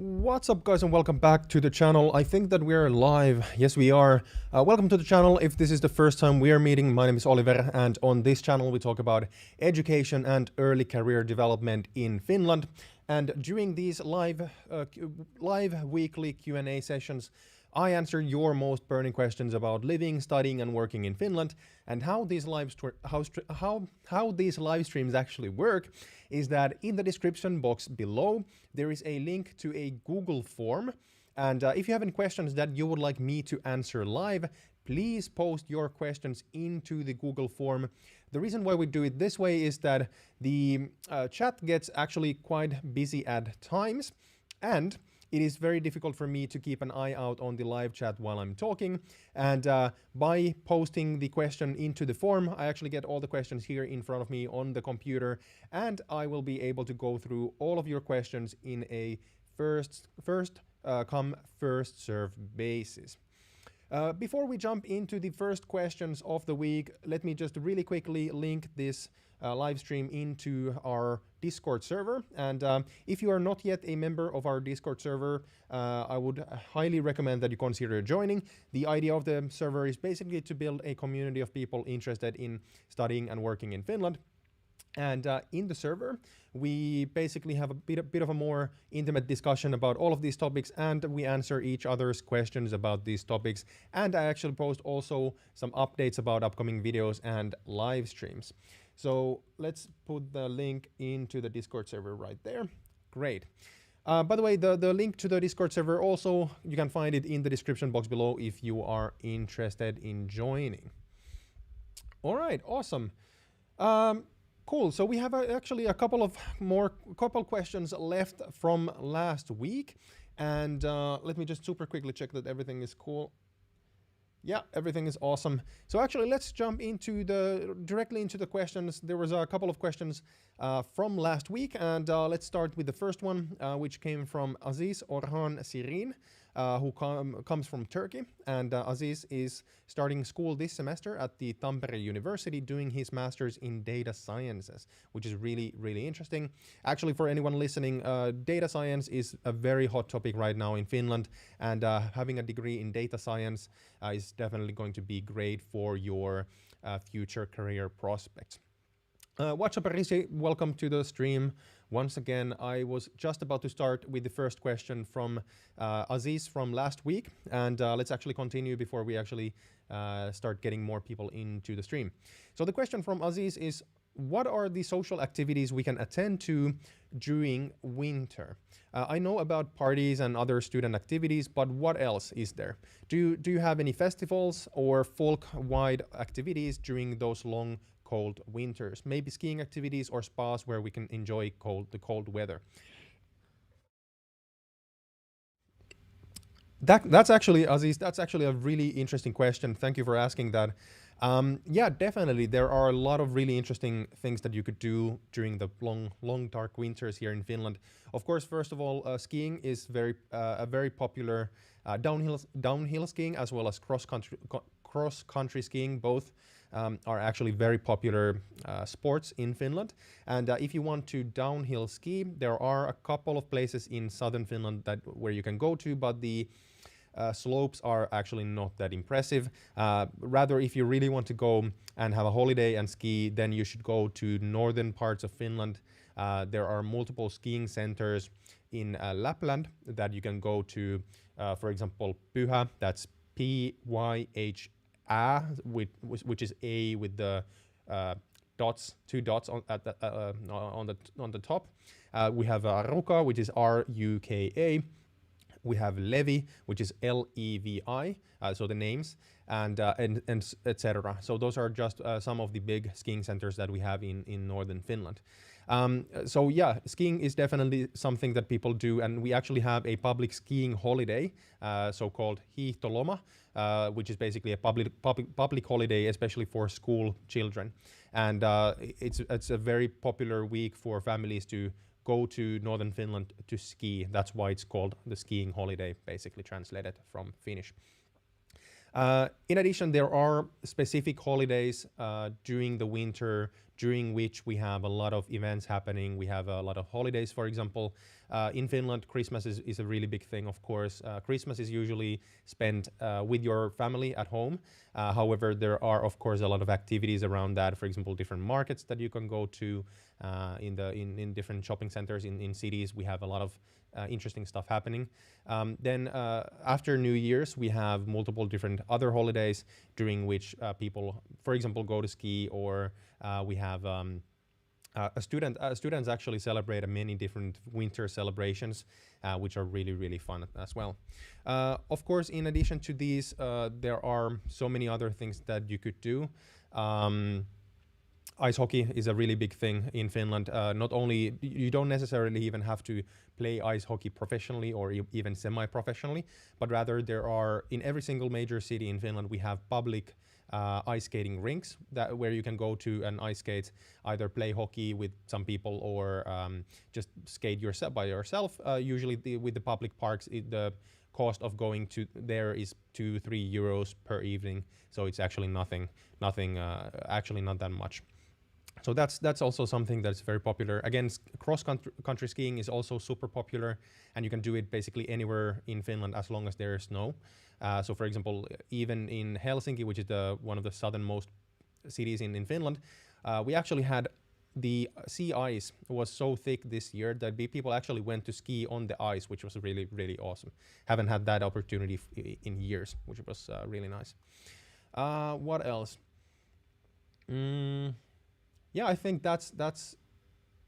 What's up, guys, and welcome back to the channel. I think that we're live. Yes, we are. Welcome to the channel. If this is the first time we are meeting, my name is Oliver, and on this channel we talk about education and early career development in Finland. And during these live weekly Q&A sessions, I answer your most burning questions about living, studying, and working in Finland. And how these live streams actually work is that in the description box below there is a link to a Google form. And if you have any questions that you would like me to answer live, please post your questions into the Google form. The reason why we do it this way is that the chat gets actually quite busy at times, and it is very difficult for me to keep an eye out on the live chat while I'm talking. And by posting the question into the form, I actually get all the questions here in front of me on the computer, and I will be able to go through all of your questions in a first come, first serve basis. Before we jump into the first questions of the week, let me just really quickly link this live stream into our Discord server. And if you are not yet a member of our Discord server, I would highly recommend that you consider joining. The idea of the server is basically to build a community of people interested in studying and working in Finland. And in the server, we basically have a bit of a more intimate discussion about all of these topics, and we answer each other's questions about these topics. And I actually post also some updates about upcoming videos and live streams. So let's put the link into the Discord server right there. Great. By the way, the link to the Discord server also, you can find it in the description box below if you are interested in joining. All right, awesome. Cool. So we have actually a couple questions left from last week, and let me just super quickly check that everything is cool. Yeah, everything is awesome. So actually, let's jump directly into the questions. There was a couple of questions from last week, and let's start with the first one, which came from Aziz Orhan Sirin, who comes from Turkey. And Aziz is starting school this semester at the Tampere University, doing his master's in data sciences, which is really, really interesting. Actually, for anyone listening, data science is a very hot topic right now in Finland, and having a degree in data science is definitely going to be great for your future career prospects. What's up, Arisi? Welcome to the stream. Once again, I was just about to start with the first question from Aziz from last week, and let's actually continue before we actually start getting more people into the stream. So the question from Aziz is, what are the social activities we can attend to during winter? I know about parties and other student activities, but what else is there? Do you have any festivals or folk-wide activities during those long, cold winters? Maybe skiing activities or spas where we can enjoy the cold weather. That's actually, Aziz, that's actually a really interesting question. Thank you for asking that. Yeah, definitely. There are a lot of really interesting things that you could do during the long, dark winters here in Finland. Of course, first of all, skiing is a very popular downhill skiing, as well as cross-country skiing. Both are actually very popular sports in Finland. And if you want to downhill ski, there are a couple of places in southern Finland where you can go to, but the slopes are actually not that impressive. Rather, if you really want to go and have a holiday and ski, then you should go to northern parts of Finland. There are multiple skiing centers in Lapland that you can go to. For example, Pyhä, that's P-Y-H-A, which is A with the two dots on the top. We have Ruka, which is R-U-K-A. We have Levi, which is L-E-V-I, so the names, and etc. So those are just some of the big skiing centers that we have in northern Finland. So yeah, skiing is definitely something that people do, and we actually have a public skiing holiday, so-called hiihtoloma, which is basically a public holiday, especially for school children. And it's a very popular week for families to go to northern Finland to ski. That's why it's called the skiing holiday, basically translated from Finnish. In addition, there are specific holidays during the winter during which we have a lot of events happening. We have a lot of holidays, for example. In Finland, Christmas is a really big thing, of course. Christmas is usually spent with your family at home. However, there are, of course, a lot of activities around that. For example, different markets that you can go to in different shopping centers in cities. We have a lot of interesting stuff happening. Then after New Year's, we have multiple different other holidays during which people, for example, go to ski, or we have students actually celebrate many different winter celebrations, which are really, really fun as well. Of course, in addition to these, there are so many other things that you could do. Ice hockey is a really big thing in Finland. Not only, you don't necessarily even have to play ice hockey professionally or even semi-professionally, but rather there are, in every single major city in Finland, we have public ice skating rinks where you can go to and ice skate, either play hockey with some people or just skate by yourself. Usually with the public parks, the cost of going to there is 2-3 euros per evening, so it's actually nothing, actually not that much. So that's also something that's very popular. Again, cross-country skiing is also super popular, and you can do it basically anywhere in Finland as long as there is snow. So for example, even in Helsinki, which is one of the southernmost cities in Finland, we actually had the sea ice was so thick this year that people actually went to ski on the ice, which was really, really awesome. Haven't had that opportunity in years, which was really nice. What else? Yeah, I think that's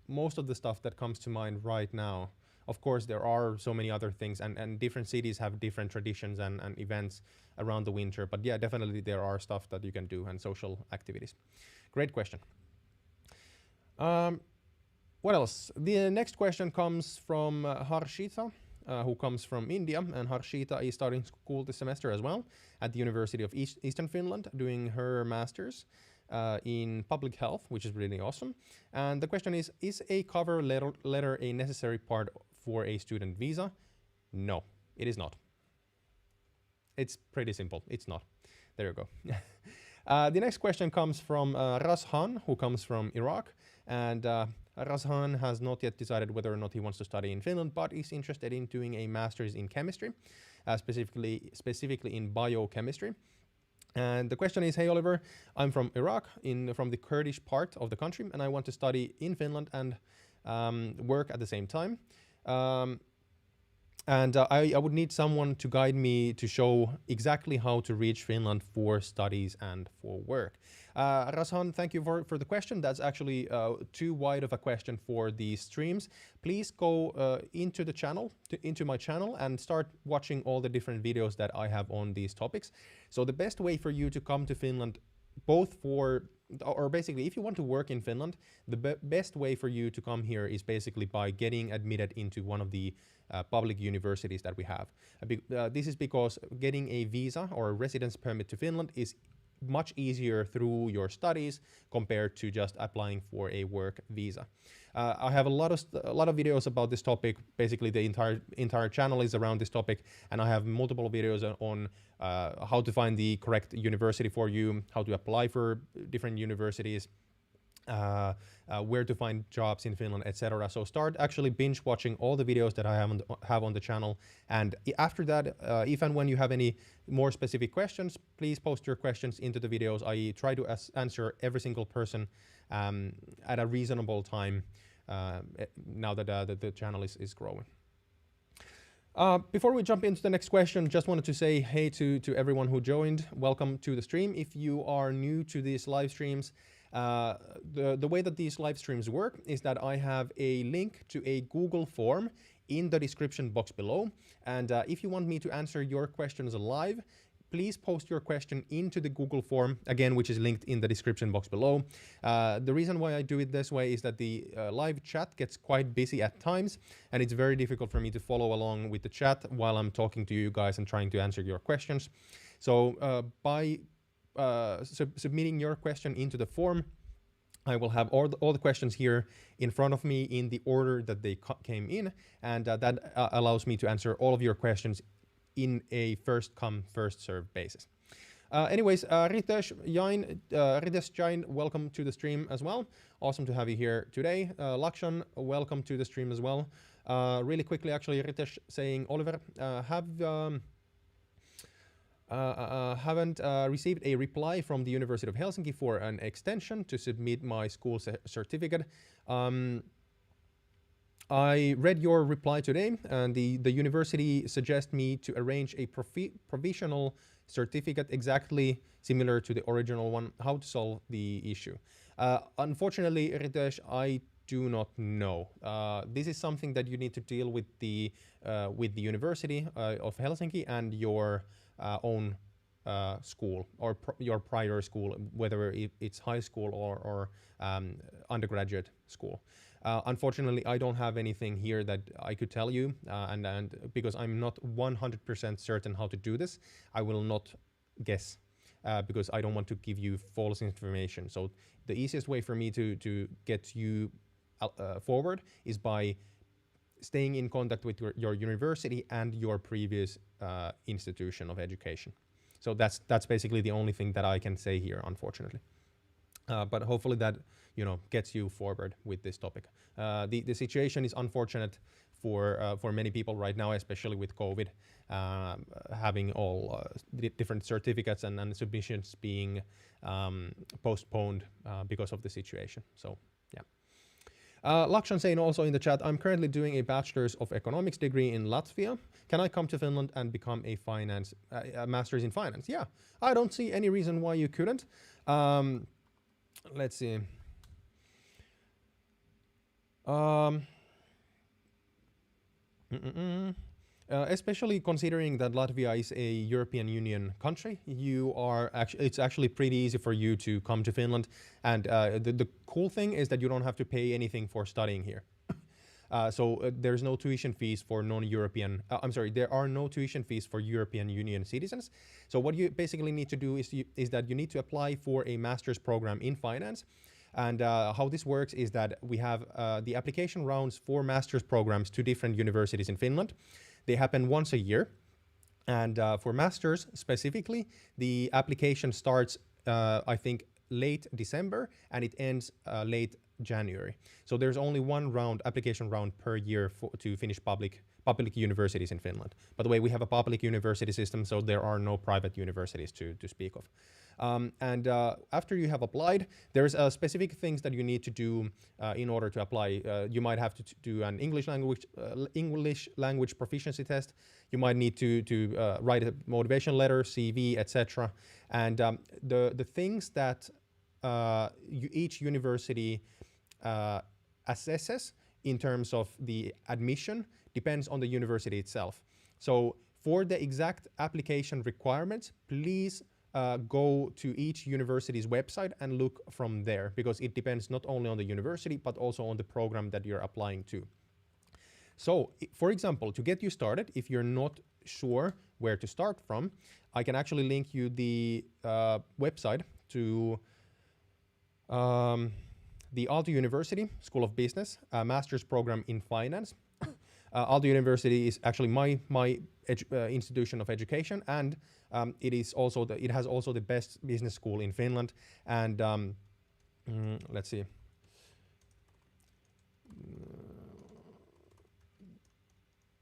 most of the stuff that comes to mind right now. Of course, there are so many other things, and different cities have different traditions and events around the winter. But yeah, definitely there are stuff that you can do and social activities. Great question. What else? The next question comes from Harshita, who comes from India, and Harshita is starting school this semester as well at the University of Eastern Finland, doing her master's in public health, which is really awesome. And the question is a cover letter a necessary part for a student visa? No, it is not. It's pretty simple. It's not. There you go. The next question comes from Razhan, who comes from Iraq. And Razhan has not yet decided whether or not he wants to study in Finland, but is interested in doing a master's in chemistry, specifically in biochemistry. And the question is, hey Oliver, I'm from Iraq, from the Kurdish part of the country, and I want to study in Finland and work at the same time. I would need someone to guide me to show exactly how to reach Finland for studies and for work. Razhan, thank you for the question. That's actually too wide of a question for these streams. Please go into the channel, into my channel, and start watching all the different videos that I have on these topics. So the best way for you to come to Finland, basically if you want to work in Finland, the best way for you to come here is basically by getting admitted into one of the public universities that we have. This is because getting a visa or a residence permit to Finland is much easier through your studies compared to just applying for a work visa. I have a lot of videos about this topic. Basically, the entire channel is around this topic, and I have multiple videos on how to find the correct university for you, how to apply for different universities, where to find jobs in Finland, etc. So start actually binge watching all the videos that I have on the channel. And after that, if and when you have any more specific questions, please post your questions into the videos. I try to answer every single person at a reasonable time now that the channel is growing. Before we jump into the next question, just wanted to say hey to everyone who joined. Welcome to the stream. If you are new to these live streams, the way that these live streams work is that I have a link to a Google form in the description box below. And if you want me to answer your questions live, please post your question into the Google form, again, which is linked in the description box below. The reason why I do it this way is that the live chat gets quite busy at times, and it's very difficult for me to follow along with the chat while I'm talking to you guys and trying to answer your questions. So by submitting your question into the form, I will have all the questions here in front of me in the order that they came in, and that allows me to answer all of your questions in a first come, first served basis. Anyways, Ritesh Jain, welcome to the stream as well. Awesome to have you here today. Lakshan, welcome to the stream as well. Really quickly, actually, Ritesh saying, Oliver, haven't received a reply from the University of Helsinki for an extension to submit my school certificate. I read your reply today, and the university suggests me to arrange a provisional certificate exactly similar to the original one. How to solve the issue? Unfortunately, Ritesh, I do not know. This is something that you need to deal with the University of Helsinki and your own school or your prior school, whether it's high school or undergraduate school. Unfortunately, I don't have anything here that I could tell you, and because I'm not 100% certain how to do this, I will not guess because I don't want to give you false information. So the easiest way for me to get you forward is by staying in contact with your university and your previous institution of education. So that's basically the only thing that I can say here, unfortunately. But hopefully that gets you forward with this topic. The situation is unfortunate for many people right now, especially with COVID, having all different certificates and submissions being postponed because of the situation. So yeah. Lakshan saying also in the chat, I'm currently doing a Bachelor's of Economics degree in Latvia. Can I come to Finland and become a Master's in Finance? Yeah, I don't see any reason why you couldn't. Let's see. Especially considering that Latvia is a European Union country, it's actually pretty easy for you to come to Finland. And the cool thing is that you don't have to pay anything for studying here. So there's no tuition fees for non-European, there are no tuition fees for European Union citizens. So what you basically need to do is that you need to apply for a master's program in finance. And how this works is that we have the application rounds for master's programs to different universities in Finland. They happen once a year. And for masters specifically, the application starts, I think, late December and it ends late January. So there's only one application round per year to Finnish public universities in Finland. By the way, we have a public university system, so there are no private universities to speak of. And after you have applied, there's specific things that you need to do in order to apply. You might have to do an English language proficiency test. You might need to write a motivation letter, CV, etc. And the things that each university assesses in terms of the admission depends on the university itself. So for the exact application requirements, please go to each university's website and look from there, because it depends not only on the university, but also on the program that you're applying to. So, for example, to get you started, if you're not sure where to start from, I can actually link you the website to the Aalto University School of Business, master's program in finance. Aalto University is actually my institution of education, and it has also the best business school in Finland. And let's see.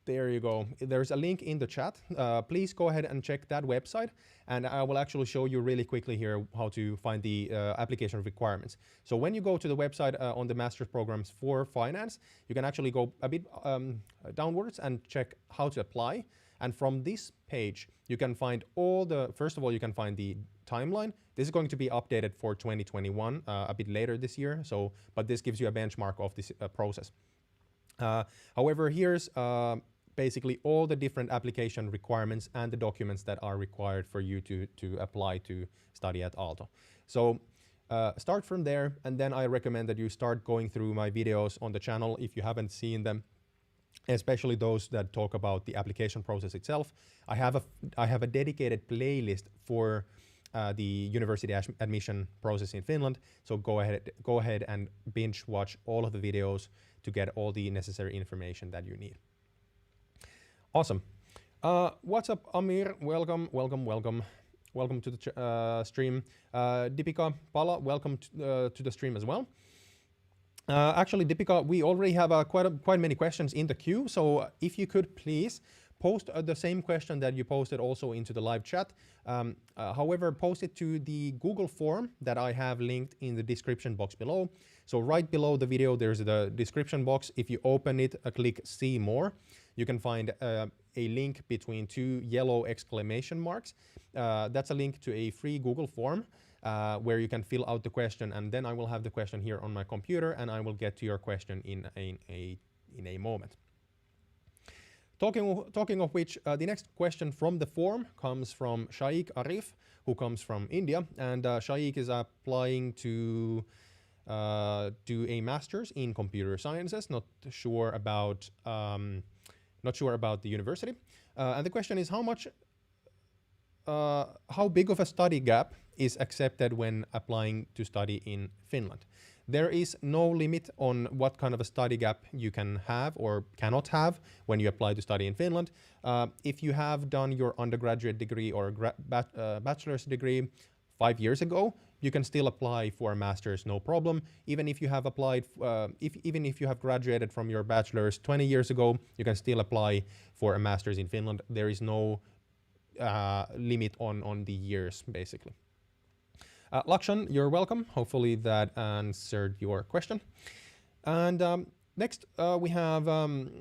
There you go. There's a link in the chat. Please go ahead and check that website, and I will actually show you really quickly here how to find the application requirements. So when you go to the website on the master's programs for finance, you can actually go a bit downwards and check how to apply. And from this page, you can find first of all, you can find the timeline. This is going to be updated for 2021 a bit later this year. But this gives you a benchmark of this process. However, here's basically all the different application requirements and the documents that are required for you to apply to study at Aalto. So start from there, and then I recommend that you start going through my videos on the channel if you haven't seen them, especially those that talk about the application process itself. I have a dedicated playlist for the university admission process in Finland. So go ahead and binge watch all of the videos to get all the necessary information that you need. Awesome. What's up, Amir? Welcome. welcome to the stream. Deepika Pala, welcome to the stream as well. Actually, Deepika, we already have quite many questions in the queue, so if you could please post the same question that you posted also into the live chat. However, post it to the Google form that I have linked in the description box below. So right below the video, there's the description box. If you open it, click see more, you can find a link between two yellow exclamation marks. That's a link to a free Google form where you can fill out the question, and then I will have the question here on my computer, and I will get to your question in a moment. Talking of which, the next question from the form comes from Shaikh Arif, who comes from India, and Shaikh is applying to do a master's in computer sciences. Not sure about the university. And the question is how big of a study gap is accepted when applying to study in Finland? There is no limit on what kind of a study gap you can have or cannot have when you apply to study in Finland. If you have done your undergraduate degree or bachelor's degree 5 years ago, you can still apply for a master's, no problem. Even if you have applied, even if you have graduated from your bachelor's 20 years ago, you can still apply for a master's in Finland. There is no limit on the years, basically. Lakshan, you're welcome. Hopefully that answered your question. And next we have,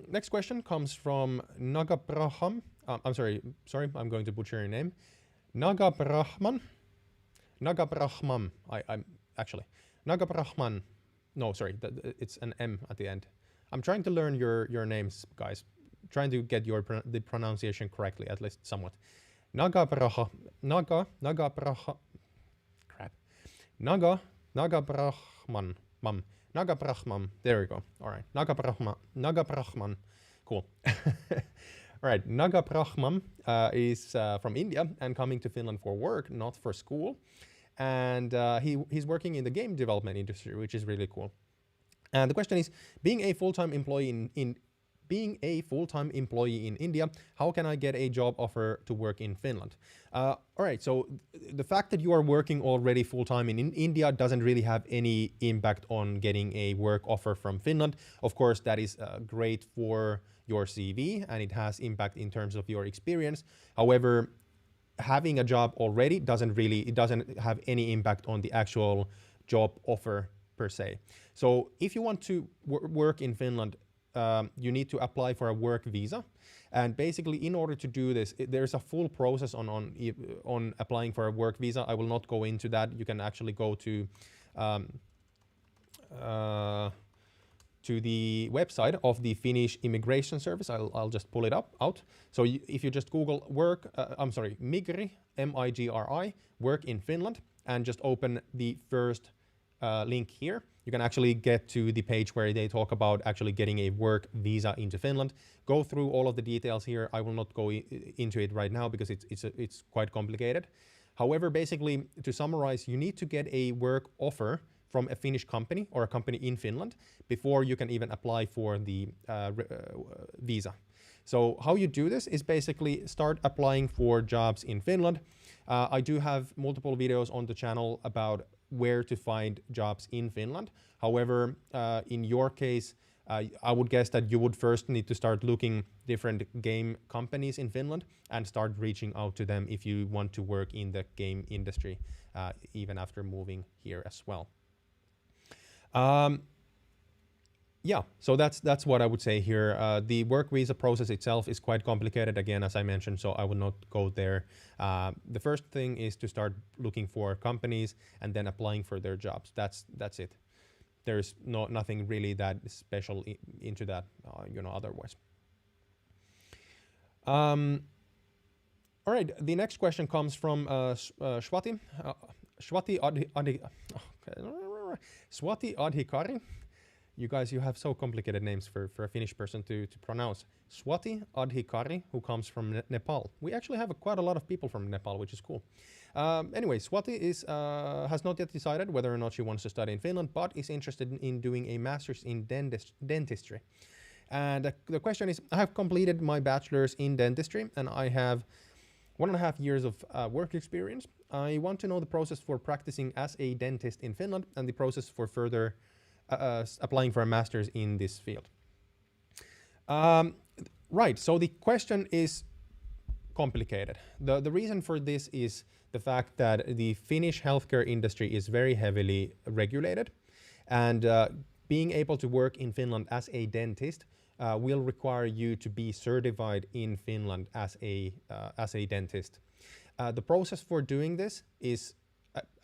next question comes from Nagabraham. I'm sorry, I'm going to butcher your name. Nagabrahman. I'm actually, Nagabrahman. No, sorry, it's an M at the end. I'm trying to learn your names, guys. Trying to get the pronunciation correctly, at least somewhat. Nagabrahman. Nagabrahman. There we go. All right. Nagabrahman. Cool. All right. Nagabrahman is from India and coming to Finland for work, not for school. And he's working in the game development industry, which is really cool. And the question is, being a full-time employee in India, how can I get a job offer to work in Finland? All right, so the fact that you are working already full-time in India doesn't really have any impact on getting a work offer from Finland. Of course, that is great for your CV and it has impact in terms of your experience. However, having a job already doesn't have any impact on the actual job offer per se. So if you want to work in Finland, you need to apply for a work visa, and basically in order to do this, there's a full process on applying for a work visa. I will not go into that. You can actually go to the website of the Finnish Immigration Service. I'll just pull it out. So if you just Google Migri, M-I-G-R-I, work in Finland, and just open the first link here, you can actually get to the page where they talk about actually getting a work visa into Finland. Go through all of the details here. I will not go into it right now because it's quite complicated. However, basically, to summarize, you need to get a work offer from a Finnish company or a company in Finland before you can even apply for the visa. So how you do this is basically start applying for jobs in Finland. I do have multiple videos on the channel about where to find jobs in Finland. However, in your case, I would guess that you would first need to start looking different game companies in Finland and start reaching out to them if you want to work in the game industry, even after moving here as well. Yeah, so that's what I would say here. The work visa process itself is quite complicated, again, as I mentioned, so I will not go there. The first thing is to start looking for companies and then applying for their jobs. That's it. There's nothing really that special into that, otherwise. All right, the next question comes from Swati Adhikari. You guys, you have so complicated names for a Finnish person to pronounce. Swati Adhikari, who comes from Nepal. We actually have quite a lot of people from Nepal, which is cool. Anyway, Swati has not yet decided whether or not she wants to study in Finland, but is interested in doing a master's in dentistry. And the question is, I have completed my bachelor's in dentistry, and I have 1.5 years of work experience. I want to know the process for practicing as a dentist in Finland and the process for further applying for a master's in this field. Right, so the question is complicated. The reason for this is the fact that the Finnish healthcare industry is very heavily regulated, and being able to work in Finland as a dentist will require you to be certified in Finland as a dentist. The process for doing this is,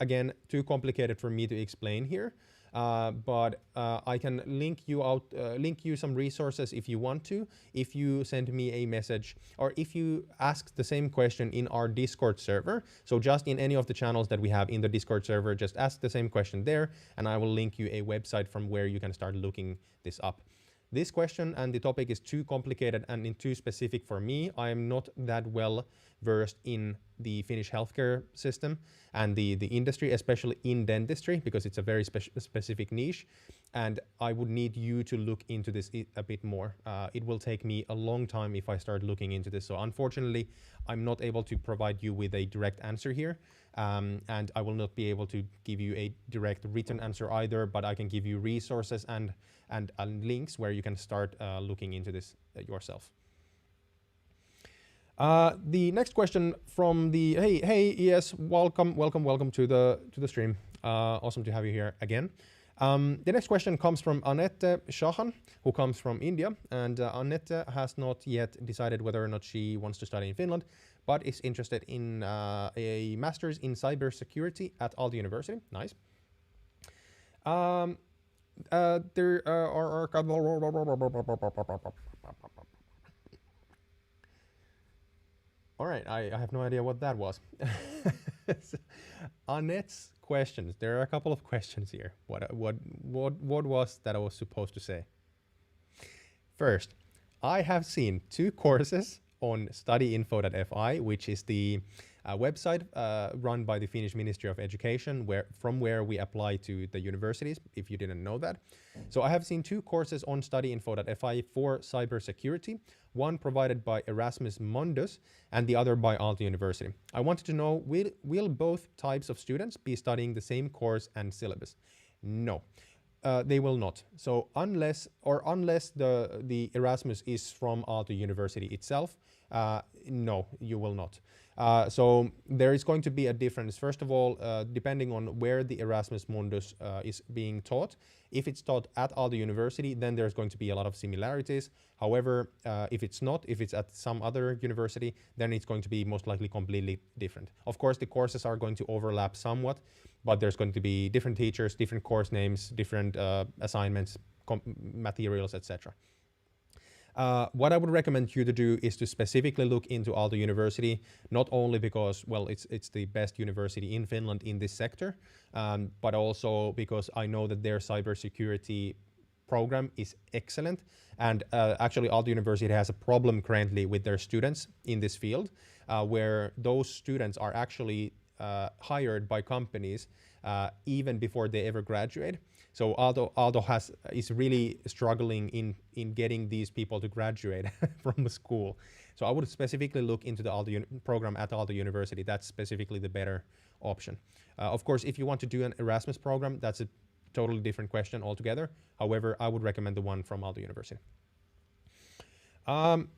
again, too complicated for me to explain here. But I can link you some resources if you want to, if you send me a message, or if you ask the same question in our Discord server. So just in any of the channels that we have in the Discord server, just ask the same question there, and I will link you a website from where you can start looking this up. This question and the topic is too complicated and too specific for me. I am not that well versed in the Finnish healthcare system and the industry, especially in dentistry, because it's a very specific niche. And I would need you to look into this a bit more. It will take me a long time if I start looking into this. So unfortunately, I'm not able to provide you with a direct answer here. And I will not be able to give you a direct written answer either, but I can give you resources and links where you can start looking into this yourself. The next question from the hey yes, welcome to the stream. Awesome to have you here again. The next question comes from Annette Shahan, who comes from India, and Annette has not yet decided whether or not she wants to study in Finland, but is interested in a master's in cybersecurity at Aalto University. Nice. There are all right, I have no idea what that was. Annette's questions. There are a couple of questions here. What was that I was supposed to say? First, I have seen 2 courses on studyinfo.fi, which is the website run by the Finnish Ministry of Education, from where we apply to the universities, if you didn't know that. So I have seen 2 courses on studyinfo.fi for cybersecurity, one provided by Erasmus Mundus and the other by Aalto University. I wanted to know, will both types of students be studying the same course and syllabus? No. They will not. So unless the Erasmus is from Aalto University itself, no, you will not. So there is going to be a difference. First of all, depending on where the Erasmus Mundus is being taught. If it's taught at Aalto University, then there's going to be a lot of similarities. However, if it's at some other university, then it's going to be most likely completely different. Of course, the courses are going to overlap somewhat, but there's going to be different teachers, different course names, different assignments, materials, etc. What I would recommend you to do is to specifically look into Aalto University, not only because, well, it's the best university in Finland in this sector, but also because I know that their cybersecurity program is excellent. And actually, Aalto University has a problem currently with their students in this field, where those students are actually hired by companies even before they ever graduate. So Aalto is really struggling in getting these people to graduate from the school. So I would specifically look into the program at Aalto University. That's specifically the better option. Of course, if you want to do an Erasmus program, that's a totally different question altogether. However, I would recommend the one from Aalto University. Then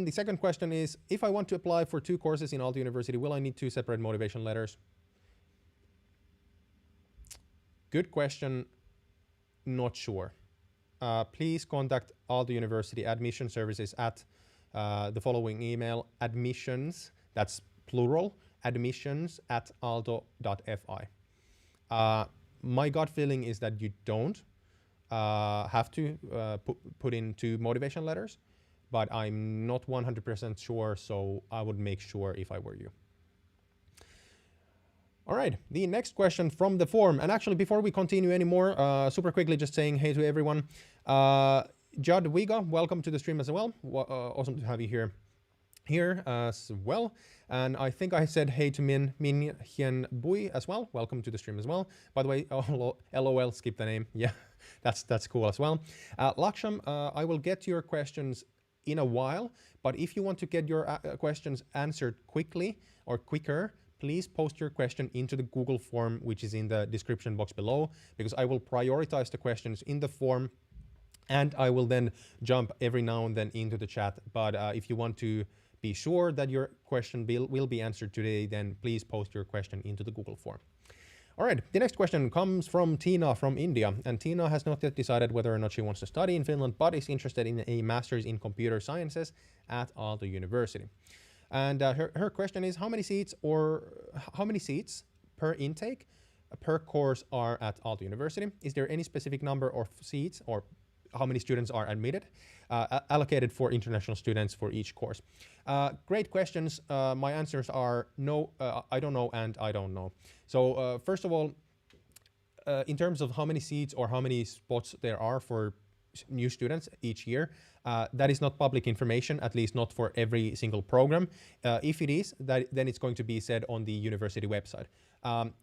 the second question is, if I want to apply for 2 courses in Aalto University, will I need 2 separate motivation letters? Good question, not sure. Please contact Aalto University Admission Services at the following email, admissions, that's plural, admissions@aalto.fi. My gut feeling is that you don't have to put in 2 motivation letters, but I'm not 100% sure, so I would make sure if I were you. All right, the next question from the forum, and actually before we continue anymore, super quickly just saying hey to everyone. Judd Wiga, welcome to the stream as well. Awesome to have you here as well. And I think I said hey to Min Hien Bui as well. Welcome to the stream as well. By the way, LOL, skip the name. Yeah, that's cool as well. Laksham, I will get to your questions in a while. But if you want to get your questions answered quickly or quicker, please post your question into the Google form, which is in the description box below, because I will prioritize the questions in the form, and I will then jump every now and then into the chat. But if you want to be sure that your question will be answered today, then please post your question into the Google form. All right, the next question comes from Tina from India, and Tina has not yet decided whether or not she wants to study in Finland, but is interested in a master's in computer sciences at Aalto University. And her question is, how many seats per intake per course are at Aalto University? Is there any specific number of seats or how many students are admitted, allocated for international students for each course? Great questions. My answers are no, I don't know, and I don't know. So first of all, in terms of how many seats or how many spots there are for new students each year, that is not public information, at least not for every single program. If it is, then it's going to be said on the university website.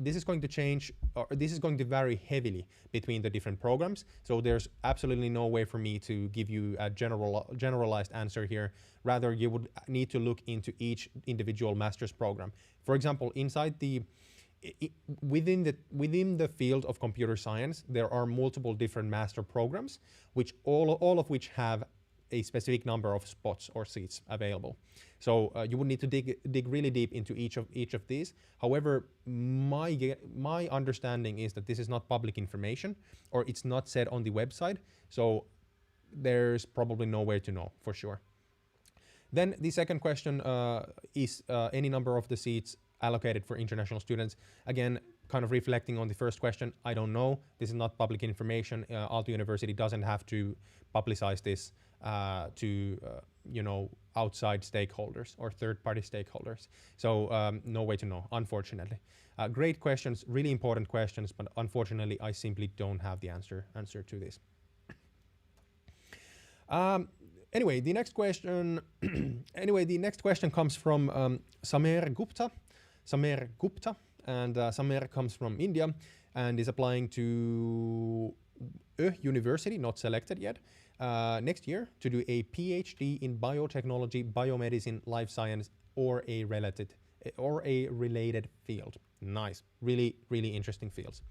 This is going to change, or this is going to vary heavily between the different programs. So there's absolutely no way for me to give you a generalized answer here. Rather, you would need to look into each individual master's program. For example, inside within the field of computer science, there are multiple different master programs, which all of which have a specific number of spots or seats available. So you would need to dig really deep into each of these. However, my understanding is that this is not public information, or it's not said on the website. So there's probably no way to know for sure. Then the second question is any number of the seats allocated for international students. Again, kind of reflecting on the first question, I don't know. This is not public information. Aalto University doesn't have to publicize this to outside stakeholders or third-party stakeholders. So no way to know, unfortunately. Great questions, really important questions, but unfortunately, I simply don't have the answer to this. Anyway, the next question. The next question comes from Samer Gupta, and Samer comes from India and is applying to a university, not selected yet, next year to do a PhD in biotechnology, biomedicine, life science, or a related field. Nice, really, really interesting fields.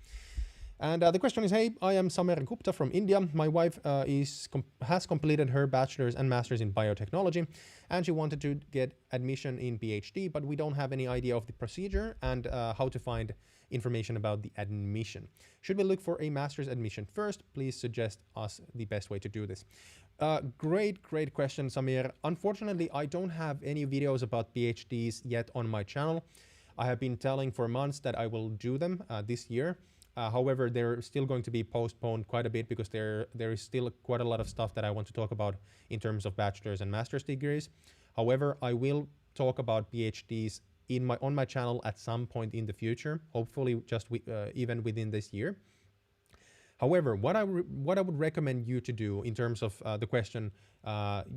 And the question is, hey, I am Samer Gupta from India. My wife has completed her bachelor's and master's in biotechnology, and she wanted to get admission in PhD, but we don't have any idea of the procedure and how to find information about the admission. Should we look for a master's admission first? Please suggest us the best way to do this. Great question, Samir. Unfortunately, I don't have any videos about PhDs yet on my channel. I have been telling for months that I will do them this year. However, they're still going to be postponed quite a bit because there is still quite a lot of stuff that I want to talk about in terms of bachelor's and master's degrees. However, I will talk about PhDs on my channel at some point in the future, hopefully just even within this year. However, what I would recommend you to do in terms of the question,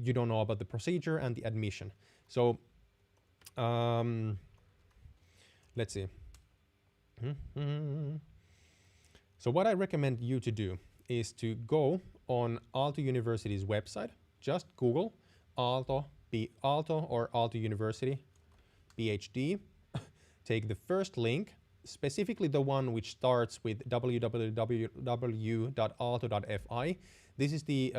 you don't know about the procedure and the admission. So let's see. So what I recommend you to do is to go on Aalto University's website, just Google Aalto or Aalto University PhD, take the first link, specifically the one which starts with www.aalto.fi. This is the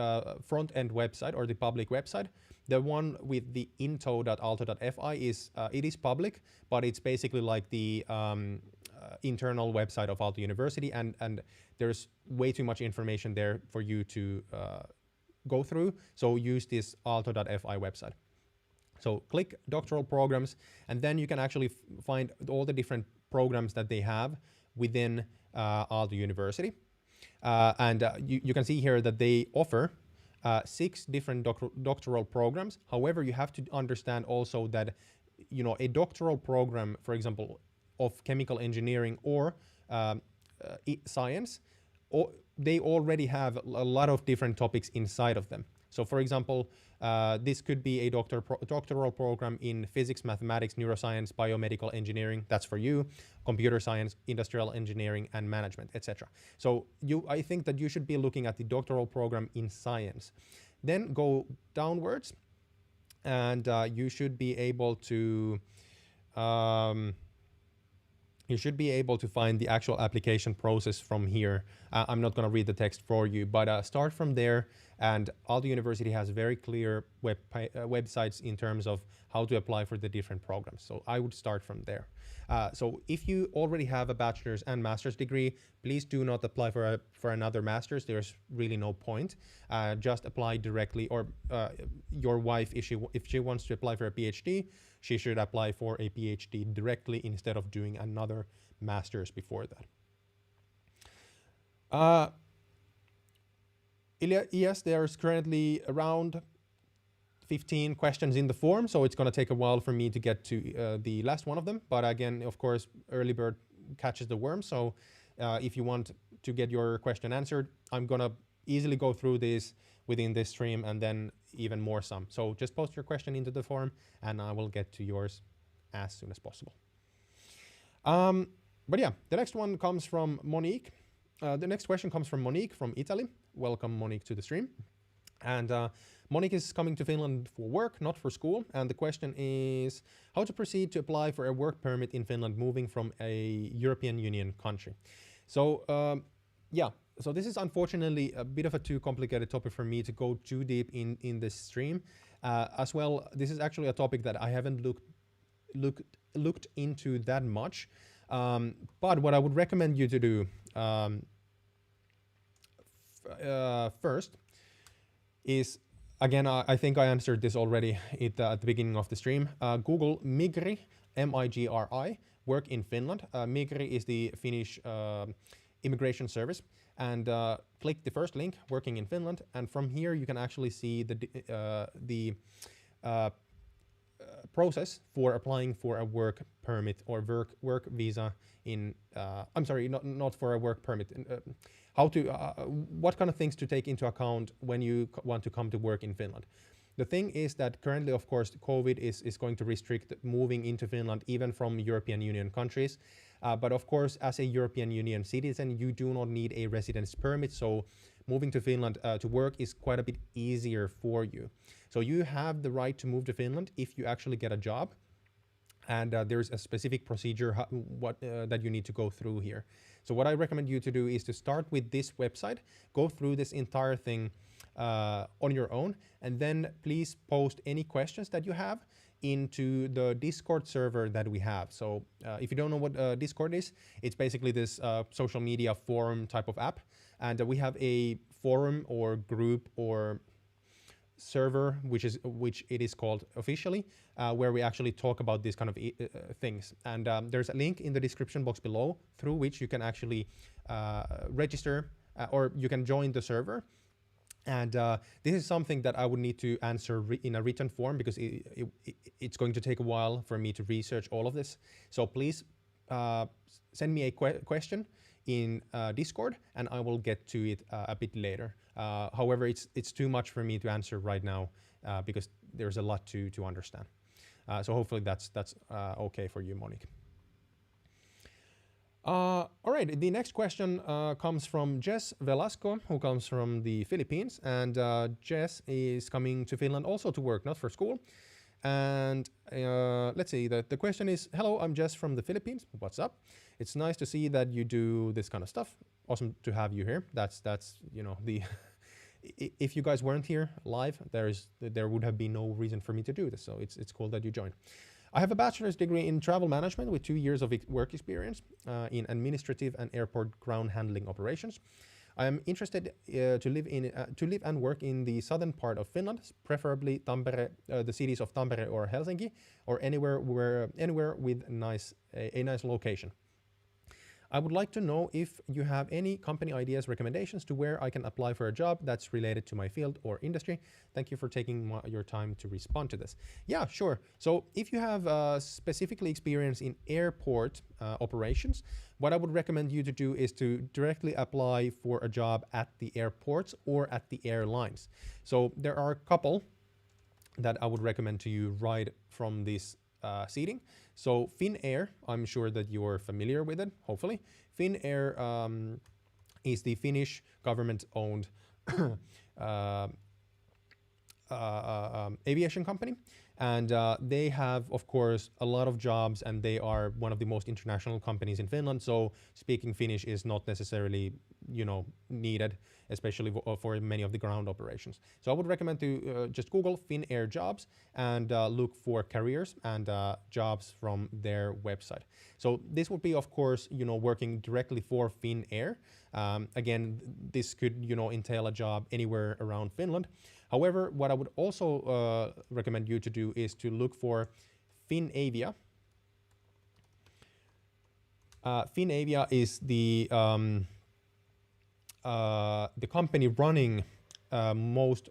front-end website or the public website. The one with the into.aalto.fi is it is public, but it's basically like the internal website of Aalto University, and there's way too much information there for you to go through. So use this aalto.fi website. So click doctoral programs, and then you can actually find all the different programs that they have within Aalto University. You can see here that they offer 6 different doctoral programs. However, you have to understand also that a doctoral program, for example, of chemical engineering or science, they already have a lot of different topics inside of them. So for example, this could be a doctoral program in physics, mathematics, neuroscience, biomedical engineering. That's for you. Computer science, industrial engineering, and management, etc. So I think that you should be looking at the doctoral program in science. Then go downwards and you should be able to find the actual application process from here. I'm not going to read the text for you, but start from there. And Aalto University has very clear websites in terms of how to apply for the different programs. So I would start from there. So if you already have a bachelor's and master's degree, please do not apply for another master's. There's really no point. Just apply directly, or your wife, if she wants to apply for a PhD, she should apply for a PhD directly instead of doing another master's before that. Yes, there's currently around 15 questions in the form, so it's going to take a while for me to get to the last one of them. But again, of course, early bird catches the worm. So if you want to get your question answered, I'm going to easily go through this within this stream and then even more some. So just post your question into the form and I will get to yours as soon as possible. But yeah, the next one comes from Monique. The next question comes from Monique from Italy. Welcome, Monique, to the stream. And Monique is coming to Finland for work, not for school. And the question is how to proceed to apply for a work permit in Finland moving from a European Union country. So yeah, so this is unfortunately a bit of a too complicated topic for me to go too deep in this stream. As well, this is actually a topic that I haven't looked into that much. But what I would recommend you to do first is, again, I think I answered this already at the beginning of the stream. Google Migri, M-I-G-R-I, work in Finland. Migri is the Finnish immigration service. And click the first link, working in Finland. And from here, you can actually see the process for applying for a work permit or work visa in, I'm sorry, not for a work permit. What kind of things to take into account when you want to come to work in Finland. The thing is that currently, of course, COVID is going to restrict moving into Finland, even from European Union countries. But of course, as a European Union citizen, you do not need a residence permit. So moving to Finland to work is quite a bit easier for you. So you have the right to move to Finland if you actually get a job. And there's a specific procedure that you need to go through here. So what I recommend you to do is to start with this website, go through this entire thing on your own, and then please post any questions that you have into the Discord server that we have. So if you don't know what Discord is, it's basically this social media forum type of app. And we have a forum or group or server, which it is called officially, where we actually talk about these kind of things. And there's a link in the description box below through which you can actually register or you can join the server. And this is something that I would need to answer in a written form because it's going to take a while for me to research all of this. So please send me a question in Discord and I will get to it a bit later. However, it's too much for me to answer right now because there's a lot to understand. So hopefully that's okay for you, Monique. All right, the next question comes from Jess Velasco, who comes from the Philippines. And Jess is coming to Finland also to work, not for school. And let's see, the question is, hello, I'm Jess from the Philippines. What's up? It's nice to see that you do this kind of stuff. Awesome to have you here. That's you know, the if you guys weren't here live, there would have been no reason for me to do this. So it's cool that you joined. I have a bachelor's degree in travel management with 2 years of work experience in administrative and airport ground handling operations. I am interested to live and work in the southern part of Finland, preferably Tampere, the cities of Tampere or Helsinki, or anywhere with a nice location. I would like to know if you have any company ideas, recommendations to where I can apply for a job that's related to my field or industry. Thank you for taking your time to respond to this. Yeah, sure. So if you have specifically experience in airport operations, what I would recommend you to do is to directly apply for a job at the airports or at the airlines. So there are a couple that I would recommend to you right from this seating. So Finnair, I'm sure that you're familiar with it, hopefully. Finnair is the Finnish government-owned aviation company, and they have, of course, a lot of jobs, and they are one of the most international companies in Finland. So speaking Finnish is not necessarily, needed, especially for many of the ground operations. So I would recommend to just Google Finnair jobs and look for careers and jobs from their website. So this would be, of course, working directly for Finnair. Again, this could, entail a job anywhere around Finland. However, what I would also recommend you to do is to look for Finavia. Finavia is the company running most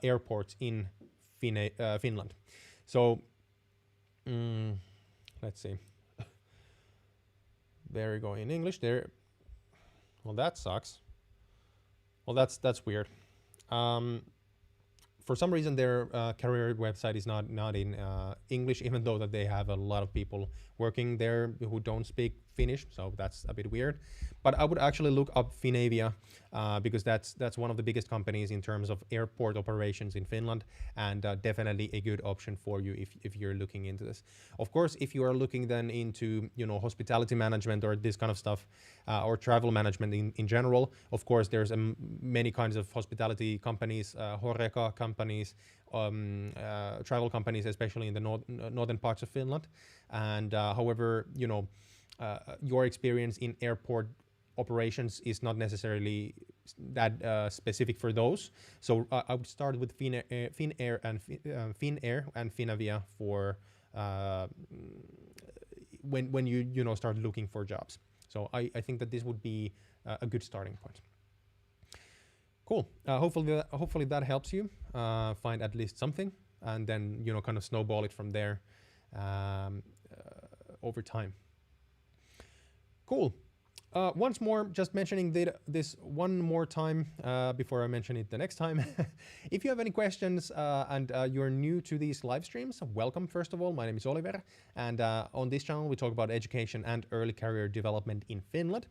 airports in Finland. So let's see. There we go in English. There. Well, that sucks. Well, that's weird. For some reason, their career website is not in English, even though that they have a lot of people working there who don't speak Finnish. So that's a bit weird. But I would actually look up Finavia because that's one of the biggest companies in terms of airport operations in Finland, and definitely a good option for you if you're looking into this. Of course, if you are looking then into hospitality management or this kind of stuff, or travel management in general, of course there's many kinds of hospitality companies, Horeca companies, travel companies, especially in the northern parts of Finland. And however, your experience in airport operations is not necessarily that specific for those. So I would start with Finnair and Finavia for when you start looking for jobs. So I think that this would be a good starting point. Cool. Hopefully that helps you find at least something, and then kind of snowball it from there over time. Cool. Once more, just mentioning this one more time before I mention it the next time. If you have any questions and you're new to these live streams, welcome first of all. My name is Oliver, and on this channel we talk about education and early career development in Finland.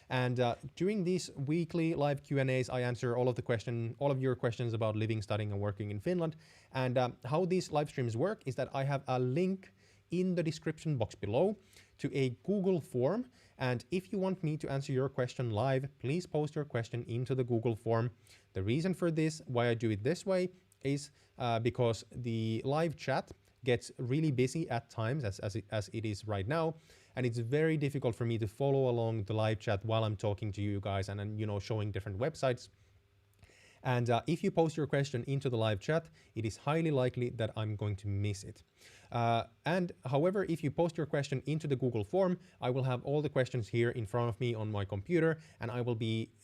And during these weekly live Q&As, I answer all of your questions about living, studying, and working in Finland. And how these live streams work is that I have a link in the description box below to a Google form. And if you want me to answer your question live, please post your question into the Google form. The reason for this, why I do it this way, is because the live chat gets really busy at times, as it is right now. And it's very difficult for me to follow along the live chat while I'm talking to you guys and showing different websites. And if you post your question into the live chat, it is highly likely that I'm going to miss it. And however, if you post your question into the Google form, I will have all the questions here in front of me on my computer, and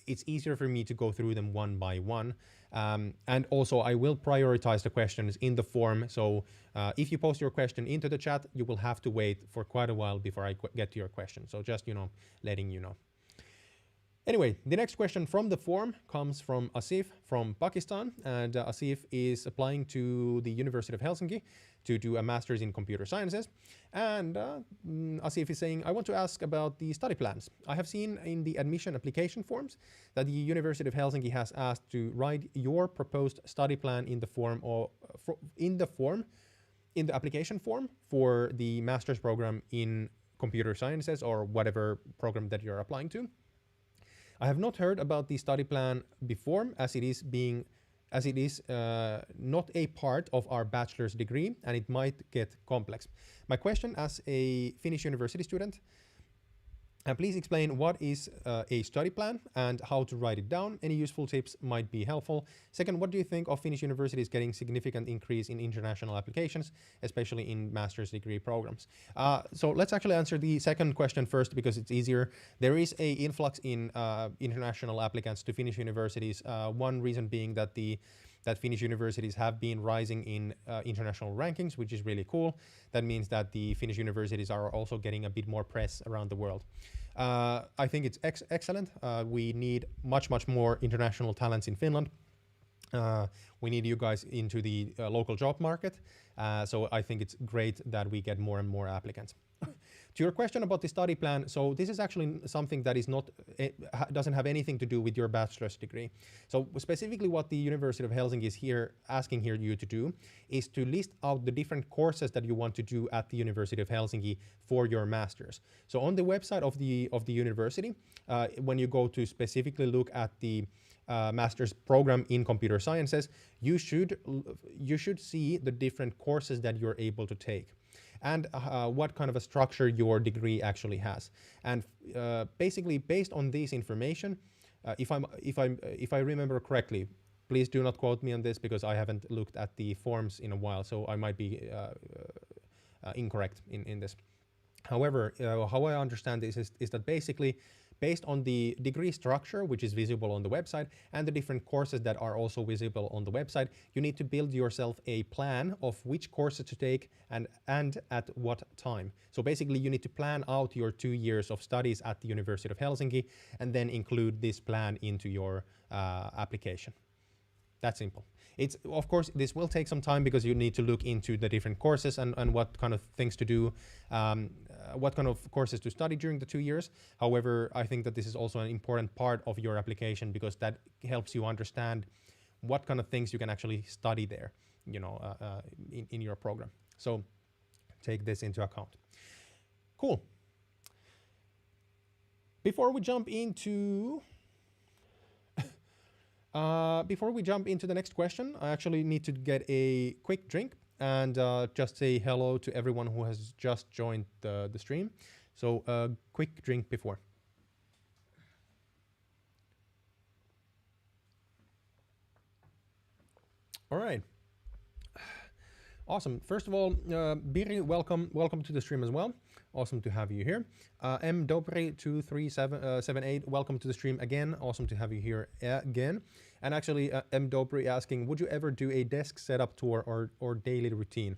it's easier for me to go through them one by one. And also I will prioritize the questions in the form. So if you post your question into the chat, you will have to wait for quite a while before I get to your question. So just, letting you know. Anyway, the next question from the form comes from Asif from Pakistan, and Asif is applying to the University of Helsinki to do a master's in computer sciences. And Asif is saying, I want to ask about the study plans. I have seen in the admission application forms that the University of Helsinki has asked to write your proposed study plan in the application form for the master's program in computer sciences or whatever program that you're applying to. I have not heard about the study plan before, as it is not a part of our bachelor's degree, and it might get complex. My question as a Finnish university student, please explain what is a study plan and how to write it down. Any useful tips might be helpful. Second, what do you think of Finnish universities getting significant increase in international applications, especially in master's degree programs? So let's actually answer the second question first because it's easier. There is an influx in international applicants to Finnish universities. One reason being that Finnish universities have been rising in international rankings, which is really cool. That means that the Finnish universities are also getting a bit more press around the world. I think it's excellent. We need much more international talents in Finland. We need you guys into the local job market. So I think it's great that we get more and more applicants. To your question about the study plan, so this is actually something that is not, doesn't have anything to do with your bachelor's degree. So specifically what the University of Helsinki is here asking you to do is to list out the different courses that you want to do at the University of Helsinki for your master's. So on the website of the university, when you go to specifically look at the master's program in computer sciences, you should see the different courses that you're able to take, and what kind of a structure your degree actually has. And basically, based on this information, if I remember correctly, please do not quote me on this because I haven't looked at the forms in a while, so I might be incorrect in this. However, how I understand this is that basically, based on the degree structure, which is visible on the website, and the different courses that are also visible on the website, you need to build yourself a plan of which courses to take and at what time. So basically, you need to plan out your 2 years of studies at the University of Helsinki and then include this plan into your application. That's simple. It's, of course, this will take some time because you need to look into the different courses and what kind of things to do, what kind of courses to study during the 2 years. However, I think that this is also an important part of your application because that helps you understand what kind of things you can actually study there, you know, in your program. So take this into account. Cool. Before we jump into the next question, I actually need to get a quick drink and just say hello to everyone who has just joined the stream. So quick drink before. All right. Awesome. First of all, Biri, welcome to the stream as well. Awesome to have you here. M Dobry 2378, welcome to the stream again. Awesome to have you here again. And actually, M Dobry asking, would you ever do a desk setup tour or daily routine?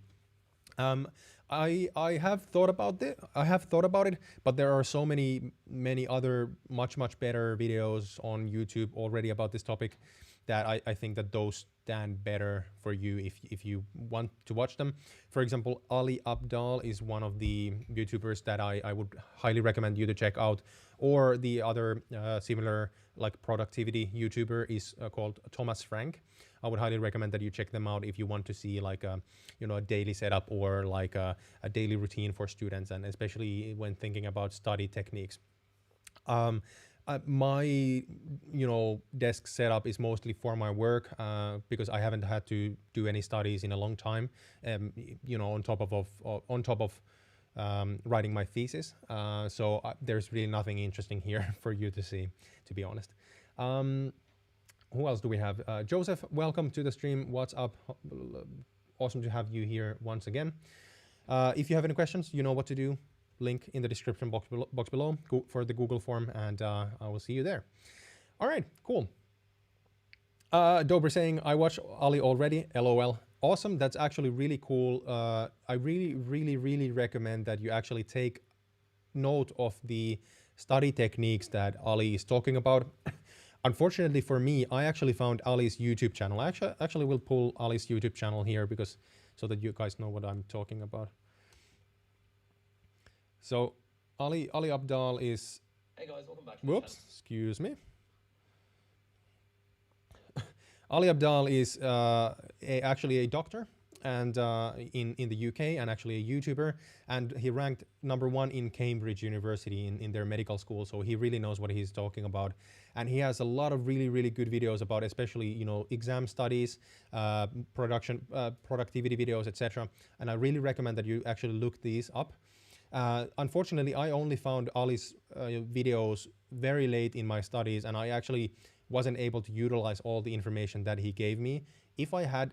I have thought about it, but there are so many other much better videos on YouTube already about this topic that I think that those stand better for you if you want to watch them. For example, Ali Abdal is one of the YouTubers that I would highly recommend you to check out. Or the other similar like productivity YouTuber is called Thomas Frank. I would highly recommend that you check them out if you want to see like a daily setup or like a daily routine for students, and especially when thinking about study techniques. My desk setup is mostly for my work because I haven't had to do any studies in a long time. On top of writing my thesis. So there's really nothing interesting here for you to see, to be honest. Who else do we have? Joseph, welcome to the stream. What's up? Awesome to have you here once again. If you have any questions, you know what to do. Link in the description box below for the Google form, and I will see you there. All right, cool. Dober saying, I watched Ali already, LOL. Awesome, that's actually really cool. I really recommend that you actually take note of the study techniques that Ali is talking about. Unfortunately for me, I actually found Ali's YouTube channel. I actually will pull Ali's YouTube channel here because so that you guys know what I'm talking about. So Ali Abdal is. Hey guys, welcome back. Whoops, excuse me. Ali Abdal is actually a doctor and in the UK, and actually a YouTuber, and he ranked #1 in Cambridge University in their medical school. So he really knows what he's talking about, and he has a lot of really good videos about, especially exam studies, productivity videos, etc. And I really recommend that you actually look these up. Unfortunately, I only found Ali's videos very late in my studies, and I actually wasn't able to utilize all the information that he gave me. If I had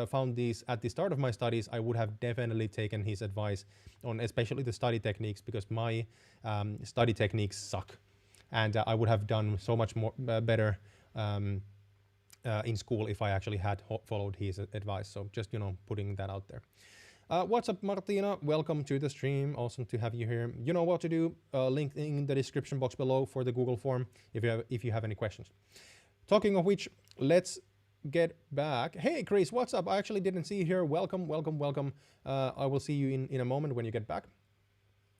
found these at the start of my studies, I would have definitely taken his advice on especially the study techniques, because my study techniques suck, and I would have done so much more better in school if I actually had followed his advice. So just putting that out there. What's up, Martina? Welcome to the stream. Awesome to have you here. You know what to do. Link in the description box below for the Google form if you have any questions. Talking of which, let's get back. Hey, Chris, what's up? I actually didn't see you here. Welcome. I will see you in a moment when you get back.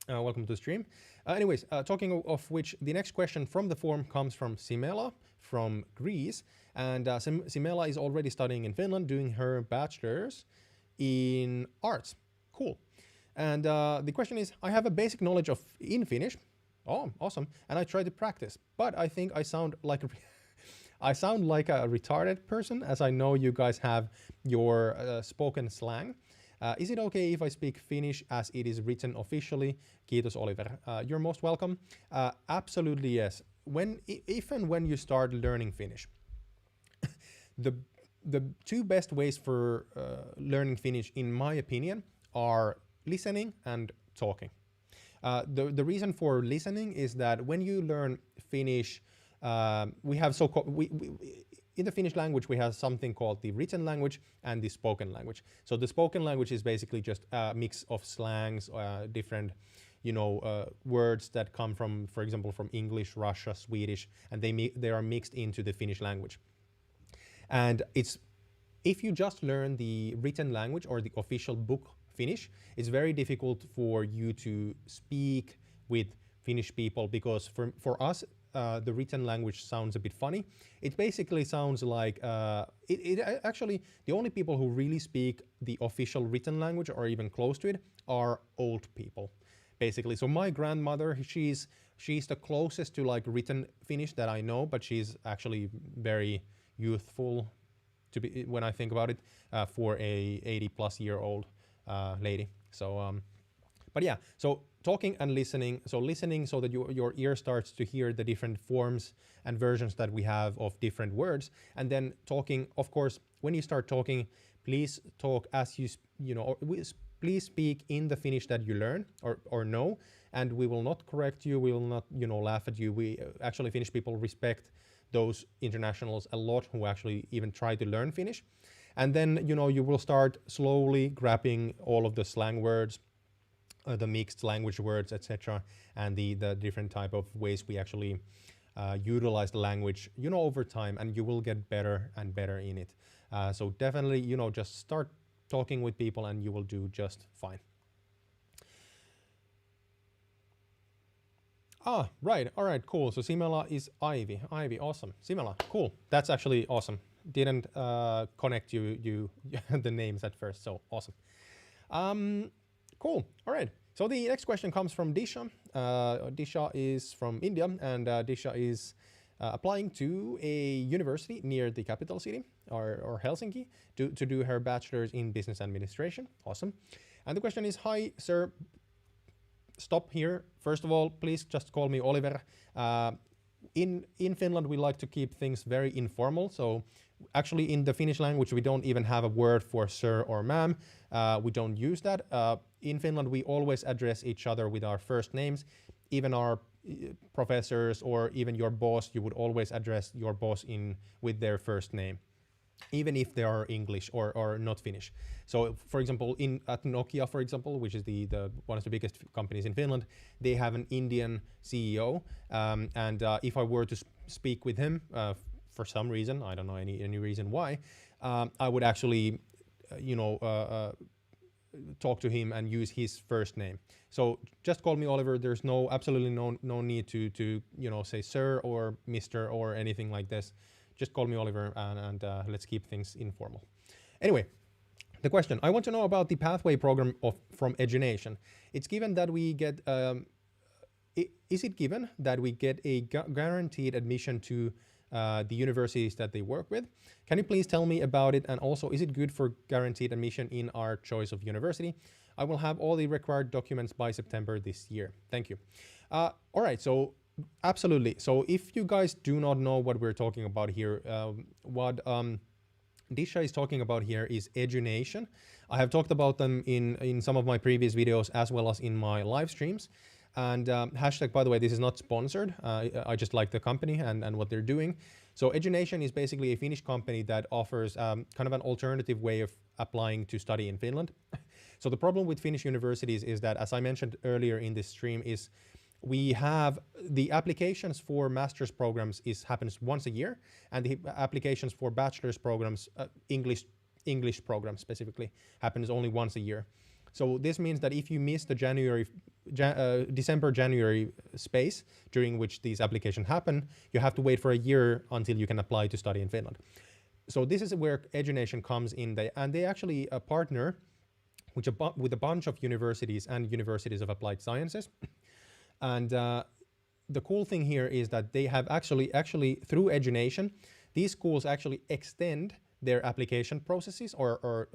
Welcome to the stream. Anyways, talking of which, the next question from the forum comes from Simela from Greece. And Simela is already studying in Finland, doing her bachelor's in arts. Cool. And the question is, I have a basic knowledge in Finnish. Oh, awesome. And I try to practice, but I think I sound like I sound like a retarded person, as I know you guys have your spoken slang. Is it okay if I speak Finnish as it is written officially? Kiitos, Oliver. You're most welcome. Absolutely yes. If and when you start learning Finnish, the two best ways for learning Finnish, in my opinion, are listening and talking. The reason for listening is that when you learn Finnish, we have in the Finnish language, we have something called the written language and the spoken language. So the spoken language is basically just a mix of slangs, different, words that come from, for example, from English, Russia, Swedish, and they are mixed into the Finnish language. And if you just learn the written language or the official book Finnish, it's very difficult for you to speak with Finnish people, because for us, the written language sounds a bit funny. It basically sounds like, actually, the only people who really speak the official written language or even close to it are old people, basically. So my grandmother, she's the closest to like written Finnish that I know, but she's actually very youthful when I think about it, for a 80-plus-year-old lady. So, but yeah, so talking and listening. So listening so that your ear starts to hear the different forms and versions that we have of different words. And then talking, of course, when you start talking, please talk as please speak in the Finnish that you learn or know, and we will not correct you. We will not, laugh at you. We actually, Finnish people respect those internationals a lot who actually even try to learn Finnish. And then, you will start slowly grabbing all of the slang words, the mixed language words, etc., and the different type of ways we actually utilize the language, over time, and you will get better and better in it. So definitely, just start talking with people and you will do just fine. Ah, right. All right, cool. So Simela is Ivy. Ivy, awesome. Simela, cool. That's actually awesome. Didn't connect you the names at first, so awesome. Cool. All right. So the next question comes from Disha. Disha is from India, and Disha is applying to a university near the capital city, or Helsinki, to do her bachelor's in business administration. Awesome. And the question is, hi, sir. Stop here. First of all, please just call me Oliver. In Finland, we like to keep things very informal. So actually, in the Finnish language, we don't even have a word for sir or ma'am. We don't use that. In Finland, we always address each other with our first names. Even our professors or even your boss, you would always address your boss with their first name, even if they are English or not Finnish. So, for example, at Nokia, for example, which is the one of the biggest companies in Finland, they have an Indian CEO, and if I were to speak with him for some reason, I don't know any reason why, I would actually, talk to him and use his first name. So just call me Oliver. There's absolutely no need to say sir or Mr. or anything like this. Just call me Oliver, and let's keep things informal. Anyway, the question. I want to know about the pathway program from Education. It's given that we get. Is it given that we get a guaranteed admission to the universities that they work with? Can you please tell me about it? And also, is it good for guaranteed admission in our choice of university? I will have all the required documents by September this year. Thank you. All right. So. Absolutely. So if you guys do not know what we're talking about here, what Disha is talking about here is Edunation. I have talked about them in some of my previous videos as well as in my live streams. And hashtag, by the way, this is not sponsored. I just like the company and what they're doing. So Edunation is basically a Finnish company that offers kind of an alternative way of applying to study in Finland. So the problem with Finnish universities is that, as I mentioned earlier in this stream, is we have the applications for master's programs happens once a year, and the applications for bachelor's programs, English programs specifically, happens only once a year. So this means that if you miss the December-January space during which these applications happen, you have to wait for a year until you can apply to study in Finland. So this is where Edunation comes in, and they actually partner with a bunch of universities and universities of applied sciences. And the cool thing here is that they have actually through Edunation, these schools actually extend their application processes or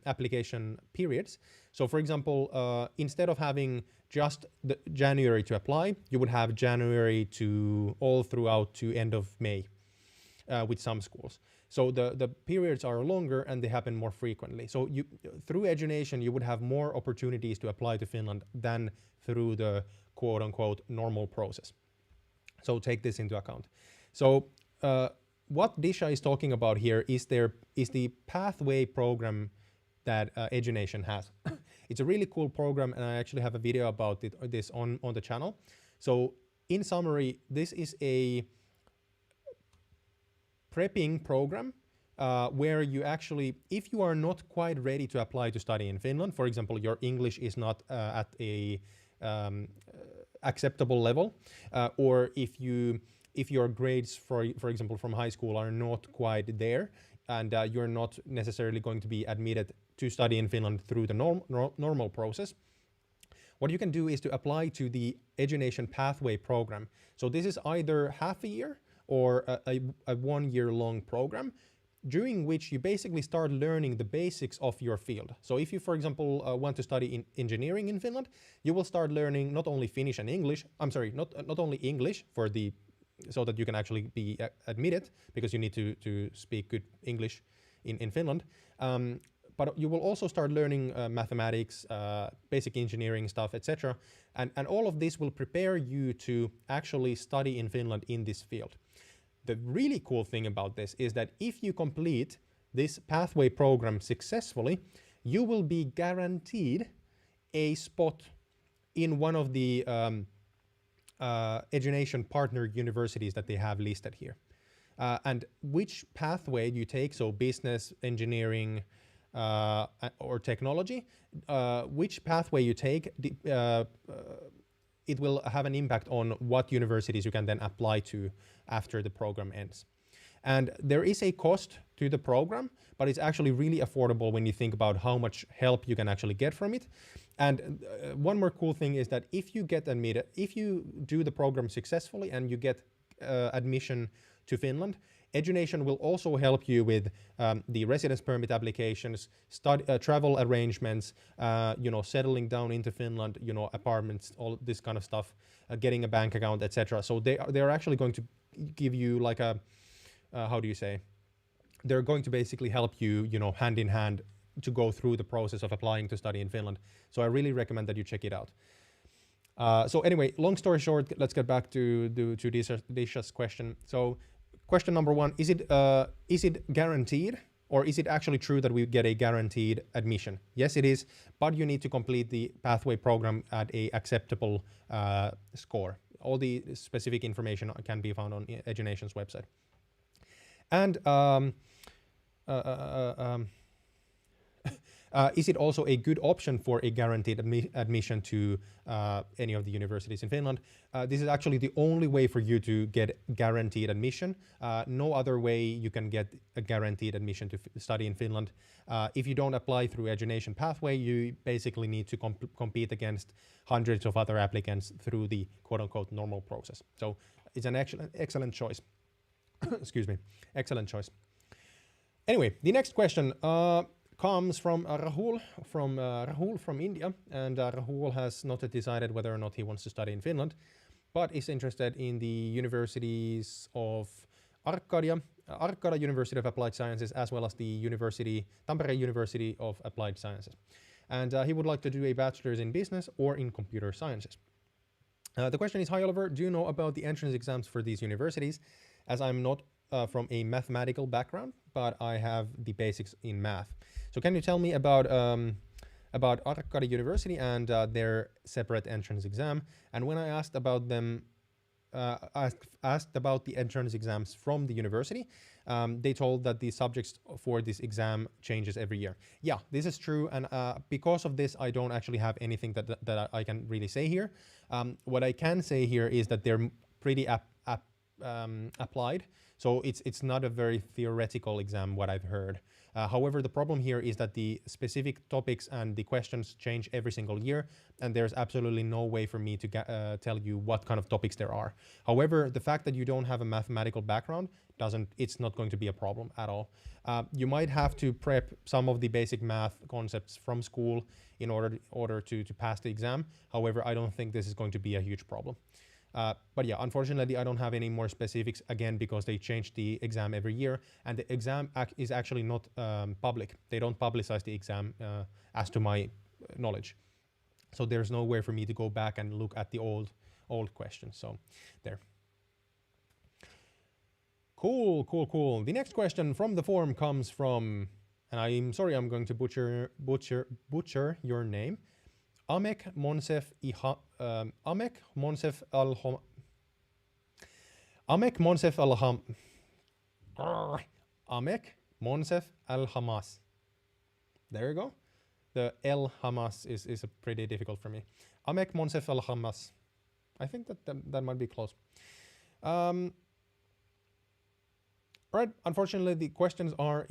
application periods. So for example, instead of having just the January to apply, you would have January to all throughout to end of May with some schools. So the periods are longer and they happen more frequently. So through Edunation, you would have more opportunities to apply to Finland than through the quote unquote normal process. So take this into account. So what Disha is talking about here is the pathway program that Edunation has. It's a really cool program, and I actually have a video about this on the channel. So in summary, this is a prepping program where you actually, if you are not quite ready to apply to study in Finland, for example, your English is not at a acceptable level, or if your grades, for example, from high school are not quite there, and you're not necessarily going to be admitted to study in Finland through the normal process, what you can do is to apply to the Edunation Pathway program. So this is either half a year or a 1 year long program, during which you basically start learning the basics of your field. So if you, for example, want to study in engineering in Finland, you will start learning not only Finnish and English, not only English so that you can actually be admitted, because you need to speak good English in Finland, but you will also start learning mathematics, basic engineering stuff, etc. And all of this will prepare you to actually study in Finland in this field. The really cool thing about this is that if you complete this pathway program successfully, you will be guaranteed a spot in one of the Edunation partner universities that they have listed here. And which pathway you take, so business, engineering, or technology, which pathway you take, it will have an impact on what universities you can then apply to after the program ends. And there is a cost to the program, but it's actually really affordable when you think about how much help you can actually get from it. And one more cool thing is that if you get admitted, if you do the program successfully and you get admission to Finland, Edunation will also help you with the residence permit applications, travel arrangements, settling down into Finland, apartments, all this kind of stuff, getting a bank account, etc. So they're actually going to give you like a, how do you say? They're going to basically help you, hand in hand to go through the process of applying to study in Finland. So I really recommend that you check it out. So anyway, long story short, let's get back to Disha's question. So question number one, is it guaranteed, or is it actually true that we get a guaranteed admission? Yes, it is, but you need to complete the pathway program at a acceptable score. All the specific information can be found on Edunation's website. And is it also a good option for a guaranteed admission to any of the universities in Finland? This is actually the only way for you to get guaranteed admission. No other way you can get a guaranteed admission to study in Finland. If you don't apply through Edunation Pathway, you basically need to compete against hundreds of other applicants through the quote-unquote normal process. So it's an excellent choice. Excuse me, excellent choice. Anyway, the next question comes from Rahul from India, and Rahul has not yet decided whether or not he wants to study in Finland, but is interested in the universities of Arkada University of Applied Sciences, as well as the Tampere University of Applied Sciences. And he would like to do a bachelor's in business or in computer sciences. The question is, hi Oliver, do you know about the entrance exams for these universities? As I'm not from a mathematical background, but I have the basics in math. So can you tell me about Arkada University and their separate entrance exam? And when I asked about them, asked about the entrance exams from the university, they told that the subjects for this exam changes every year. Yeah, this is true, and because of this, I don't actually have anything that I can really say here. What I can say here is that they're pretty applied, so it's not a very theoretical exam, what I've heard. However, the problem here is that the specific topics and the questions change every single year, and there's absolutely no way for me to tell you what kind of topics there are. However, the fact that you don't have a mathematical background it's not going to be a problem at all. You might have to prep some of the basic math concepts from school in order to pass the exam. However, I don't think this is going to be a huge problem. But yeah, unfortunately, I don't have any more specifics, again, because they change the exam every year, and the exam is actually not public. They don't publicize the exam, as to my knowledge. So there's nowhere for me to go back and look at the old questions. So there. Cool. The next question from the forum comes from, and I'm sorry, I'm going to butcher your name. Amek Monsef Al-Hamas. There you go. The El Hamas is pretty difficult for me. Amek Monsef Al-Hamas. I think that might be close. Right. Unfortunately, the questions are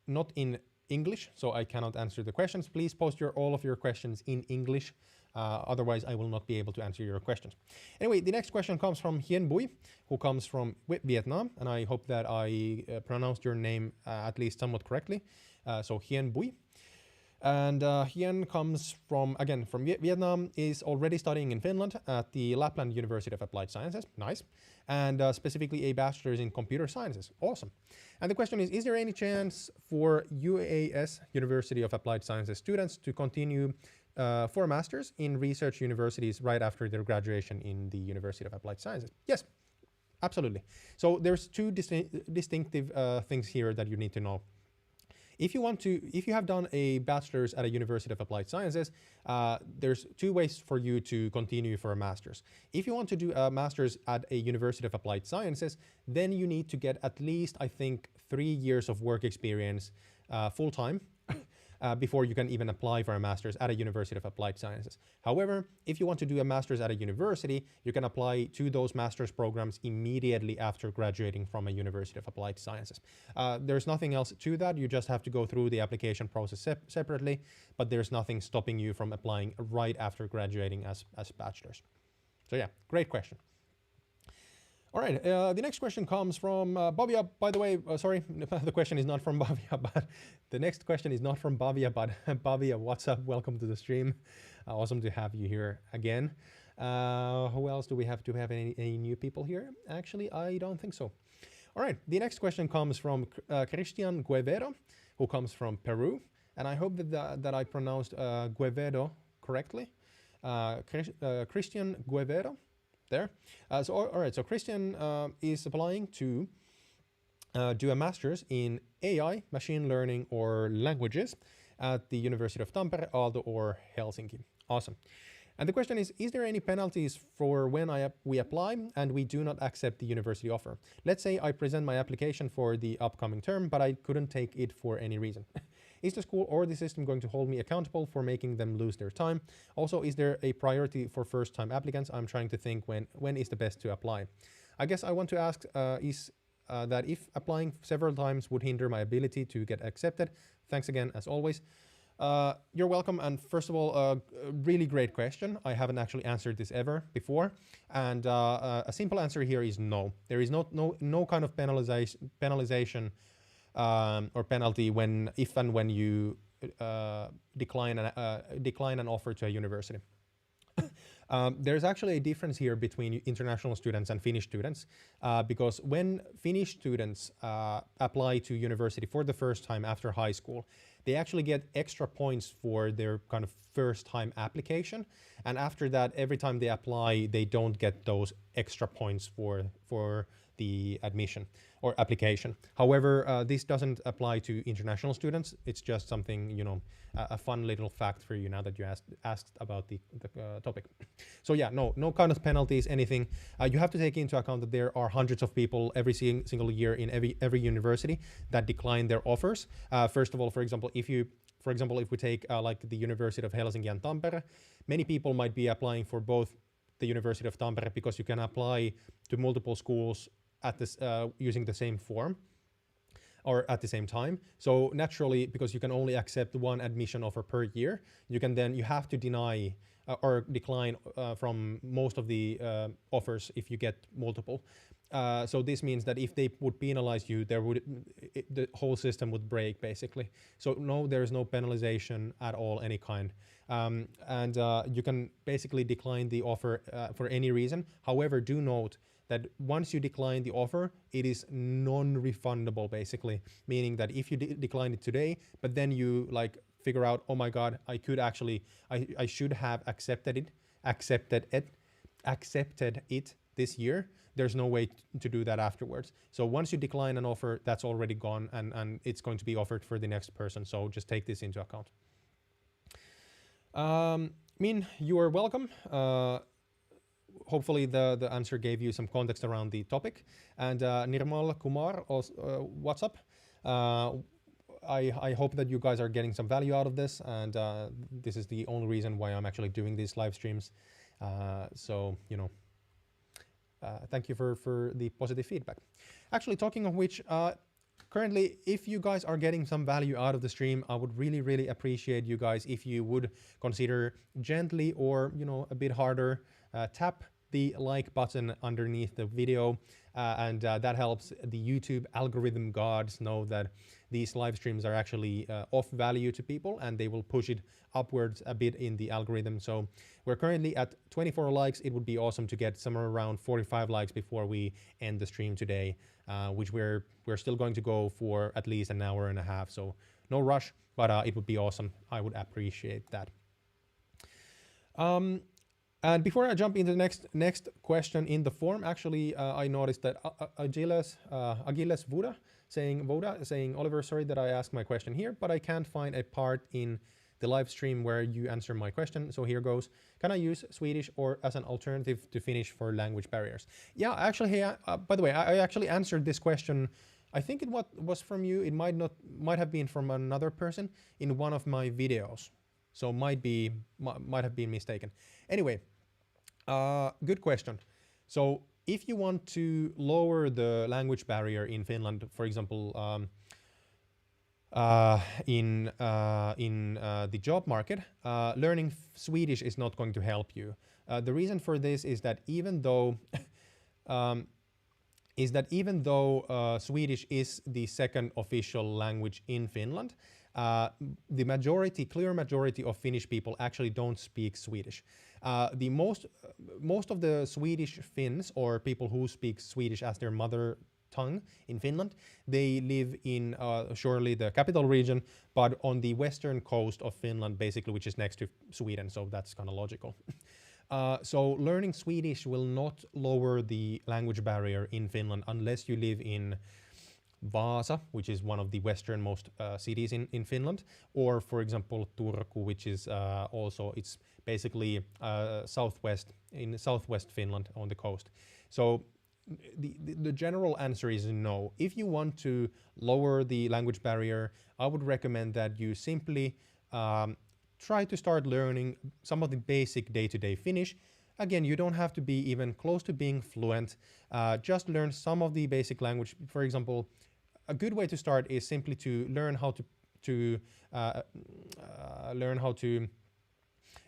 not in English, so I cannot answer the questions. Please post all of your questions in English. Otherwise, I will not be able to answer your questions. Anyway, the next question comes from Hien Bui, who comes from Vietnam, and I hope that I pronounced your name at least somewhat correctly. So Hien Bui. And Hien comes from Vietnam, is already studying in Finland at the Lapland University of Applied Sciences. Nice. And specifically a bachelor's in computer sciences. Awesome. And the question is there any chance for UAS, University of Applied Sciences students, to continue for a master's in research universities right after their graduation in the University of Applied Sciences? Yes, absolutely. So there's two distinctive things here that you need to know. If you have done a bachelor's at a University of Applied Sciences, there's two ways for you to continue for a master's. If you want to do a master's at a University of Applied Sciences, then you need to get at least, I think, 3 years of work experience full-time before you can even apply for a master's at a University of Applied Sciences. However, if you want to do a master's at a university, you can apply to those master's programs immediately after graduating from a University of Applied Sciences. There's nothing else to that. You just have to go through the application process separately, but there's nothing stopping you from applying right after graduating as bachelors. So yeah, great question. All right, the next question comes from Bavia. By the way, sorry, the question is not from Bavia, but the next question is not from Bavia, but Bavia, what's up? Welcome to the stream. Awesome to have you here again. Who else do we have? Do we have any new people here? Actually, I don't think so. All right, the next question comes from Christian Guevedo, who comes from Peru. And I hope that I pronounced Guevedo correctly. Christian Guevedo. There. All right, so Christian is applying to do a master's in AI, machine learning, or languages at the University of Tampere, Aalto, or Helsinki. Awesome. And the question is there any penalties for when we apply and we do not accept the university offer? Let's say I present my application for the upcoming term, but I couldn't take it for any reason. Is the school or the system going to hold me accountable for making them lose their time? Also, is there a priority for first-time applicants? I'm trying to think when is the best to apply. I guess I want to ask that if applying several times would hinder my ability to get accepted. Thanks again, as always. You're welcome. And first of all, a really great question. I haven't actually answered this ever before. And a simple answer here is no. There is no kind of penalization or penalty if and when you decline an offer to a university. There's actually a difference here between international students and Finnish students, because when Finnish students apply to university for the first time after high school, they actually get extra points for their kind of first time application. And after that, every time they apply, they don't get those extra points for the admission or application. However, this doesn't apply to international students. It's just something, you know, a fun little fact for you now that you asked about the topic. So yeah, no kind of penalties, anything. You have to take into account that there are hundreds of people every single year in every university that decline their offers. First of all, for example, if we take like the University of Helsinki and Tampere, many people might be applying for both the University of Tampere because you can apply to multiple schools at this using the same form or at the same time. So naturally, because you can only accept one admission offer per year, you have to deny or decline from most of the offers if you get multiple. So this means that if they would penalize you, the whole system would break basically. So no, there is no penalization at all, any kind. And you can basically decline the offer for any reason. However, do note that once you decline the offer, it is non-refundable basically, meaning that if you decline it today, but then you like figure out, oh my God, I should have accepted it this year. There's no way to do that afterwards. So once you decline an offer, that's already gone and it's going to be offered for the next person. So just take this into account. Min, you are welcome. Hopefully the answer gave you some context around the topic. And Nirmal Kumar, also, what's up? I hope that you guys are getting some value out of this, and this is the only reason why I'm actually doing these live streams. So, you know, thank you for the positive feedback. Actually, talking of which, currently, if you guys are getting some value out of the stream, I would really appreciate you guys if you would consider gently or, you know, a bit harder, tap the like button underneath the video, and that helps the YouTube algorithm gods know that these live streams are actually of value to people, and they will push it upwards a bit in the algorithm. So we're currently at 24 likes. It would be awesome to get somewhere around 45 likes before we end the stream today, which we're still going to go for at least an hour and a half. So no rush, but it would be awesome. I would appreciate that. And before I jump into the next question in the form, actually, I noticed that Agilles Voda saying, Oliver, sorry that I asked my question here, but I can't find a part in the live stream where you answer my question. So here goes. Can I use Swedish or as an alternative to Finnish for language barriers? Yeah, actually, by the way, I actually answered this question. I think it was from you. It might have been from another person in one of my videos. So might have been mistaken. Anyway. Good question. So if you want to lower the language barrier in Finland, for example, in the job market, learning Swedish is not going to help you. The reason for this is that even though Swedish is the second official language in Finland, the clear majority of Finnish people actually don't speak Swedish. The most of the Swedish Finns, or people who speak Swedish as their mother tongue in Finland, they live in surely the capital region, but on the western coast of Finland, basically, which is next to Sweden. So that's kind of logical. So learning Swedish will not lower the language barrier in Finland unless you live in Vaasa, which is one of the westernmost cities in Finland, or for example Turku, which is also, it's basically southwest Finland on the coast. So the general answer is no. If you want to lower the language barrier, I would recommend that you simply try to start learning some of the basic day-to-day Finnish. Again, you don't have to be even close to being fluent. Just learn some of the basic language. For example, a good way to start is simply to learn how to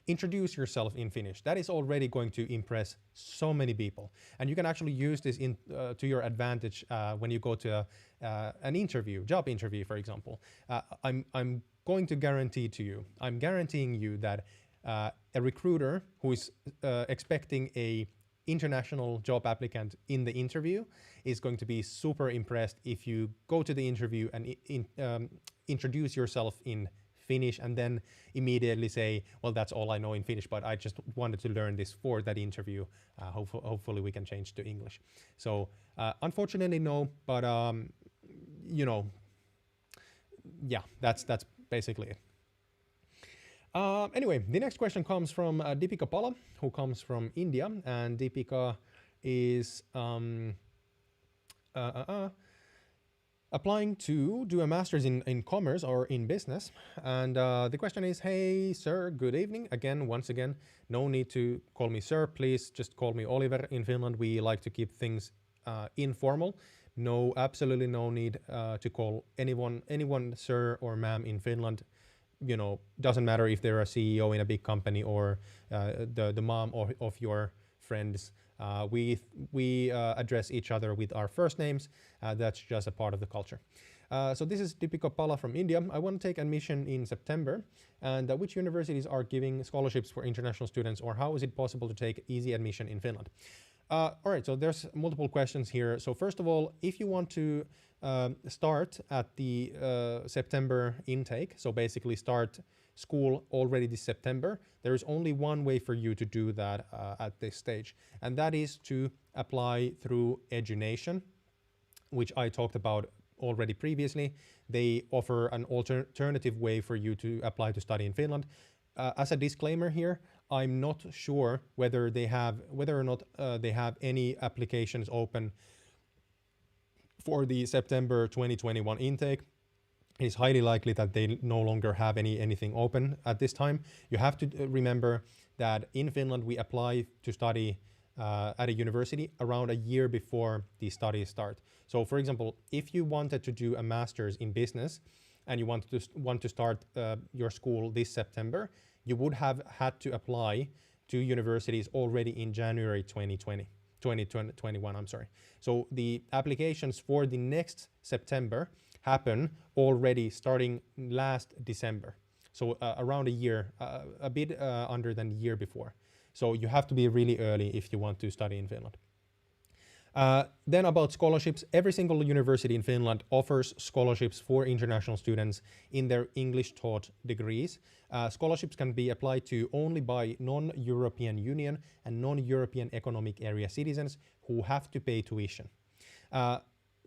introduce yourself in Finnish. That is already going to impress so many people, and you can actually use this to your advantage when you go to an interview, job interview, for example. I'm guaranteeing you that a recruiter who is expecting a international job applicant in the interview is going to be super impressed if you go to the interview and introduce yourself in Finnish and then immediately say, well, that's all I know in Finnish, but I just wanted to learn this for that interview. Hopefully we can change to English. So unfortunately, no, but you know, yeah, that's basically it. Anyway, the next question comes from Deepika Pala, who comes from India, and Deepika is applying to do a master's in commerce or in business. And the question is, hey, sir, good evening. Once again, no need to call me sir. Please just call me Oliver. In Finland, we like to keep things informal. No, absolutely no need to call anyone sir or ma'am in Finland. You know, doesn't matter if they're a CEO in a big company or the mom of your friends. We address each other with our first names. That's just a part of the culture. So this is Deepika Pala from India. I want to take admission in September. And which universities are giving scholarships for international students, or how is it possible to take easy admission in Finland? All right, so there's multiple questions here. So first of all, if you want to start at the September intake, so basically start school already this September, there is only one way for you to do that at this stage, and that is to apply through EduNation, which I talked about already previously. They offer an alternative way for you to apply to study in Finland. As a disclaimer here, I'm not sure whether or not they have any applications open for the September 2021 intake. It's highly likely that they no longer have anything open at this time. You have to remember that in Finland we apply to study at a university around a year before the studies start. So for example, if you wanted to do a master's in business and you want to start your school this September, you would have had to apply to universities already in January 2021, I'm sorry. So the applications for the next September happen already starting last December. So around a year, a bit under than a year before. So you have to be really early if you want to study in Finland. Then about scholarships, every single university in Finland offers scholarships for international students in their English taught degrees. Scholarships can be applied to only by non-European Union and non-European Economic Area citizens who have to pay tuition.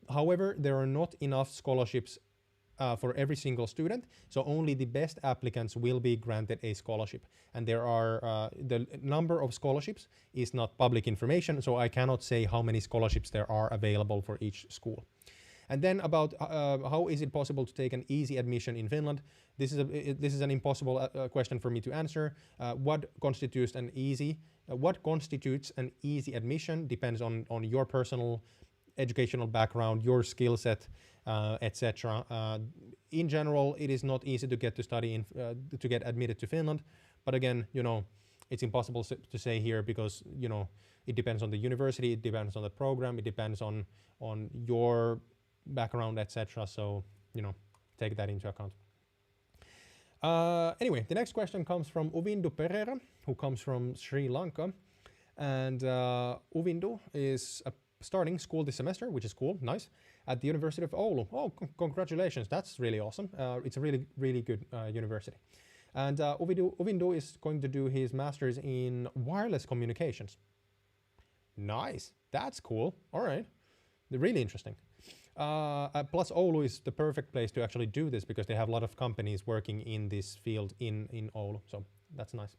However, there are not enough scholarships for every single student, so only the best applicants will be granted a scholarship. And there are the number of scholarships is not public information, so I cannot say how many scholarships there are available for each school. And then about how is it possible to take an easy admission in Finland? This is an impossible question for me to answer. What constitutes an easy admission depends on your personal educational background, your skill set, etc. In general, it is not easy to get to study to get admitted to Finland, but again, you know, it's impossible to say here because, you know, it depends on the university, it depends on the program, it depends on your background, etc. So, you know, take that into account. Anyway, the next question comes from Uvindu Pereira, who comes from Sri Lanka, and Uvindu is starting school this semester, which is cool, nice, at the University of Oulu. Oh, congratulations, that's really awesome. It's a really, really good university. And Uvindu is going to do his master's in wireless communications. Nice, that's cool, all right, really interesting. Plus Oulu is the perfect place to actually do this because they have a lot of companies working in this field in Oulu, so that's nice.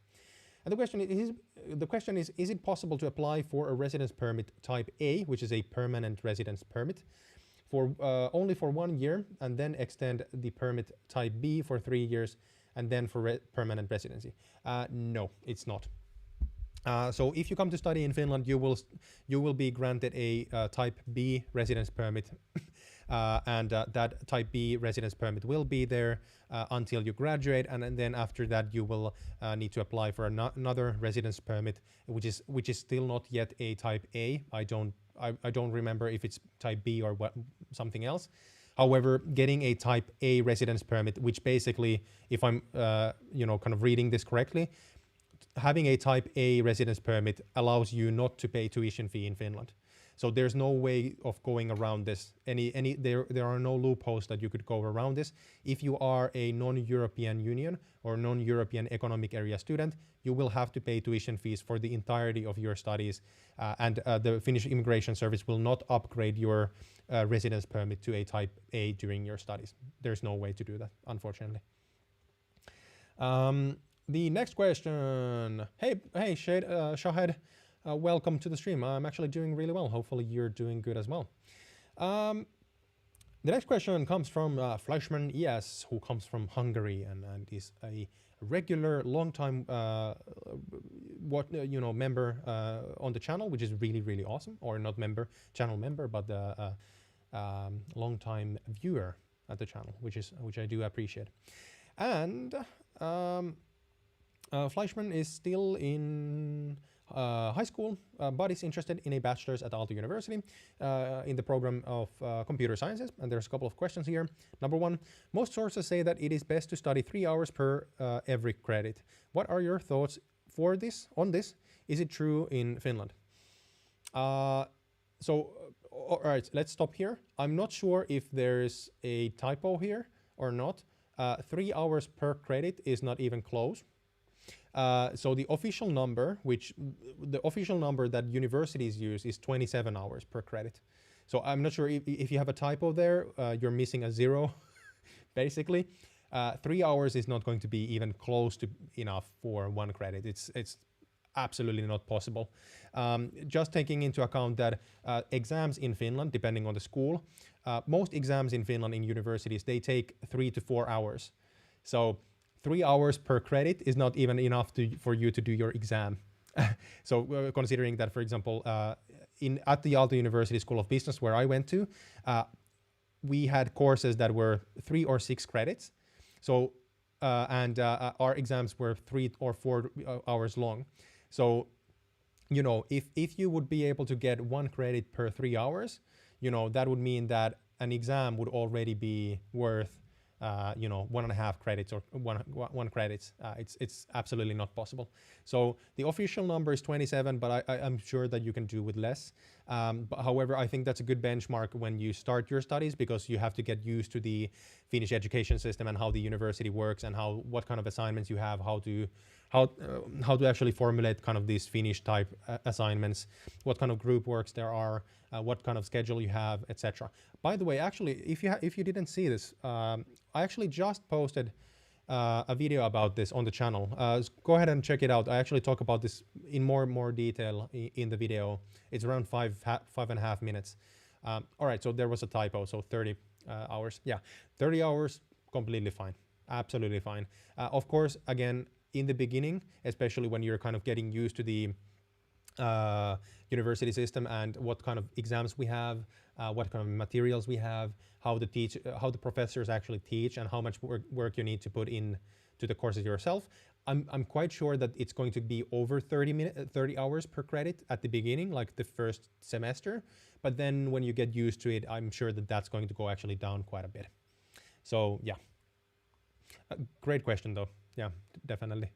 And the question is it possible to apply for a residence permit type A, which is a permanent residence permit, for only for 1 year, and then extend the permit type B for 3 years, and then for permanent residency? No, it's not. So if you come to study in Finland, you will be granted a type B residence permit, and that type B residence permit will be there until you graduate, and then after that you will need to apply for another residence permit, which is still not yet a type A. I don't remember if it's type B or what something else. However, getting a type A residence permit, which basically, if I'm kind of reading this correctly, having a type A residence permit allows you not to pay tuition fee in Finland. So there's no way of going around this. There are no loopholes that you could go around this. If you are a non-European Union or non-European Economic Area student, you will have to pay tuition fees for the entirety of your studies, and the Finnish Immigration Service will not upgrade your residence permit to a type A during your studies. There's no way to do that, unfortunately. The next question. Hey, Shahed, welcome to the stream. I'm actually doing really well. Hopefully you're doing good as well. The next question comes from Fleischmann ES, who comes from Hungary and is a regular, long-time member on the channel, which is really, really awesome. Or not member, channel member, but long-time viewer at the channel, which I do appreciate. And Fleischmann is still in high school, but is interested in a bachelor's at Aalto University in the program of computer sciences. And there's a couple of questions here. Number one, most sources say that it is best to study 3 hours per every credit. What are your thoughts on this? Is it true in Finland? All right, let's stop here. I'm not sure if there's a typo here or not. 3 hours per credit is not even close. So the official number that universities use is 27 hours per credit. So I'm not sure if you have a typo there, you're missing a zero, basically. 3 hours is not going to be even close to enough for 1 credit. It's absolutely not possible. Just taking into account that exams in Finland, depending on the school, most exams in Finland in universities, they take 3 to 4 hours. So 3 hours per credit is not even enough for you to do your exam. So considering that, for example, at the Aalto University School of Business, where I went to, we had courses that were 3 or 6 credits. So our exams were 3 or 4 hours long. So, if you would be able to get 1 credit per 3 hours, that would mean that an exam would already be worth 1.5 credits or one credits. It's absolutely not possible. So the official number is 27, but I'm sure that you can do with less. But however, I think that's a good benchmark when you start your studies, because you have to get used to the Finnish education system and how the university works and what kind of assignments you have, how to actually formulate kind of these Finnish type assignments, what kind of group works there are, what kind of schedule you have, etc. By the way, actually, if you didn't see this, I actually just posted a video about this on the channel. Go ahead and check it out. I actually talk about this in more detail in the video. It's around 5.5 minutes. All right, so there was a typo, so 30 hours. Yeah, 30 hours, completely fine, absolutely fine. Of course, again, in the beginning, especially when you're kind of getting used to the university system and what kind of exams we have, what kind of materials we have, how the professors actually teach, and how much work you need to put in to the courses yourself. I'm quite sure that it's going to be over 30 hours per credit at the beginning, like the first semester. But then when you get used to it, I'm sure that that's going to go actually down quite a bit. So yeah, great question though. Yeah, definitely.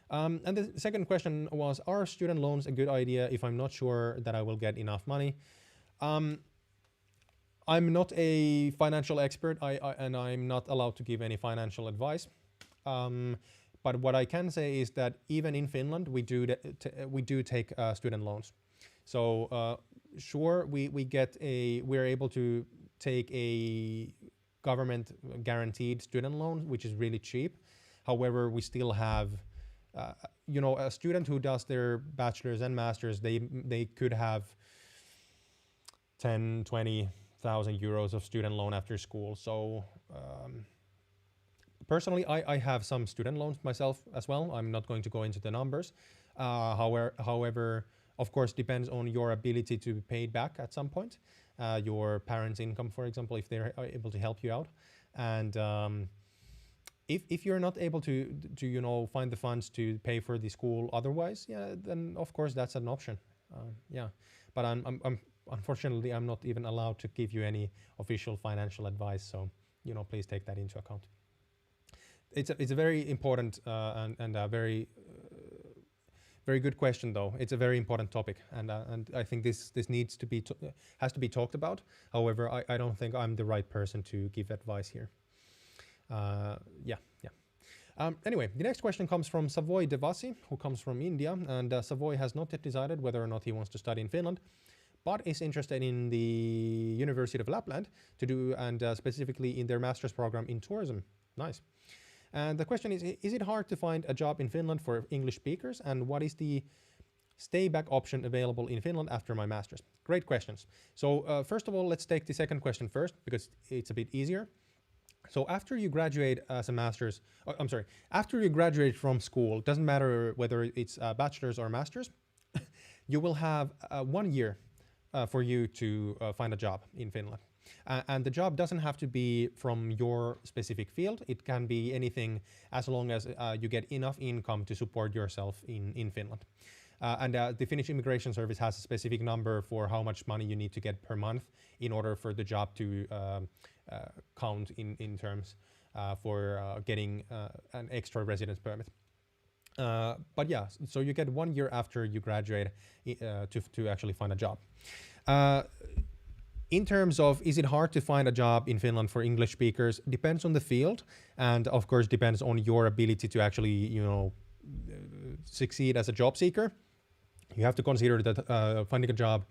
And the second question was, are student loans a good idea if I'm not sure that I will get enough money? I'm not a financial expert, and I'm not allowed to give any financial advice. But what I can say is that even in Finland, we do take student loans. So sure, we're able to take a government guaranteed student loan, which is really cheap. However, we still have a student who does their bachelor's and master's, they could have 10,000-20,000 euros of student loan after school. So personally, I have some student loans myself as well. I'm not going to go into the numbers. However, of course, depends on your ability to pay it back at some point. Your parents' income, for example, if they're able to help you out. And if you're not able to find the funds to pay for the school otherwise, yeah, then of course that's an option. Yeah, but I'm unfortunately I'm not even allowed to give you any official financial advice. So please take that into account. It's a very important and a very Very good question, though. It's a very important topic, and I think this needs to be has to be talked about. However, I don't think I'm the right person to give advice here. Yeah. Anyway, the next question comes from Savoy Devasi, who comes from India, and Savoy has not yet decided whether or not he wants to study in Finland, but is interested in the University of Lapland to do, and specifically in their master's program in tourism. Nice. And the question is it hard to find a job in Finland for English speakers? And what is the stay back option available in Finland after my master's? Great questions. So first of all, let's take the second question first, because it's a bit easier. So after you graduate as a master's, after you graduate from school, doesn't matter whether it's a bachelor's or a master's, you will have 1 year for you to find a job in Finland. And the job doesn't have to be from your specific field. It can be anything as long as you get enough income to support yourself in Finland. And the Finnish Immigration Service has a specific number for how much money you need to get per month in order for the job to count in terms for getting an extra residence permit. But yeah, so you get 1 year after you graduate to actually find a job. In terms of, is it hard to find a job in Finland for English speakers? Depends on the field, and of course depends on your ability to actually, succeed as a job seeker. You have to consider that finding a job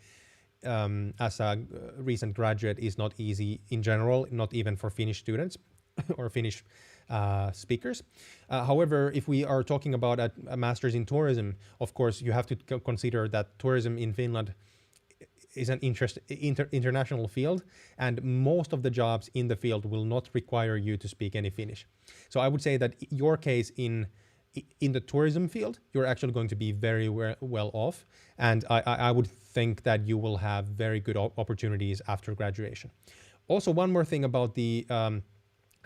as a recent graduate is not easy in general, not even for Finnish students or Finnish speakers. However, if we are talking about a master's in tourism, of course you have to consider that tourism in Finland is an international field, and most of the jobs in the field will not require you to speak any Finnish. So I would say that your case in the tourism field, you're actually going to be very well off, and I would think that you will have very good opportunities after graduation. Also, one more thing about the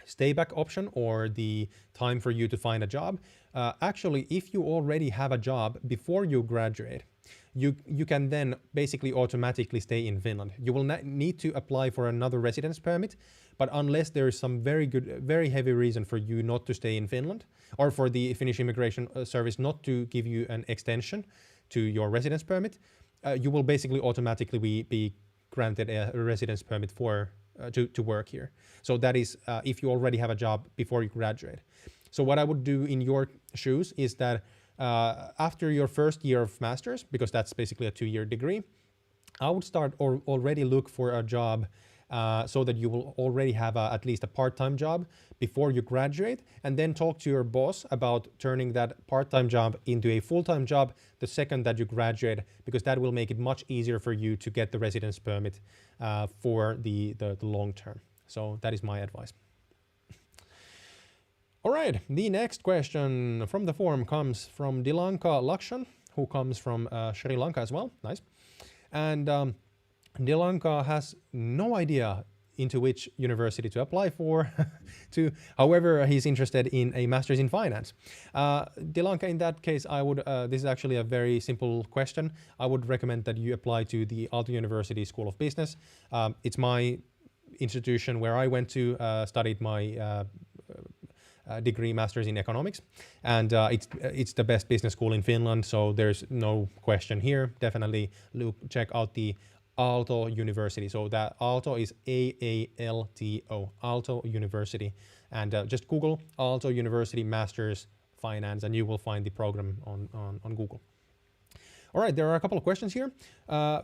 stay back option or the time for you to find a job. Actually, if you already have a job before you graduate, you can then basically automatically stay in Finland. You will not need to apply for another residence permit, but unless there is some very heavy reason for you not to stay in Finland, or for the Finnish Immigration Service not to give you an extension to your residence permit, you will basically automatically be granted a residence permit to work here. So that is if you already have a job before you graduate. So what I would do in your shoes is that after your first year of master's, because that's basically a 2-year degree, I would start already look for a job so that you will already have at least a part-time job before you graduate, and then talk to your boss about turning that part-time job into a full-time job the second that you graduate, because that will make it much easier for you to get the residence permit for the long term. So that is my advice. All right, the next question from the forum comes from Dilanka Lakshan, who comes from Sri Lanka as well. Nice. And Dilanka has no idea into which university to apply for. However, he's interested in a master's in finance. Dilanka, in that case, I would, this is actually a very simple question. I would recommend that you apply to the Aalto University School of Business. It's my institution where I went to, studied my degree, master's in economics, and it's the best business school in Finland, so there's no question here. Definitely check out the Aalto University. So that Aalto is AALTO, Aalto University, and just Google Aalto University Masters Finance, and you will find the program on Google. All right, there are a couple of questions here.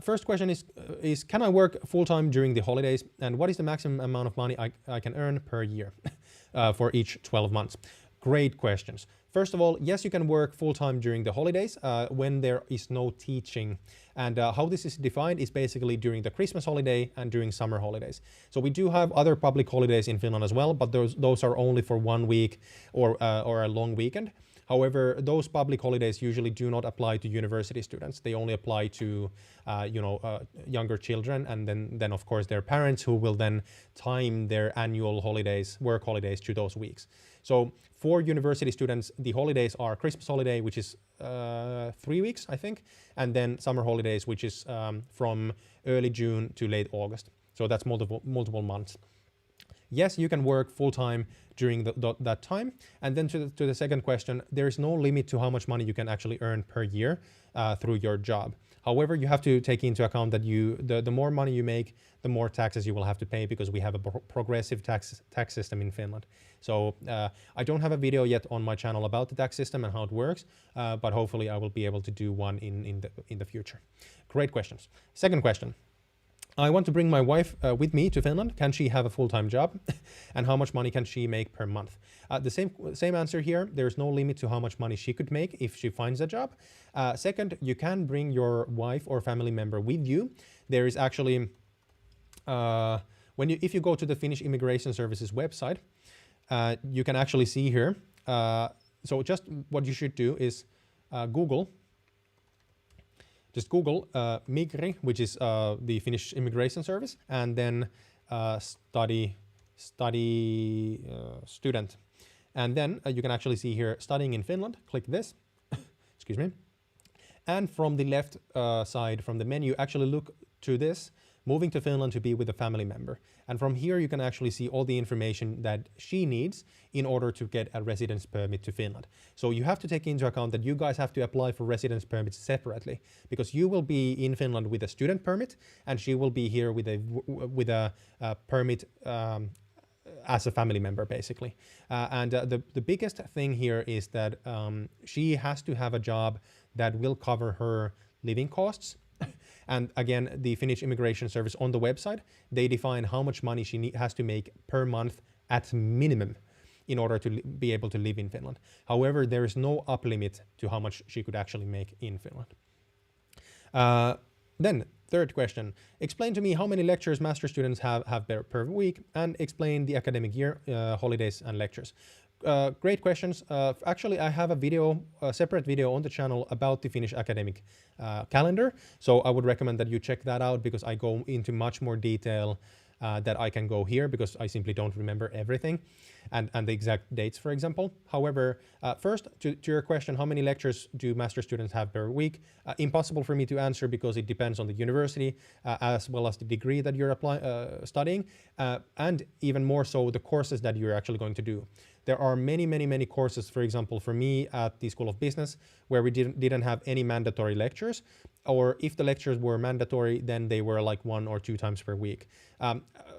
First question is can I work full-time during the holidays, and what is the maximum amount of money I can earn per year for each 12 months? Great questions. First of all, yes, you can work full-time during the holidays when there is no teaching. And how this is defined is basically during the Christmas holiday and during summer holidays. So we do have other public holidays in Finland as well, but those are only for 1 week or a long weekend. However, those public holidays usually do not apply to university students. They only apply to younger children, and then of course their parents, who will then time their annual holidays, work holidays, to those weeks. So for university students, the holidays are Christmas holiday, which is 3 weeks, I think, and then summer holidays, which is from early June to late August. So that's multiple months. yes, you can work full-time during that time. And then to the second question, there is no limit to how much money you can actually earn per year through your job. However, you have to take into account that the more money you make, the more taxes you will have to pay, because we have a progressive tax system in Finland. So I don't have a video yet on my channel about the tax system and how it works, but hopefully I will be able to do one in the future. Great questions. Second question. I want to bring my wife with me to Finland. Can she have a full-time job? And how much money can she make per month? The same answer here. There's no limit to how much money she could make if she finds a job. Second, you can bring your wife or family member with you. There is actually, if you go to the Finnish Immigration Services website, you can actually see here. So just what you should do is Google Migri, which is the Finnish Immigration Service, and then student. And then you can actually see here, studying in Finland. Click this, excuse me. And from the left side, from the menu, actually look to this, moving to Finland to be with a family member. And from here, you can actually see all the information that she needs in order to get a residence permit to Finland. So you have to take into account that you guys have to apply for residence permits separately, because you will be in Finland with a student permit, and she will be here with a permit as a family member, basically. And the biggest thing here is that she has to have a job that will cover her living costs. And again, the Finnish Immigration Service on the website, they define how much money she has to make per month at minimum in order to be able to live in Finland. However, there is no up limit to how much she could actually make in Finland. Then, third question. Explain to me how many lectures master students have per week, and explain the academic year, holidays and lectures. Great questions. Actually, I have a separate video on the channel about the Finnish academic calendar. So I would recommend that you check that out, because I go into much more detail that I can go here, because I simply don't remember everything and the exact dates, for example. However, first to your question, how many lectures do master students have per week? Impossible for me to answer, because it depends on the university as well as the degree that you're studying, and even more so the courses that you're actually going to do. There are many courses, for example, for me at the School of Business, where we didn't have any mandatory lectures, or if the lectures were mandatory, then they were like 1 or 2 times per week.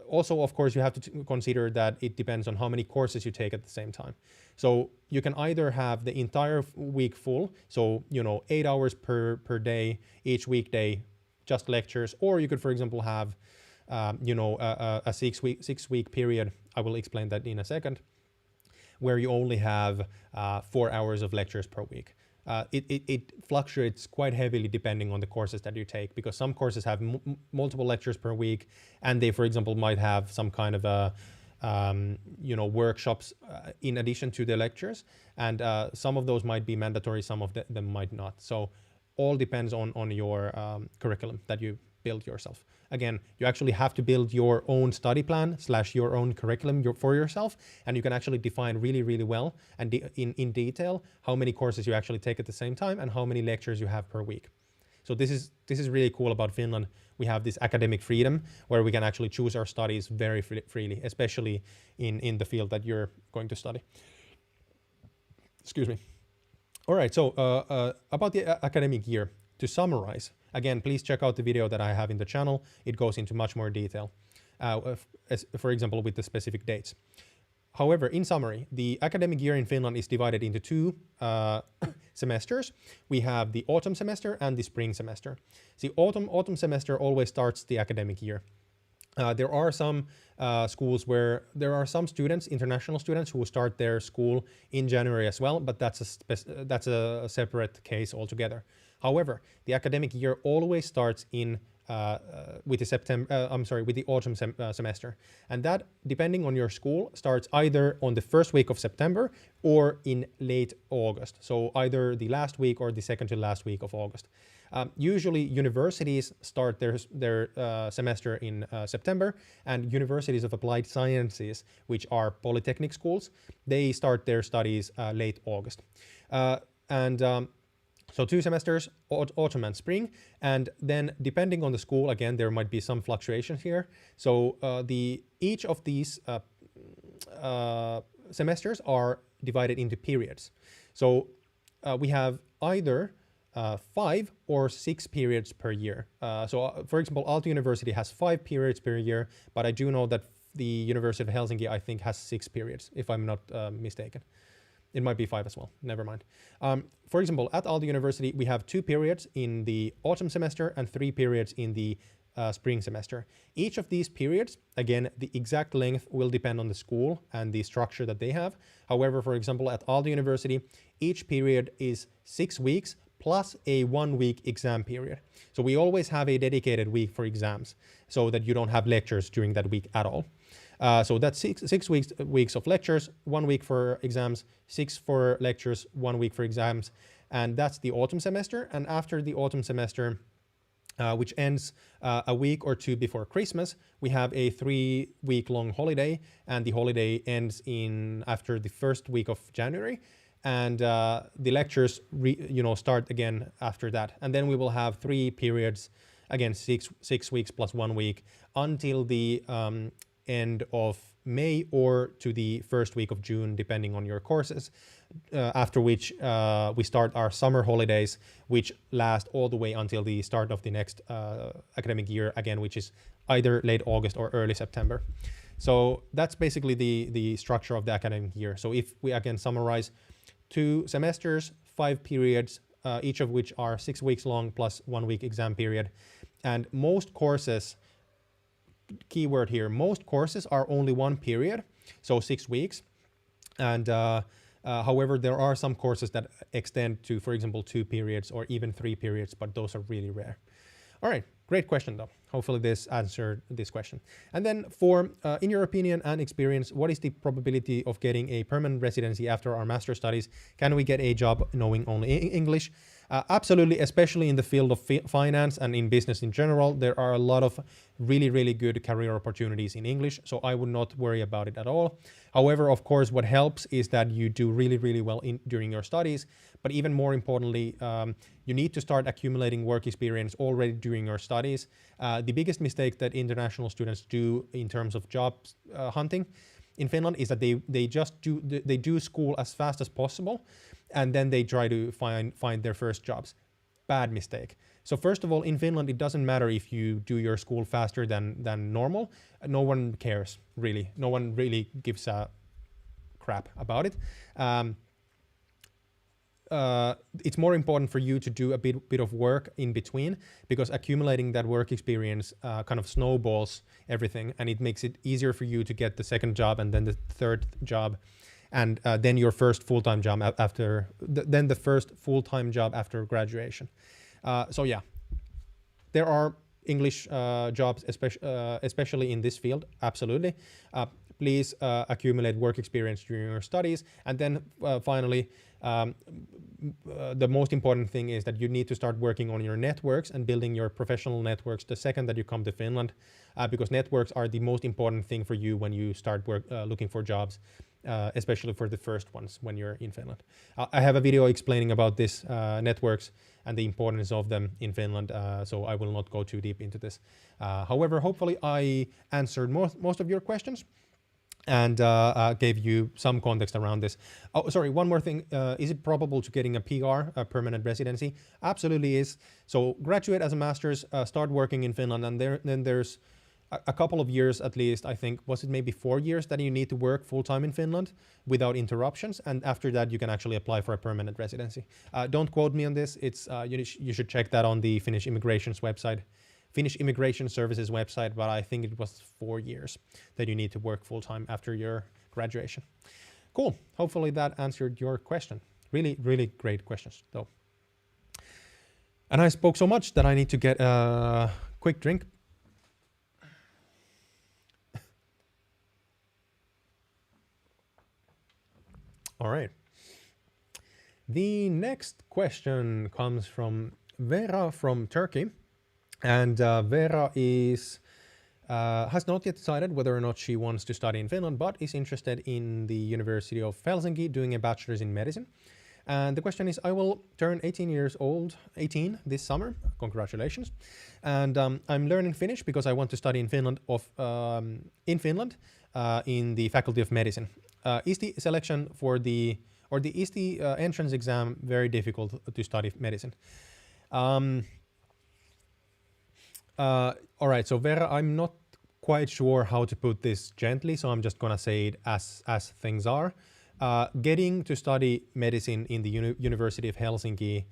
Also, of course, you have to consider that it depends on how many courses you take at the same time. So you can either have the entire week full, so 8 hours per day, each weekday, just lectures, or you could, for example, have a 6-week period. I will explain that in a second, where you only have 4 hours of lectures per week. It fluctuates quite heavily depending on the courses that you take, because some courses have multiple lectures per week, and they, for example, might have some kind of workshops in addition to the lectures, and some of those might be mandatory, some of them might not. So all depends on your curriculum that you build yourself. Again, you actually have to build your own study plan / your own curriculum for yourself, and you can actually define really well and in detail how many courses you actually take at the same time and how many lectures you have per week. So this is really cool about Finland. We have this academic freedom where we can actually choose our studies very freely, especially in the field that you're going to study. Excuse me. All right, so about the academic year, to summarize, again, please check out the video that I have in the channel. It goes into much more detail, for example, with the specific dates. However, in summary, the academic year in Finland is divided into 2 semesters. We have the autumn semester and the spring semester. The autumn semester always starts the academic year. There are some schools where there are some students, international students, who start their school in January as well, but that's a separate case altogether. However, the academic year always starts with the autumn semester, and that, depending on your school, starts either on the first week of September or in late August. So either the last week or the second to last week of August. Usually, universities start their semester in September, and universities of applied sciences, which are polytechnic schools, they start their studies late August. So 2 semesters, autumn and spring, and then depending on the school, again, there might be some fluctuations here. So each of these semesters are divided into periods. So we have either 5 or 6 periods per year. For example, Aalto University has 5 periods per year, but I do know that the University of Helsinki, I think, has 6 periods, if I'm not mistaken. It might be 5 as well, never mind. For example, at Aalto University, we have 2 periods in the autumn semester and 3 periods in the spring semester. Each of these periods, again, the exact length will depend on the school and the structure that they have. However, for example, at Aalto University, each period is 6 weeks plus a 1-week exam period. So we always have a dedicated week for exams so that you don't have lectures during that week at all. So that's six weeks of lectures, 1 week for exams, 6 for lectures, 1 week for exams. And that's the autumn semester. And after the autumn semester, which ends a week or 2 before Christmas, we have a 3-week-long holiday, and the holiday ends after the first week of January, and the lectures start again after that, and then we will have 3 periods, again 6 weeks plus 1 week, until the end of May or to the first week of June, depending on your courses, after which we start our summer holidays, which last all the way until the start of the next academic year, again, which is either late August or early September. So that's basically the structure of the academic year. So if we again summarize, 2 semesters, 5 periods, each of which are 6 weeks long plus 1 week exam period. And most courses, keyword here, most courses are only 1 period, so 6 weeks. And however, there are some courses that extend to, for example, 2 periods or even 3 periods, but those are really rare. All right, great question though. Hopefully this answered this question. And then for, in your opinion and experience, what is the probability of getting a permanent residency after our master's studies? Can we get a job knowing only English? Absolutely, especially in the field of finance and in business in general, there are a lot of really, really good career opportunities in English, so I would not worry about it at all. However, of course, what helps is that you do really, really well during your studies, but even more importantly, you need to start accumulating work experience already during your studies. The biggest mistake that international students do in terms of job hunting in Finland is that they do school as fast as possible, and then they try to find their first jobs. Bad mistake. So first of all, in Finland, it doesn't matter if you do your school faster than normal. No one cares, really. No one really gives a crap about it. It's more important for you to do a bit of work in between, because accumulating that work experience kind of snowballs everything, and it makes it easier for you to get the second job and then the third job, and then your first full-time job then the first full-time job after graduation. So yeah, there are English jobs, especially in this field, absolutely. Please accumulate work experience during your studies. And then finally, the most important thing is that you need to start working on your networks and building your professional networks the second that you come to Finland, because networks are the most important thing for you when you start looking for jobs, especially for the first ones when you're in Finland. I have a video explaining about this networks and the importance of them in Finland, so I will not go too deep into this. However, hopefully I answered most of your questions and gave you some context around this. Oh, sorry, one more thing. Is it probable to getting a PR, a permanent residency? Absolutely is. So graduate as a master's, start working in Finland, and then there's a couple of years at least, I think, was it maybe 4 years that you need to work full-time in Finland without interruptions, and after that you can actually apply for a permanent residency. Don't quote me on this. It's you should check that on the Finnish Immigration's website. Finnish Immigration Services website, but I think it was 4 years that you need to work full-time after your graduation. Cool. Hopefully that answered your question. Really, really great questions, though. And I spoke so much that I need to get a quick drink. All right. The next question comes from Vera from Turkey. And Vera has not yet decided whether or not she wants to study in Finland, but is interested in the University of Helsinki doing a bachelor's in medicine. And the question is, I will turn 18 this summer. Congratulations. And I'm learning Finnish because I want to study in Finland. in the Faculty of Medicine. Is the selection for the, or the, is the entrance exam very difficult to study medicine? All right, so Vera, I'm not quite sure how to put this gently, so I'm just gonna say it as things are. Getting to study medicine in the University of Helsinki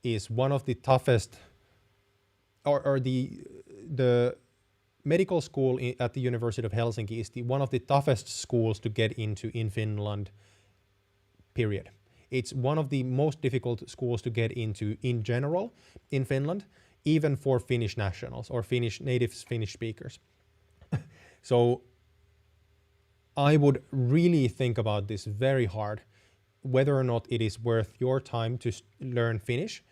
is one of the toughest, or the medical school at the University of Helsinki is one of the toughest schools to get into in Finland, period. It's one of the most difficult schools to get into in general in Finland, even for Finnish nationals or native Finnish speakers. So I would really think about this very hard, whether or not it is worth your time to learn Finnish,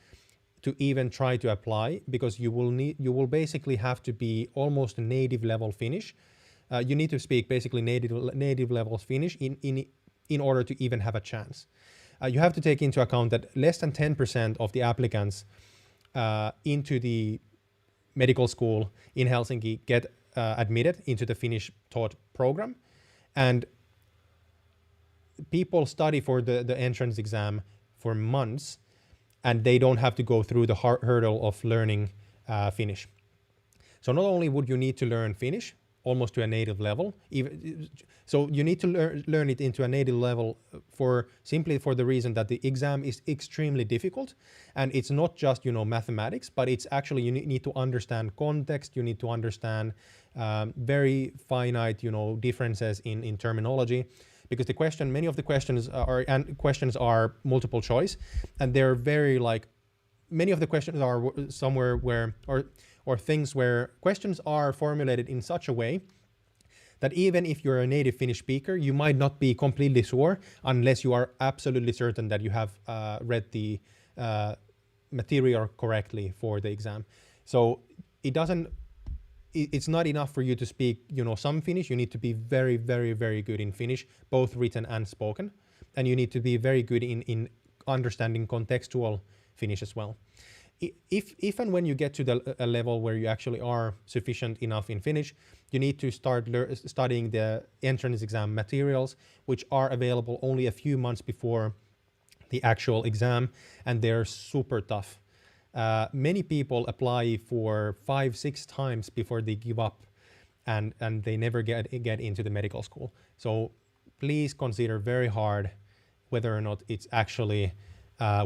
to even try to apply, because you will basically have to be almost native level Finnish. You need to speak basically native level Finnish in order to even have a chance. You have to take into account that less than 10% of the applicants into the medical school in Helsinki get admitted into the Finnish taught program, and people study for the entrance exam for months, and they don't have to go through the hurdle of learning Finnish. So not only would you need to learn Finnish almost to a native level, so you need to learn it into a native level simply for the reason that the exam is extremely difficult, and it's not just, you know, mathematics, but it's actually, you need to understand context, you need to understand very finite, you know, differences in terminology, because many of the questions are multiple choice, and they're very, like, many of the questions are somewhere where, or things where questions are formulated in such a way that even if you're a native Finnish speaker, you might not be completely sure unless you are absolutely certain that you have read the material correctly for the exam. So it's not enough for you to speak, you know, some Finnish. You need to be very, very, very good in Finnish, both written and spoken. And you need to be very good in understanding contextual Finnish as well. If and when you get to a level where you actually are sufficient enough in Finnish, you need to start studying the entrance exam materials, which are available only a few months before the actual exam, and they're super tough. Many people apply for 5-6 times before they give up, and they never get into the medical school. So please consider very hard whether or not it's actually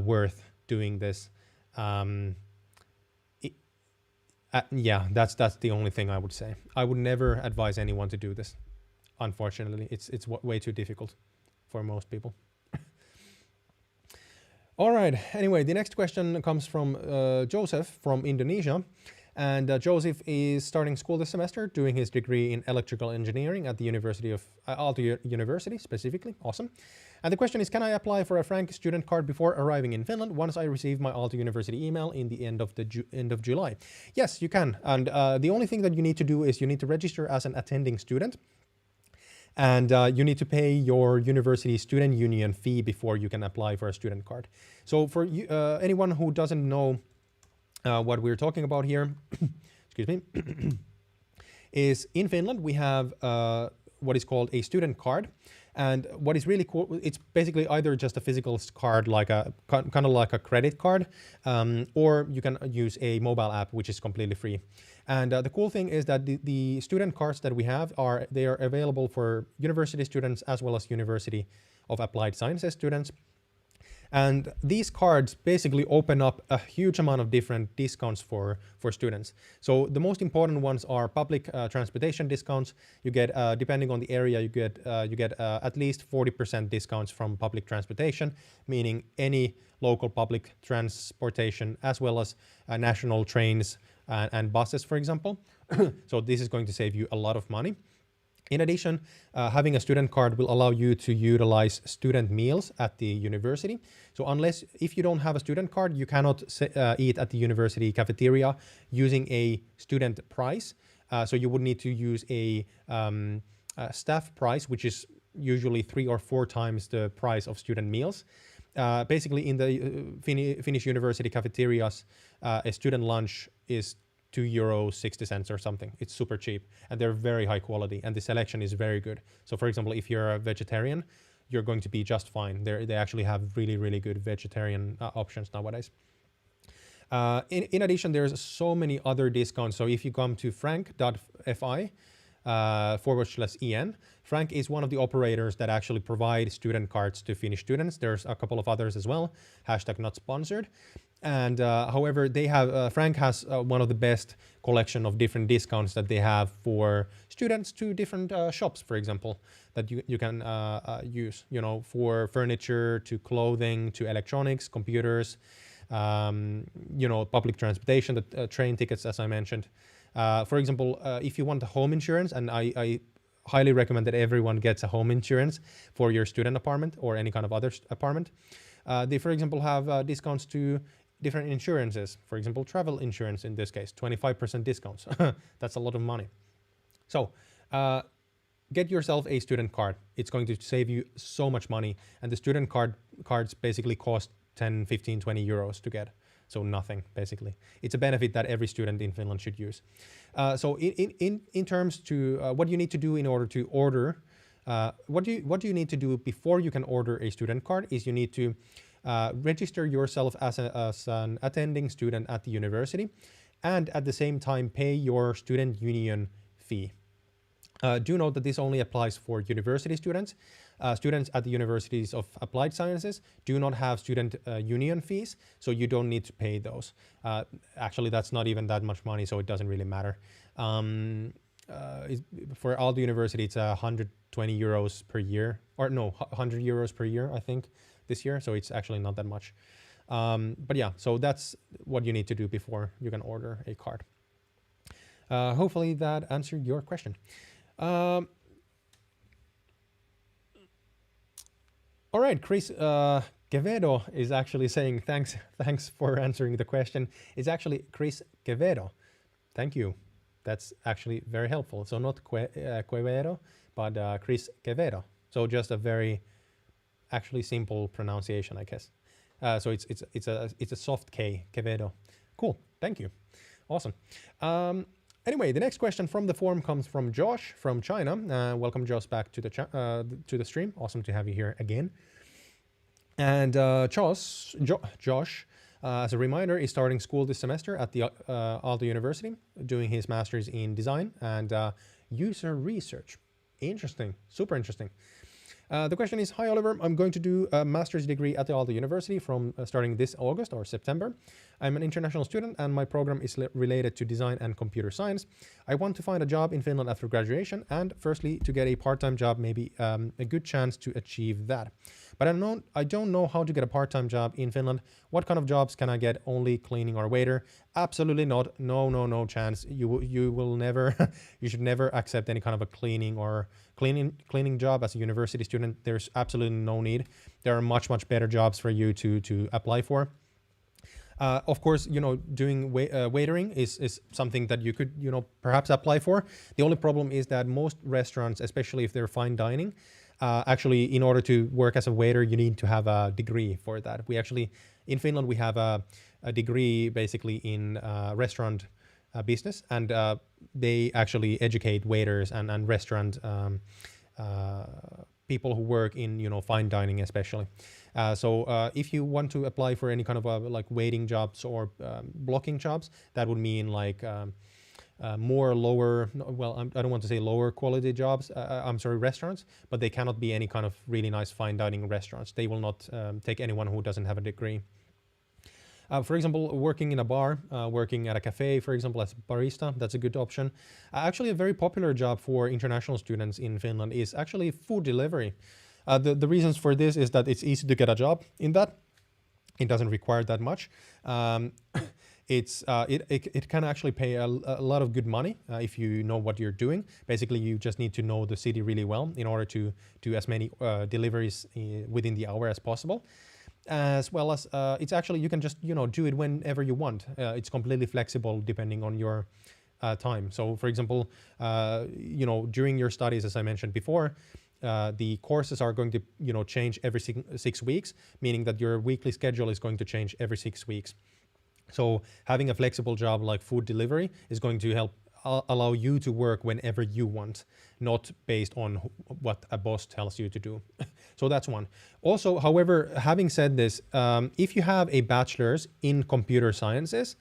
worth doing this. Yeah, that's the only thing I would say. I would never advise anyone to do this. Unfortunately, it's way too difficult for most people. All right. Anyway, the next question comes from Joseph from Indonesia. And Joseph is starting school this semester, doing his degree in electrical engineering at the University of Aalto University, specifically. Awesome. And the question is, can I apply for a Frank student card before arriving in Finland once I receive my Aalto University email in the end of July? Yes, you can. And the only thing that you need to do is you need to register as an attending student. And you need to pay your university student union fee before you can apply for a student card. So for anyone who doesn't know what we're talking about here, excuse me, is in Finland we have what is called a student card. And what is really cool, it's basically either just a physical card, like kind of like a credit card, or you can use a mobile app, which is completely free. And the cool thing is that the student cards that we have are available for university students as well as University of Applied Sciences students. And these cards basically open up a huge amount of different discounts for students. So the most important ones are public transportation discounts. You get, depending on the area, you get at least 40% discounts from public transportation, meaning any local public transportation, as well as national trains and buses, for example. So this is going to save you a lot of money. In addition, having a student card will allow you to utilize student meals at the university. So if you don't have a student card, you cannot eat at the university cafeteria using a student price. So you would need to use a staff price, which is usually 3 or 4 times the price of student meals. Basically, in the Finnish university cafeterias, a student lunch is €2.60 or something. It's super cheap, and they're very high quality, and the selection is very good. So for example, if you're a vegetarian, you're going to be just fine. They actually have really, really good vegetarian options nowadays. In addition, there's so many other discounts. So if you come to frank.fi /en, Frank is one of the operators that actually provide student cards to Finnish students. There's a couple of others as well, #notsponsored. And however, they have Frank has one of the best collection of different discounts that they have for students to different shops, for example, that you can use, you know, for furniture, to clothing, to electronics, computers, you know, public transportation, the train tickets, as I mentioned. For example, if you want a home insurance, and I highly recommend that everyone gets a home insurance for your student apartment or any kind of other apartment. They, for example, have discounts to different insurances. For example, travel insurance in this case, 25% discounts. That's a lot of money. So get yourself a student card. It's going to save you so much money. And the student cards basically cost 10, 15, 20 euros to get. So nothing, basically. It's a benefit that every student in Finland should use. So in terms to what you need to do in order to order, what do you need to do before you can order a student card is you need to register yourself as an attending student at the university, and at the same time pay your student union fee. Do note that this only applies for university students. Students at the universities of applied sciences do not have student union fees, so you don't need to pay those. Actually, that's not even that much money, so it doesn't really matter. For Aalto University, it's 120 euros per year, or no, 100 euros per year, I think, this year. So it's actually not that much. But yeah, so that's what you need to do before you can order a card. Hopefully that answered your question. All right, Chris Quevedo is actually saying thanks for answering the question. It's actually Chris Quevedo. Thank you. That's actually very helpful. So not Quevedo, but Chris Quevedo. So just a very actually simple pronunciation, I guess. So it's a soft K, Quevedo. Cool. Thank you. Awesome. Anyway, the next question from the forum comes from Josh from China. Welcome, Josh, back to the stream. Awesome to have you here again. And Josh, as a reminder, is starting school this semester at the Aalto University, doing his master's in design and user research. Interesting, super interesting. The question is, hi Oliver, I'm going to do a master's degree at the Aalto University from starting this August or September. I'm an international student and my program is related to design and computer science. I want to find a job in Finland after graduation, and firstly to get a part-time job, maybe a good chance to achieve that. But I don't know how to get a part-time job in Finland. What kind of jobs can I get? Only cleaning or waiter? Absolutely not. No chance. You will never, you should never accept any kind of a cleaning job as a university student. There's absolutely no need. There are much better jobs for you to apply for. Of course, you know, doing waitering is something that you could, you know, perhaps apply for. The only problem is that most restaurants, especially if they're fine dining, actually, in order to work as a waiter, you need to have a degree for that. We actually, in Finland, we have a degree basically in restaurant business, and they actually educate waiters and restaurant people who work in, you know, fine dining especially. So if you want to apply for any kind of like waiting jobs or blocking jobs, that would mean like more lower, well, I don't want to say lower quality jobs, I'm sorry, restaurants, but they cannot be any kind of really nice fine dining restaurants. They will not take anyone who doesn't have a degree. For example, working in a bar, working at a cafe, for example, as a barista, that's a good option. Actually, a very popular job for international students in Finland is actually food delivery. The reasons for this is that it's easy to get a job in that. It doesn't require that much. It can actually pay a lot of good money if you know what you're doing. Basically, you just need to know the city really well in order to do as many deliveries within the hour as possible. As well as it's actually, you can just, you know, do it whenever you want. It's completely flexible depending on your time. So for example, you know, during your studies, as I mentioned before, the courses are going to, you know, change every 6 weeks, meaning that your weekly schedule is going to change every 6 weeks. So having a flexible job like food delivery is going to help allow you to work whenever you want, not based on what a boss tells you to do. So that's one. Also, however, having said this, if you have a bachelor's in computer sciences,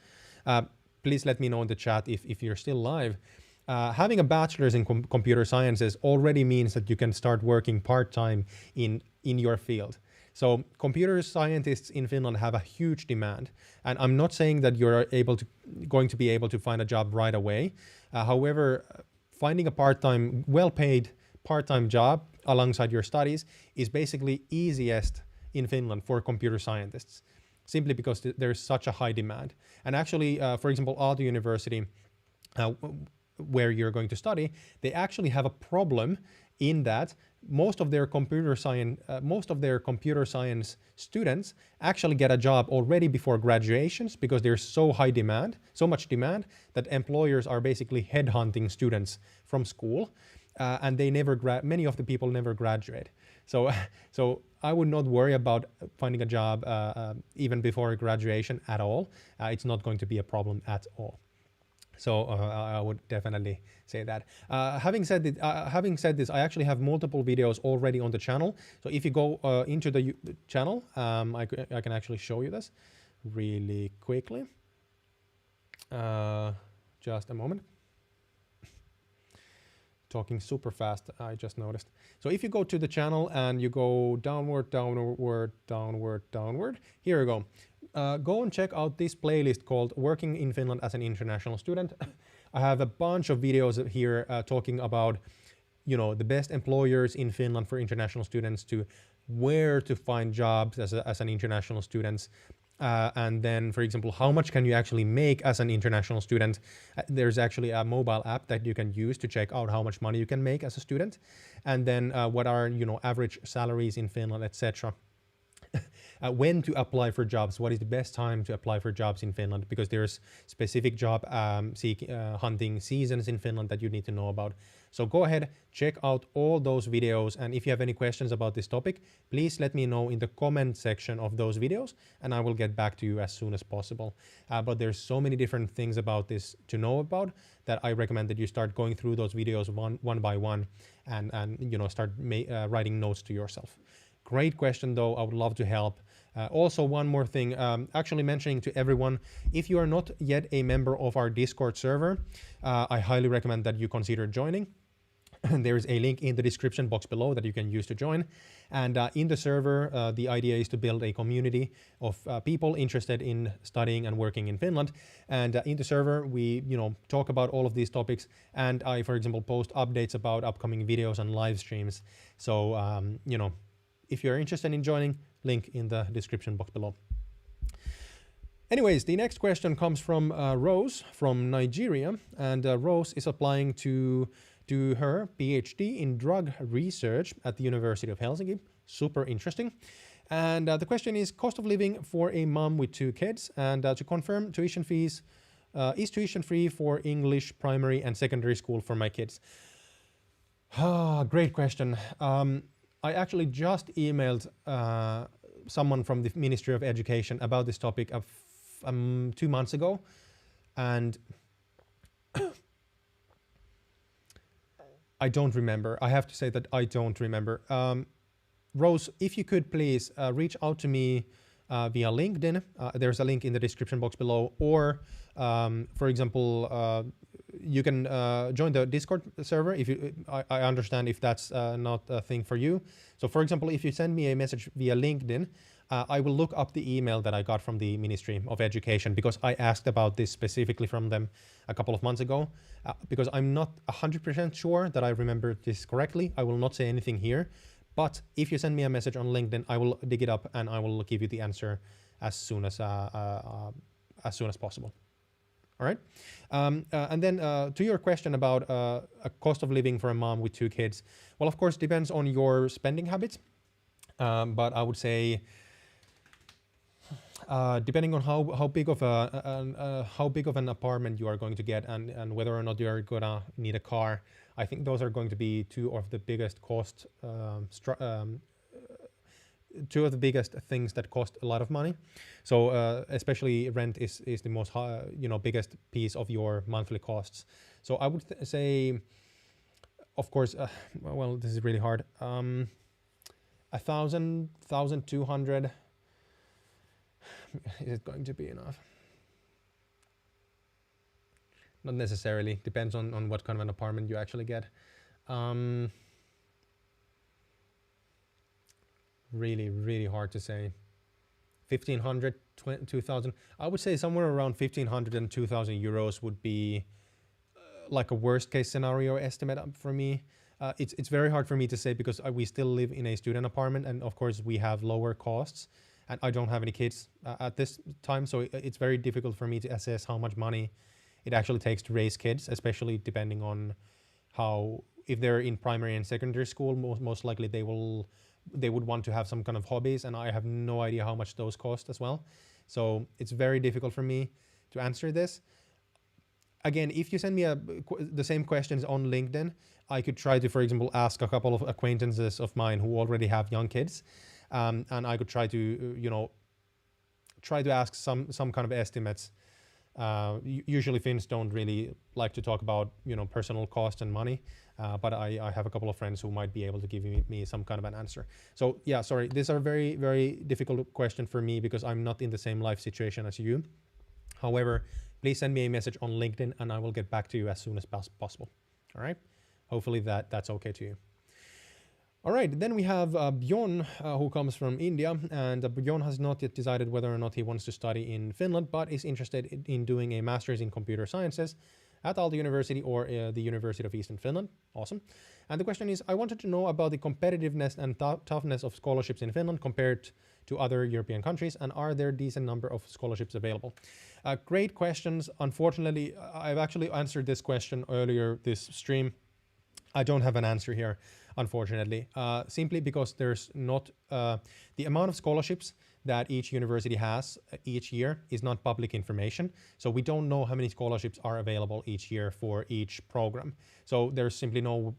please let me know in the chat if you're still live. Having a bachelor's in computer sciences already means that you can start working part-time in your field. So computer scientists in Finland have a huge demand, and I'm not saying that you're going to be able to find a job right away. However, finding a part-time, well-paid part-time job alongside your studies is basically easiest in Finland for computer scientists, simply because there's such a high demand. And actually, for example, Aalto University, where you're going to study, they actually have a problem in that most of their computer science students actually get a job already before graduations because there's so much demand that employers are basically headhunting students from school, and many of the people never graduate. So I would not worry about finding a job even before graduation at all. It's not going to be a problem at all. So I would definitely say that. Having said this, I actually have multiple videos already on the channel. So if you go into the channel, I can actually show you this really quickly. Just a moment. Talking super fast, I just noticed. So if you go to the channel and you go downward, here you go. Go and check out this playlist called Working in Finland as an International Student. I have a bunch of videos here talking about, the best employers in Finland for international students, to where to find jobs as an international student. And then, for example, how much can you actually make as an international student? There's actually a mobile app that you can use to check out how much money you can make as a student. And then what are, average salaries in Finland, etc. When to apply for jobs, what is the best time to apply for jobs in Finland, because there's specific job hunting seasons in Finland that you need to know about. So go ahead, check out all those videos, and if you have any questions about this topic, please let me know in the comment section of those videos, and I will get back to you as soon as possible. But there's so many different things about this to know about that I recommend that you start going through those videos one by one, and start writing notes to yourself. Great question, though. I would love to help. Also, one more thing, actually mentioning to everyone, if you are not yet a member of our Discord server, I highly recommend that you consider joining. There is a link in the description box below that you can use to join. And in the server, the idea is to build a community of people interested in studying and working in Finland. And in the server, we talk about all of these topics. And I, for example, post updates about upcoming videos and live streams. So, if you're interested in joining, link in the description box below. Anyways, the next question comes from Rose from Nigeria, and Rose is applying to do her PhD in drug research at the University of Helsinki. Super interesting. And the question is cost of living for a mom with 2 kids, and to confirm tuition fees, is tuition free for English primary and secondary school for my kids? Great question. I actually just emailed someone from the Ministry of Education about this topic 2 months ago, and I don't remember. I have to say that I don't remember. Rose, if you could please reach out to me via LinkedIn. There's a link in the description box below, or for example, you can join the Discord server. If I understand if that's not a thing for you. So for example, if you send me a message via LinkedIn, I will look up the email that I got from the Ministry of Education, because I asked about this specifically from them a couple of months ago, because I'm not 100% sure that I remember this correctly. I will not say anything here, but if you send me a message on LinkedIn, I will dig it up and I will give you the answer as soon as possible. All right. And then to your question about a cost of living for a mom with 2 kids. Well, of course, depends on your spending habits. But I would say, depending on how big of an apartment you are going to get, and whether or not you are gonna need a car, I think those are going to be 2 of the biggest cost two of the biggest things that cost a lot of money. So especially rent is the most biggest piece of your monthly costs. So I would say, of course, well, this is really hard. 1,000, 1,200. Is it going to be enough? Not necessarily. Depends on what kind of an apartment you actually get. Really, really hard to say. 1,500, 2,000. I would say somewhere around 1,500 and 2,000 euros would be like a worst case scenario estimate for me. It's very hard for me to say because we still live in a student apartment, and of course we have lower costs, and I don't have any kids at this time, so it's very difficult for me to assess how much money it actually takes to raise kids, especially depending on if they're in primary and secondary school. Most likely they would want to have some kind of hobbies, and I have no idea how much those cost as well. So it's very difficult for me to answer this. Again, if you send me the same questions on LinkedIn, I could try to, for example, ask a couple of acquaintances of mine who already have young kids, and I could try to, try to ask some kind of estimates. Usually Finns don't really like to talk about, personal cost and money, but I have a couple of friends who might be able to give me some kind of an answer. So yeah, sorry, these are very, very difficult question for me because I'm not in the same life situation as you. However, please send me a message on LinkedIn and I will get back to you as soon as possible. All right. Hopefully that's okay to you. All right, then we have Bjorn, who comes from India, and Bjorn has not yet decided whether or not he wants to study in Finland, but is interested in doing a master's in computer sciences at Aalto University or the University of Eastern Finland. Awesome. And the question is, I wanted to know about the competitiveness and toughness of scholarships in Finland compared to other European countries, and are there decent number of scholarships available? Great questions. Unfortunately, I've actually answered this question earlier this stream. I don't have an answer here, unfortunately, simply because there's not the amount of scholarships that each university has each year is not public information. So we don't know how many scholarships are available each year for each program. So there's simply no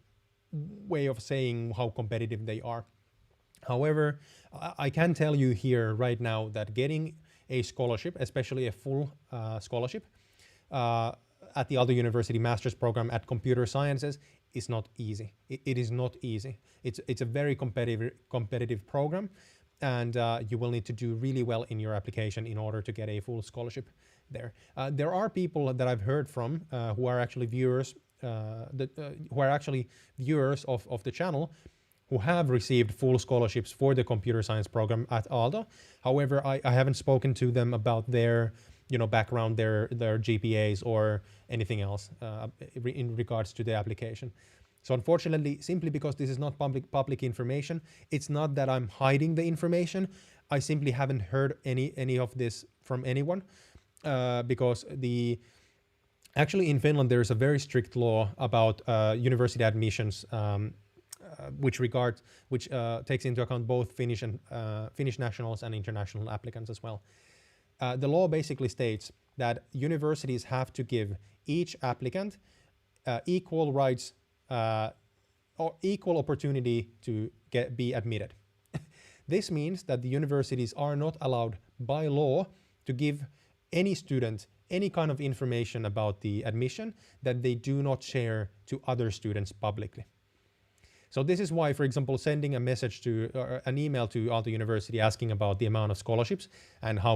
way of saying how competitive they are. However, I can tell you here right now that getting a scholarship, especially a full scholarship, at the Aalto University master's program at computer sciences is not easy. It is not easy. It's a very competitive program, and you will need to do really well in your application in order to get a full scholarship there. There are people that I've heard from who are actually viewers of the channel who have received full scholarships for the computer science program at Aalto. However, I haven't spoken to them about their background, their GPAs or anything else in regards to the application. So unfortunately, simply because this is not public information, it's not that I'm hiding the information. I simply haven't heard any of this from anyone because actually in Finland there's a very strict law about university admissions, which takes into account both Finnish and Finnish nationals and international applicants as well. The law basically states that universities have to give each applicant equal rights or equal opportunity to be admitted. This means that the universities are not allowed by law to give any student any kind of information about the admission that they do not share to other students publicly. So this is why, for example, sending a message or an email to Aalto University asking about the amount of scholarships and how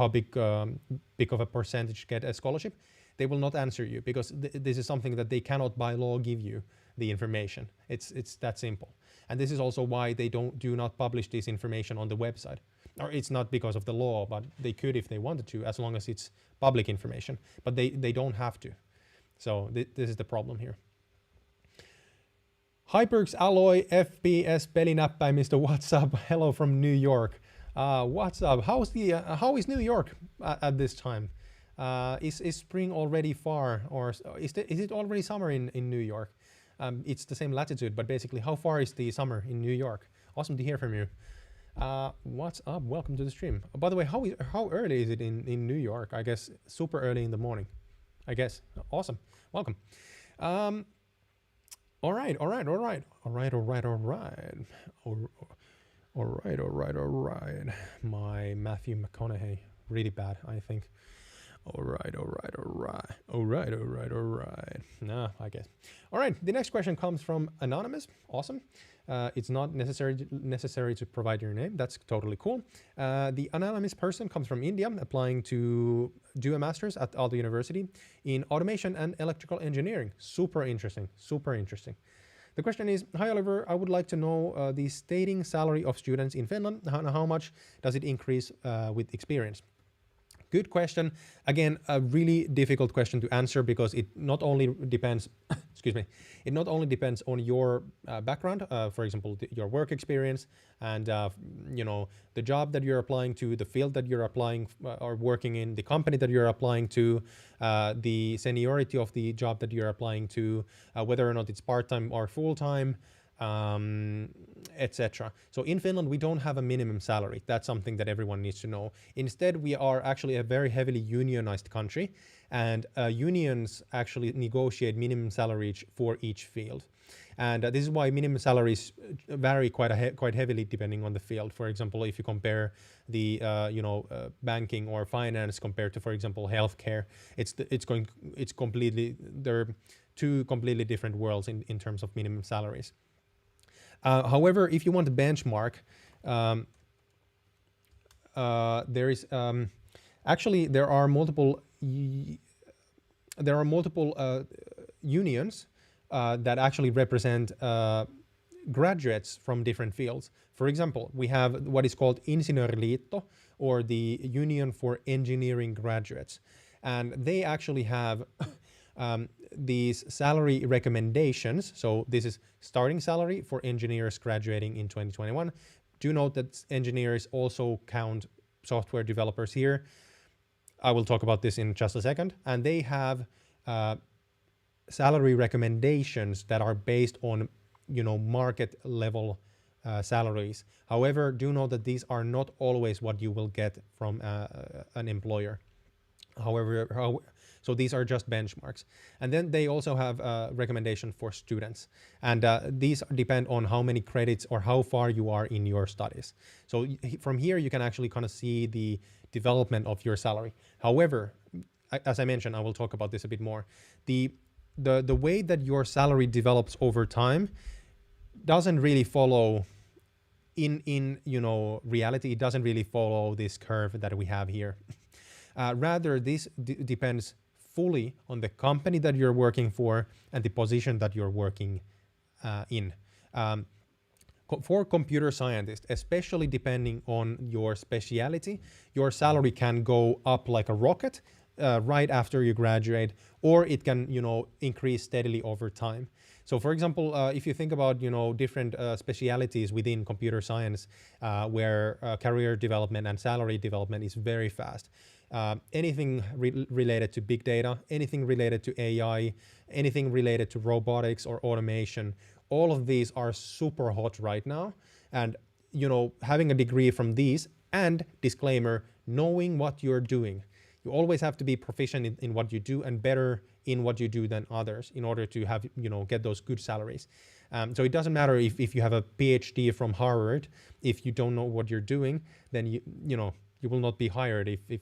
big of a percentage get a scholarship, they will not answer you because this is something that they cannot by law give you the information. It's that simple. And this is also why they do not publish this information on the website. Or it's not because of the law, but they could if they wanted to, as long as it's public information. But they don't have to. So this is the problem here. Hyperx Alloy FPS Pelinäppäin, Mr. What's up? Hello from New York. What's up? How is New York at this time? Is spring already far, or is it already summer in New York? It's the same latitude, but basically, how far is the summer in New York? Awesome to hear from you. What's up? Welcome to the stream. By the way, how early is it in New York? I guess super early in the morning. I guess. Awesome. Welcome. All right. All right. My Matthew McConaughey, really bad, I think. All right. Nah, I guess. All right, the next question comes from Anonymous. Awesome. It's not necessary to provide your name. That's totally cool. The anonymous person comes from India, applying to do a master's at Aalto University in automation and electrical engineering. Super interesting. The question is, hi Oliver, I would like to know the starting salary of students in Finland. How much does it increase with experience? Good question. Again, a really difficult question to answer because it not only depends, it not only depends on your background, for example, your work experience and, you know, the job that you're applying to, the field that you're applying or working in, the company that you're applying to, the seniority of the job that you're applying to, whether or not it's part-time or full-time, etc. So in Finland, we don't have a minimum salary. That's something that everyone needs to know. Instead, we are actually a very heavily unionized country, and unions actually negotiate minimum salaries for each field. And this is why minimum salaries vary quite heavily depending on the field. For example, if you compare the banking or finance compared to, for example, healthcare, they're two completely different worlds in terms of minimum salaries. However, if you want to benchmark, there are multiple unions that actually represent graduates from different fields. For example, we have what is called Insinööriliitto, or the Union for Engineering Graduates, and they actually have these salary recommendations. So this is starting salary for engineers graduating in 2021. Do note that engineers also count software developers here. I will talk about this in just a second. And they have salary recommendations that are based on, market level salaries. However, do note that these are not always what you will get from an employer. So these are just benchmarks. And then they also have a recommendation for students. And these depend on how many credits or how far you are in your studies. So from here, you can actually kind of see the development of your salary. However, as I mentioned, I will talk about this a bit more. The way that your salary develops over time doesn't really follow in reality. It doesn't really follow this curve that we have here. Rather, this depends fully on the company that you're working for and the position that you're working in. For computer scientists, especially depending on your specialty, your salary can go up like a rocket right after you graduate, or it can, increase steadily over time. So for example, if you think about, different specialities within computer science, where career development and salary development is very fast. Anything related to big data, anything related to AI, anything related to robotics or automation, all of these are super hot right now. And, having a degree from these, and disclaimer, knowing what you're doing. You always have to be proficient in what you do and better in what you do than others in order to have, get those good salaries. So it doesn't matter if you have a PhD from Harvard. If you don't know what you're doing, then you will not be hired. If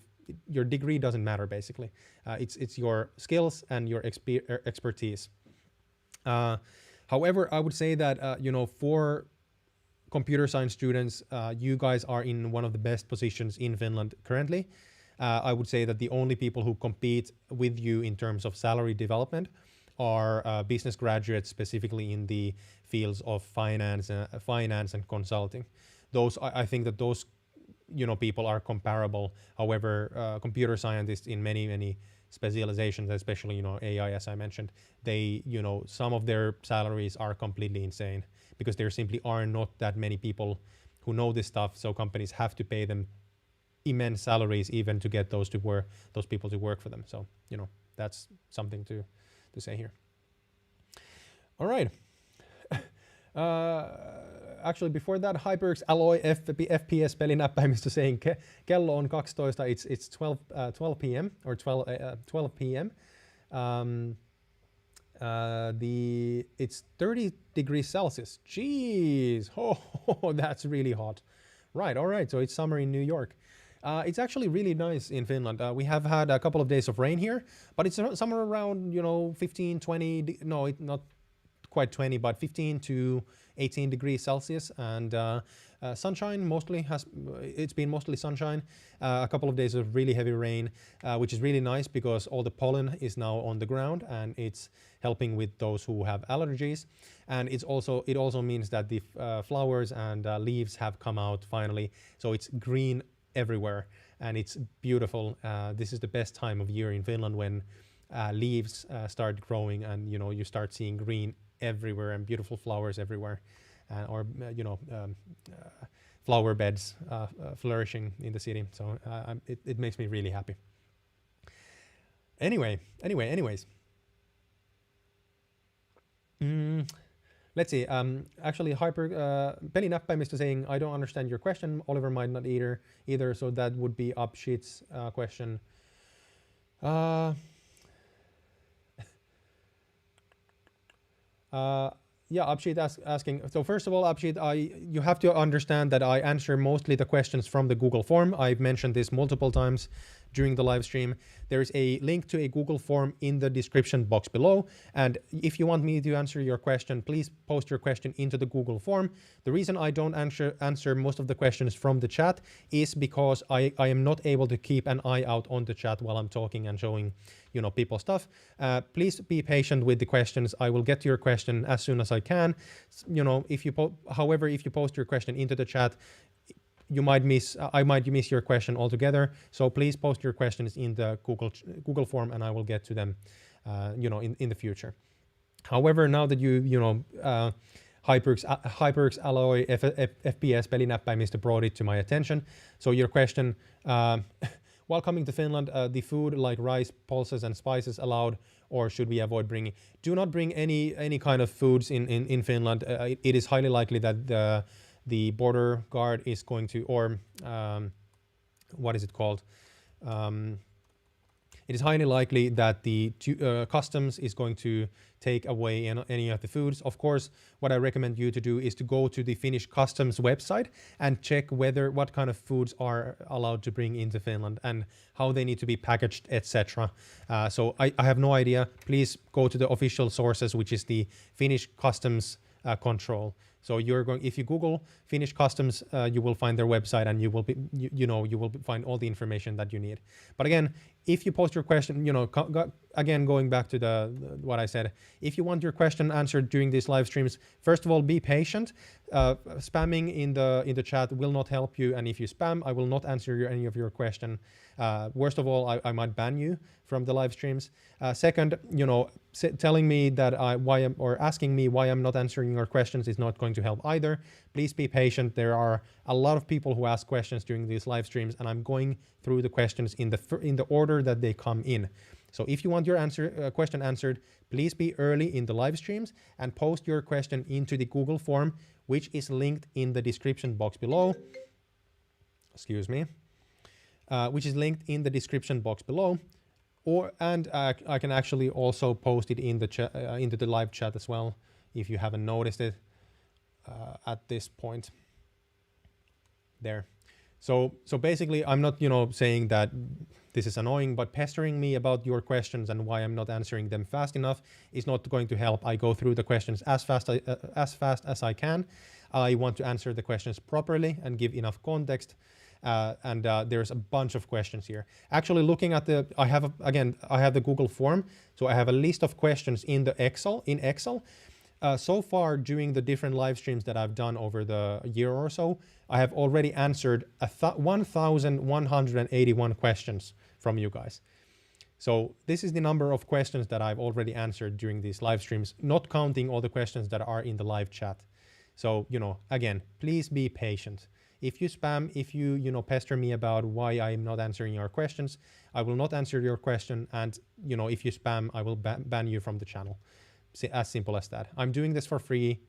your degree doesn't matter, basically. It's your skills and your expertise. However, I would say that, for computer science students, you guys are in one of the best positions in Finland currently. I would say that the only people who compete with you in terms of salary development are business graduates, specifically in the fields of finance and consulting. I think that those people are comparable. However, computer scientists in many specializations, especially, AI, as I mentioned, they, some of their salaries are completely insane because there simply are not that many people who know this stuff. So companies have to pay them immense salaries even to get those people to work for them. So, that's something to say here. All right. Actually, before that, HyperX Alloy FPS pelinäppäimistö saying kello on 12, it's 12 p.m. or 12 p.m. It's 30 degrees Celsius. Jeez, oh, that's really hot. Right, all right, so it's summer in New York. It's actually really nice in Finland. We have had a couple of days of rain here, but it's somewhere around, 15, 20, no, not quite 20, but 15 to 18 degrees Celsius, and sunshine mostly it's been mostly sunshine. A couple of days of really heavy rain, which is really nice because all the pollen is now on the ground and it's helping with those who have allergies. And it also means that the flowers and leaves have come out finally, so it's green everywhere and it's beautiful. This is the best time of year in Finland when leaves start growing and you start seeing green everywhere and beautiful flowers everywhere, or flower beds flourishing in the city. So it makes me really happy. Anyways. Let's see. Actually, Penny Näppäimistö saying, I don't understand your question. Oliver might not either. So that would be Upshit's question. Yeah, Abhijit asking. So first of all, Abhijit, you have to understand that I answer mostly the questions from the Google form. I've mentioned this multiple times during the live stream. There is a link to a Google form in the description box below. And if you want me to answer your question, please post your question into the Google form. The reason I don't answer most of the questions from the chat is because I am not able to keep an eye out on the chat while I'm talking and showing people stuff. Please be patient with the questions. I will get to your question as soon as I can. However, if you post your question into the chat, I might miss your question altogether. So please post your questions in the Google form, and I will get to them, in the future. However, now that HyperX Alloy FPS Pelinäppäimistö brought it to my attention. So your question, while coming to Finland, the food like rice, pulses, and spices allowed, or should we avoid bringing? Do not bring any kind of foods in Finland. It is highly likely that the border guard is going to, or what is it called? It is highly likely that the customs is going to take away any of the foods. Of course, what I recommend you to do is to go to the Finnish customs website and check what kind of foods are allowed to bring into Finland and how they need to be packaged, etc. So I have no idea. Please go to the official sources, which is the Finnish customs control. So if you Google Finnish customs, you will find their website, and you will find all the information that you need. But again, if you post your question, again, going back to what I said, if you want your question answered during these live streams, first of all, be patient. Spamming in the chat will not help you, and if you spam, I will not answer any of your question. Worst of all, I might ban you from the live streams. Second, telling me that asking me why I'm not answering your questions is not going to help either. Please be patient. There are a lot of people who ask questions during these live streams, and I'm going through the questions in the order that they come in. So if you want your question answered, please be early in the live streams and post your question into the Google form, which is linked in the description box below. Excuse me. Which is linked in the description box below. And I can actually also post it in the into the live chat as well, if you haven't noticed it at this point. There. So basically, I'm not saying that this is annoying, but pestering me about your questions and why I'm not answering them fast enough is not going to help. I go through the questions as fast as I can. I want to answer the questions properly and give enough context. And there's a bunch of questions here. Actually, looking at I have the Google form, so I have a list of questions in Excel. So far, during the different live streams that I've done over the year or so, I have already answered 1,181 questions from you guys. So this is the number of questions that I've already answered during these live streams, not counting all the questions that are in the live chat. So, again, please be patient. If you spam, if you pester me about why I'm not answering your questions, I will not answer your question. And, if you spam, I will ban you from the channel. As simple as that. I'm doing this for free,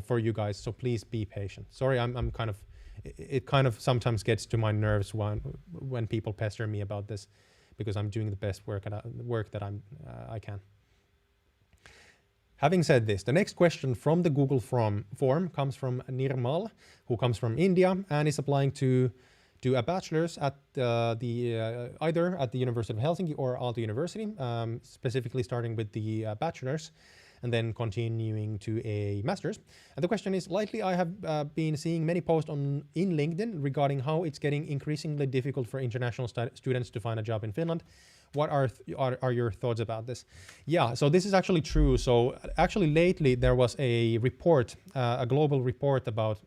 for you guys. So please be patient. Sorry, I'm kind of, it kind of sometimes gets to my nerves when people pester me about this, because I'm doing the best work that I can. Having said this, the next question from the Google form comes from Nirmal, who comes from India and is applying to do a bachelor's at either at the University of Helsinki or Aalto University, specifically starting with the bachelor's and then continuing to a master's. And the question is, lately I have been seeing many posts in LinkedIn regarding how it's getting increasingly difficult for international students to find a job in Finland. What are your thoughts about this? Yeah, so this is actually true. So actually lately there was a report, a global report about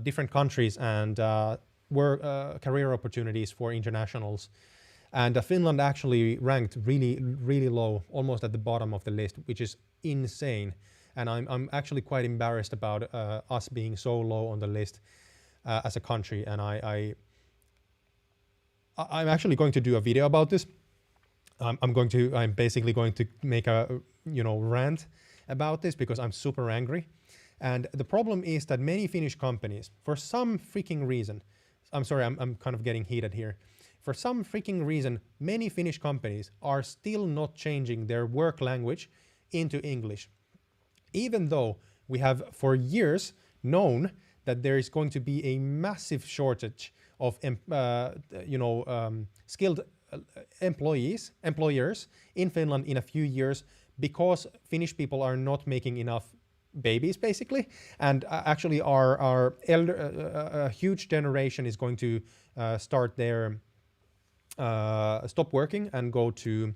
different countries and career opportunities for internationals. And Finland actually ranked really, really low, almost at the bottom of the list, which is insane. And I'm actually quite embarrassed about us being so low on the list as a country. And I'm actually going to do a video about this. I'm basically going to make a rant about this because I'm super angry. And the problem is that many Finnish companies, for some freaking reason, I'm sorry, I'm kind of getting heated here. For some freaking reason, many Finnish companies are still not changing their work language into English. Even though we have for years known that there is going to be a massive shortage of skilled employers in Finland in a few years because Finnish people are not making enough babies, basically, and actually our elder, a huge generation is going to start their stop working and go to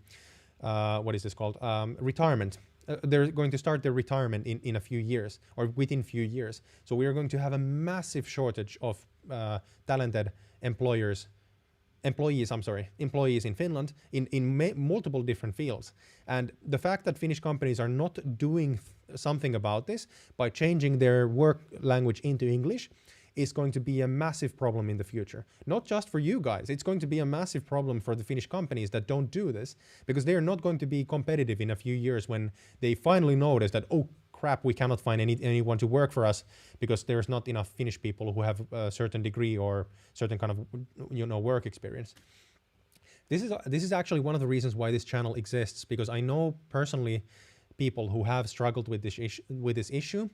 what is this called, retirement. They're going to start their retirement in a few years or within few years. So we are going to have a massive shortage of talented employees in Finland in multiple different fields. And the fact that Finnish companies are not doing something about this by changing their work language into English is going to be a massive problem in the future. Not just for you guys, it's going to be a massive problem for the Finnish companies that don't do this, because they are not going to be competitive in a few years when they finally notice that, oh crap, we cannot find anyone to work for us because there's not enough Finnish people who have a certain degree or certain kind of work experience. This is actually one of the reasons why this channel exists, because I know personally people who have struggled with this issue.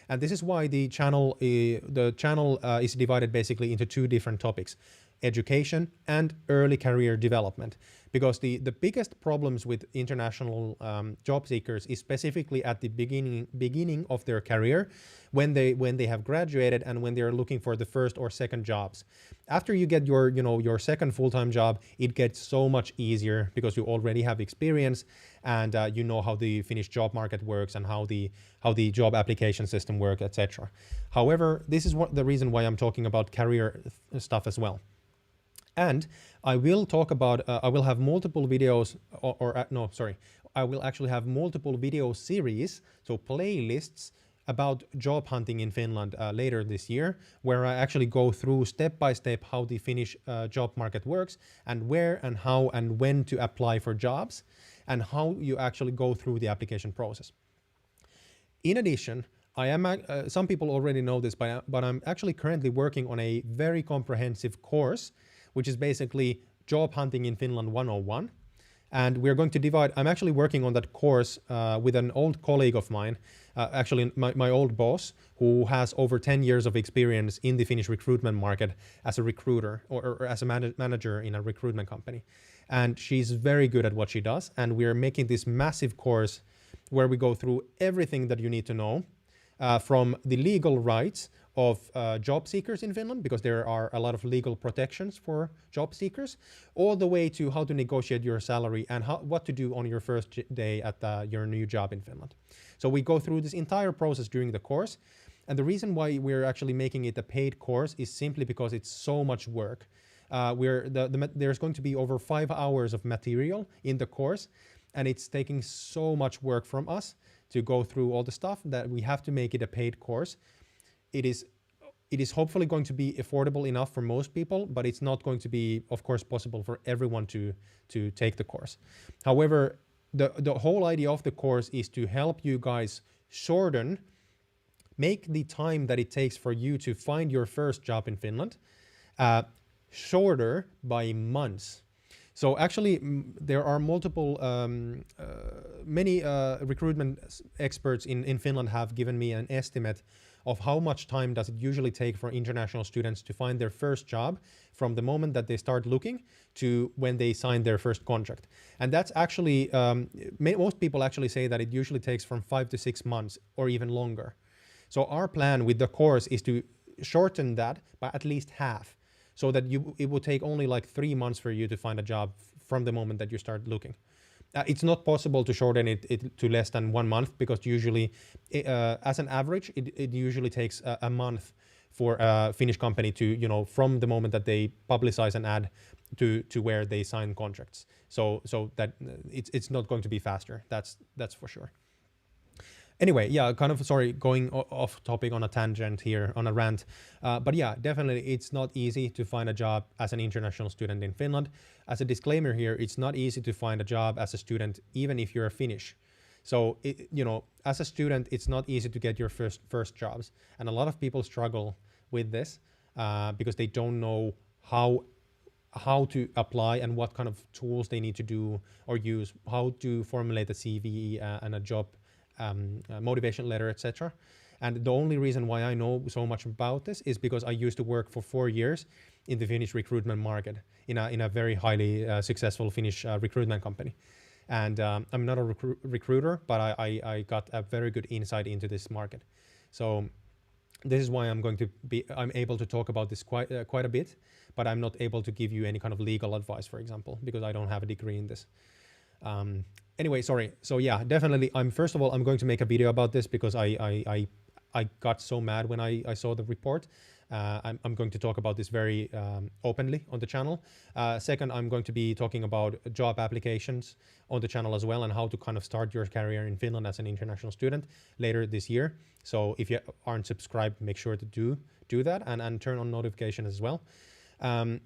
And this is why the channel is divided basically into two different topics: education and early career development. Because the biggest problems with international job seekers is specifically at the beginning of their career, when they have graduated and when they are looking for the first or second jobs. After you get your second full-time job, it gets so much easier because you already have experience and you know how the Finnish job market works and how the job application system works, etc. However, this is the reason why I'm talking about career stuff as well. And I will talk about, I will have multiple videos, I will actually have multiple video series, so playlists about job hunting in Finland later this year, where I actually go through step by step how the Finnish job market works and where and how and when to apply for jobs and how you actually go through the application process. In addition, I am, some people already know this, but I'm actually currently working on a very comprehensive course, which is basically Job Hunting in Finland 101. And we're going to divide, I'm actually working on that course with an old colleague of mine, actually my old boss, who has over 10 years of experience in the Finnish recruitment market as a recruiter or as a manager in a recruitment company. And she's very good at what she does. And we're making this massive course where we go through everything that you need to know from the legal rights of job seekers in Finland, because there are a lot of legal protections for job seekers, all the way to how to negotiate your salary and what to do on your first day at your new job in Finland. So we go through this entire process during the course. And the reason why we're actually making it a paid course is simply because it's so much work. There's going to be over 5 hours of material in the course, and it's taking so much work from us to go through all the stuff that we have to make it a paid course. It is hopefully going to be affordable enough for most people, but it's not going to be, of course, possible for everyone to take the course. However, the whole idea of the course is to help you guys make the time that it takes for you to find your first job in Finland shorter by months. So actually, there are multiple, many recruitment experts in Finland have given me an estimate of how much time does it usually take for international students to find their first job from the moment that they start looking to when they sign their first contract. And that's actually, most people actually say that it usually takes from 5 to 6 months or even longer. So our plan with the course is to shorten that by at least half, so that it will take only like 3 months for you to find a job from the moment that you start looking. It's not possible to shorten it to less than 1 month, because usually, as an average, it usually takes a month for a Finnish company to, you know, from the moment that they publicize an ad to where they sign contracts. So that it's not going to be faster. That's for sure. Anyway, yeah, kind of, sorry, going off topic on a tangent here, on a rant. But yeah, definitely it's not easy to find a job as an international student in Finland. As a disclaimer here, it's not easy to find a job as a student, even if you're Finnish. So, you know, as a student, it's not easy to get your first jobs. And a lot of people struggle with this because they don't know how to apply and what kind of tools they need to do or use, how to formulate a CV and a job motivation letter, etc. And the only reason why I know so much about this is because I used to work for 4 years in the Finnish recruitment market in a very highly successful Finnish recruitment company. And I'm not a recruiter, but I got a very good insight into this market. So this is why I'm able to talk about this quite a bit, but I'm not able to give you any kind of legal advice, for example, because I don't have a degree in this. Anyway, sorry. So yeah, definitely. First of all, I'm going to make a video about this because I got so mad when I saw the report. I'm going to talk about this very openly on the channel. Second, I'm going to be talking about job applications on the channel as well, and how to kind of start your career in Finland as an international student later this year. So if you aren't subscribed, make sure to do that and turn on notifications as well. Then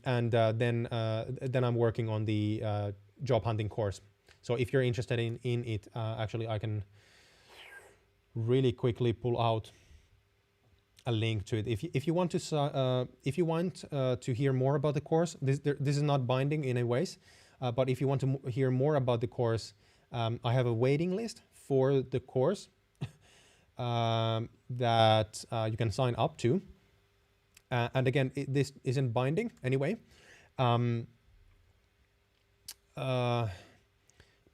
I'm working on the job hunting course. So if you're interested in it, actually I can really quickly pull out a link to it. If you want to hear more about the course, this is not binding in any ways, but if you want to hear more about the course, I have a waiting list for the course that you can sign up to. And again, this isn't binding anyway.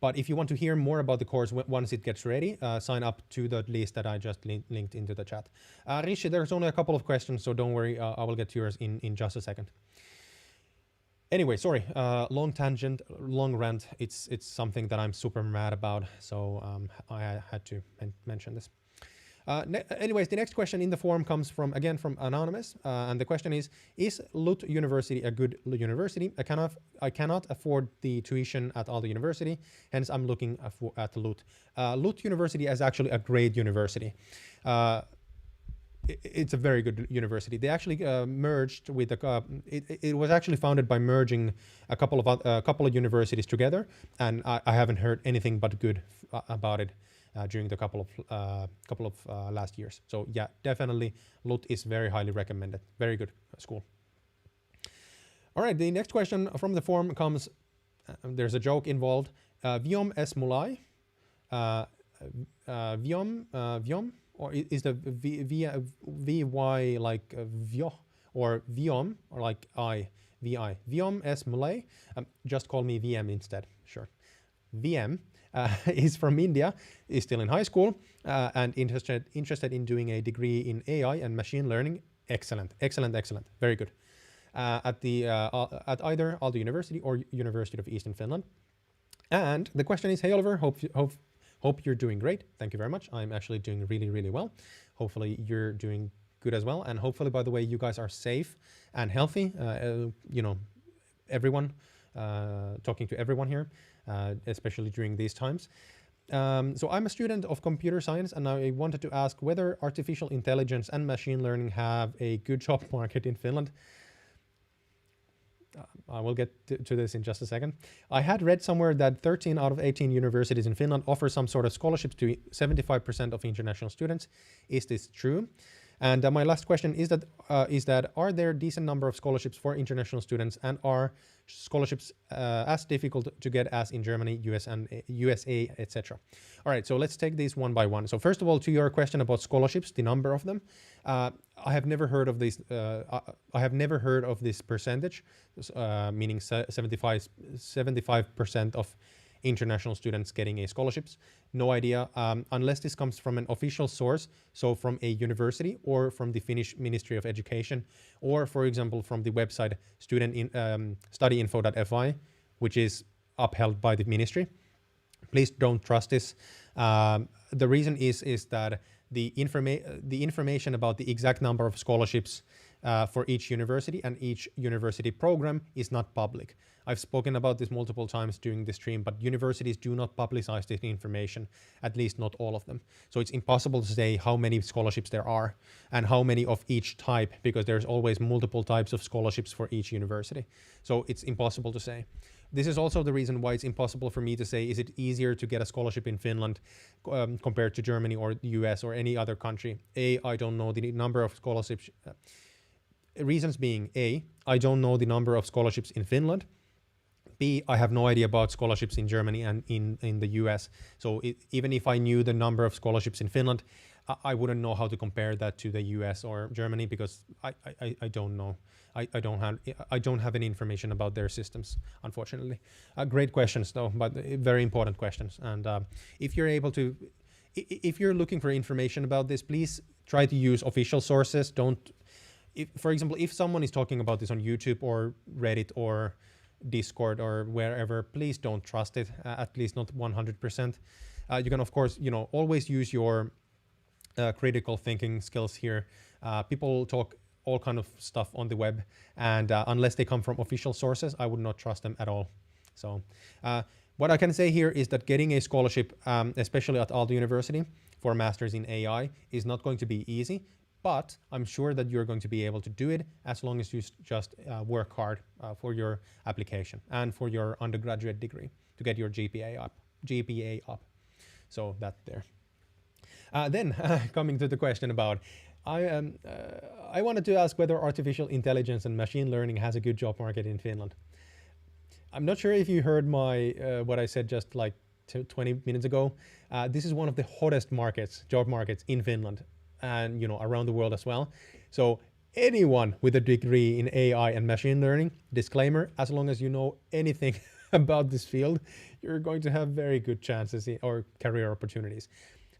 But if you want to hear more about the course once it gets ready, sign up to the list that I just linked into the chat. Rishi, there's only a couple of questions, so don't worry, I will get to yours in just a second. Anyway, sorry, long tangent, long rant. It's something that I'm super mad about, so I had to mention this. Anyways, the next question in the forum comes from Anonymous, and the question is LUT University a good university? I cannot afford the tuition at Aalto University, hence I'm looking at LUT. LUT University is actually a great university. It's a very good university. They actually merged with it was actually founded by merging a couple of universities together, and I haven't heard anything but good about it during the couple of last years. So yeah, definitely LUT is very highly recommended. Very good school. All right, the next question from the forum comes, there's a joke involved. Viom S. Mulai. Viom, or is the VY like Vio, or Viom, or like VI. Viom S. Mulai. Just call me VM instead, sure. VM is from India, is still in high school, and interested in doing a degree in AI and machine learning. Excellent, very good. At either Aalto University or University of Eastern Finland. And the question is, hey Oliver, hope you're doing great. Thank you very much. I'm actually doing really well. Hopefully you're doing good as well, and hopefully, by the way, you guys are safe and healthy. You know, everyone, talking to everyone here. Especially during these times. So I'm a student of computer science, and I wanted to ask whether artificial intelligence and machine learning have a good job market in Finland. I will get to this in just a second. I had read somewhere that 13 out of 18 universities in Finland offer some sort of scholarships to 75% of international students. Is this true? And my last question is that are there decent number of scholarships for international students, and are scholarships as difficult to get as in Germany, USA, etc.? All right, so let's take these one by one. So first of all, to your question about scholarships, the number of them, I have never heard of this. I have never heard of this percentage, meaning 75% of international students getting a scholarships. No idea, unless this comes from an official source, so from a university or from the Finnish Ministry of Education, or for example from the website studyinfo.fi, which is upheld by the ministry. Please don't trust this. The reason is that the information about the exact number of scholarships for each university and each university program is not public. I've spoken about this multiple times during the stream, but universities do not publicize this information, at least not all of them. So it's impossible to say how many scholarships there are and how many of each type, because there's always multiple types of scholarships for each university. So it's impossible to say. This is also the reason why it's impossible for me to say, is it easier to get a scholarship in Finland compared to Germany or the US or any other country? A, I don't know the number of scholarships. Reasons being, A, I don't know the number of scholarships in Finland. B, I have no idea about scholarships in Germany and in the US. So even if I knew the number of scholarships in Finland, I wouldn't know how to compare that to the US or Germany, because I don't know. I don't have any information about their systems, unfortunately. Great questions though, but very important questions. And if you're looking for information about this, please try to use official sources. For example, if someone is talking about this on YouTube or Reddit or Discord or wherever, please don't trust it, at least not 100%. You can, of course, always use your critical thinking skills here. People talk all kind of stuff on the web, and unless they come from official sources, I would not trust them at all. So what I can say here is that getting a scholarship, especially at Aalto University for a master's in AI, is not going to be easy. But I'm sure that you're going to be able to do it as long as you just work hard for your application and for your undergraduate degree to get your GPA up. So that there. Then coming to the question about, I wanted to ask whether artificial intelligence and machine learning has a good job market in Finland. I'm not sure if you heard my what I said just like 20 minutes ago. This is one of the hottest job markets in Finland, and around the world as well. So anyone with a degree in AI and machine learning, disclaimer, as long as you know anything about this field, you're going to have very good chances or career opportunities.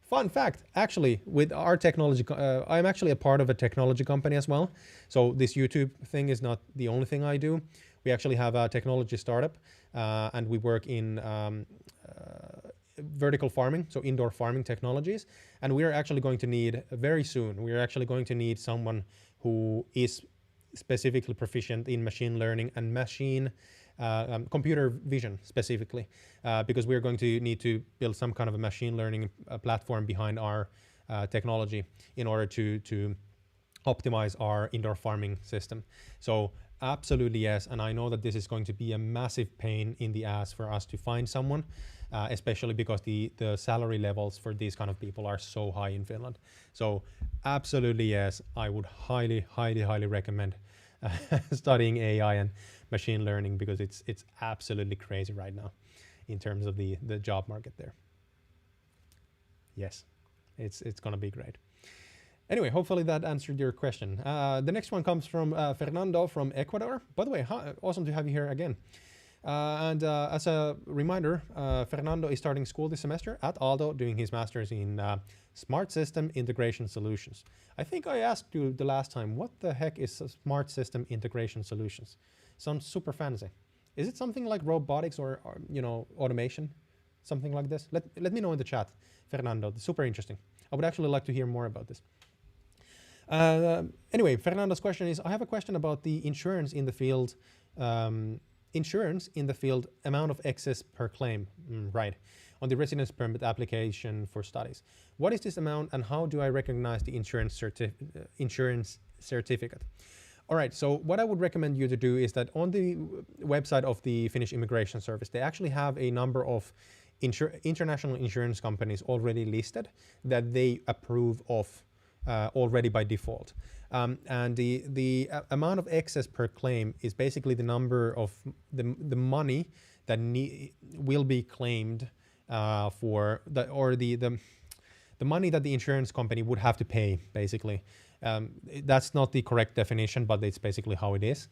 Fun fact, actually, with our technology, I'm actually a part of a technology company as well. So this YouTube thing is not the only thing I do. We actually have a technology startup, and we work in vertical farming, so indoor farming technologies. And we are actually going to need very soon, someone who is specifically proficient in machine learning and computer vision specifically, because we're going to need to build some kind of a machine learning platform behind our technology in order to optimize our indoor farming system. So absolutely yes, and I know that this is going to be a massive pain in the ass for us to find someone, especially because the salary levels for these kind of people are so high in Finland. So absolutely yes, I would highly recommend studying AI and machine learning, because it's absolutely crazy right now in terms of the job market there. Yes, it's gonna be great. Anyway, hopefully that answered your question. The next one comes from Fernando from Ecuador. By the way, awesome to have you here again. And as a reminder, Fernando is starting school this semester at Aalto, doing his master's in Smart System Integration Solutions. I think I asked you the last time, what the heck is Smart System Integration Solutions? Sounds super fancy. Is it something like robotics or automation? Something like this? Let me know in the chat, Fernando. It's super interesting. I would actually like to hear more about this. Anyway, Fernando's question is, I have a question about the insurance in the field, amount of excess per claim, right, on the residence permit application for studies. What is this amount, and how do I recognize the insurance certificate? All right, so what I would recommend you to do is that on the website of the Finnish Immigration Service, they actually have a number of international insurance companies already listed that they approve of already by default. And the amount of excess per claim is basically the number of the money that will be claimed for the, or the money that the insurance company would have to pay, basically. That's not the correct definition, but it's basically how it is.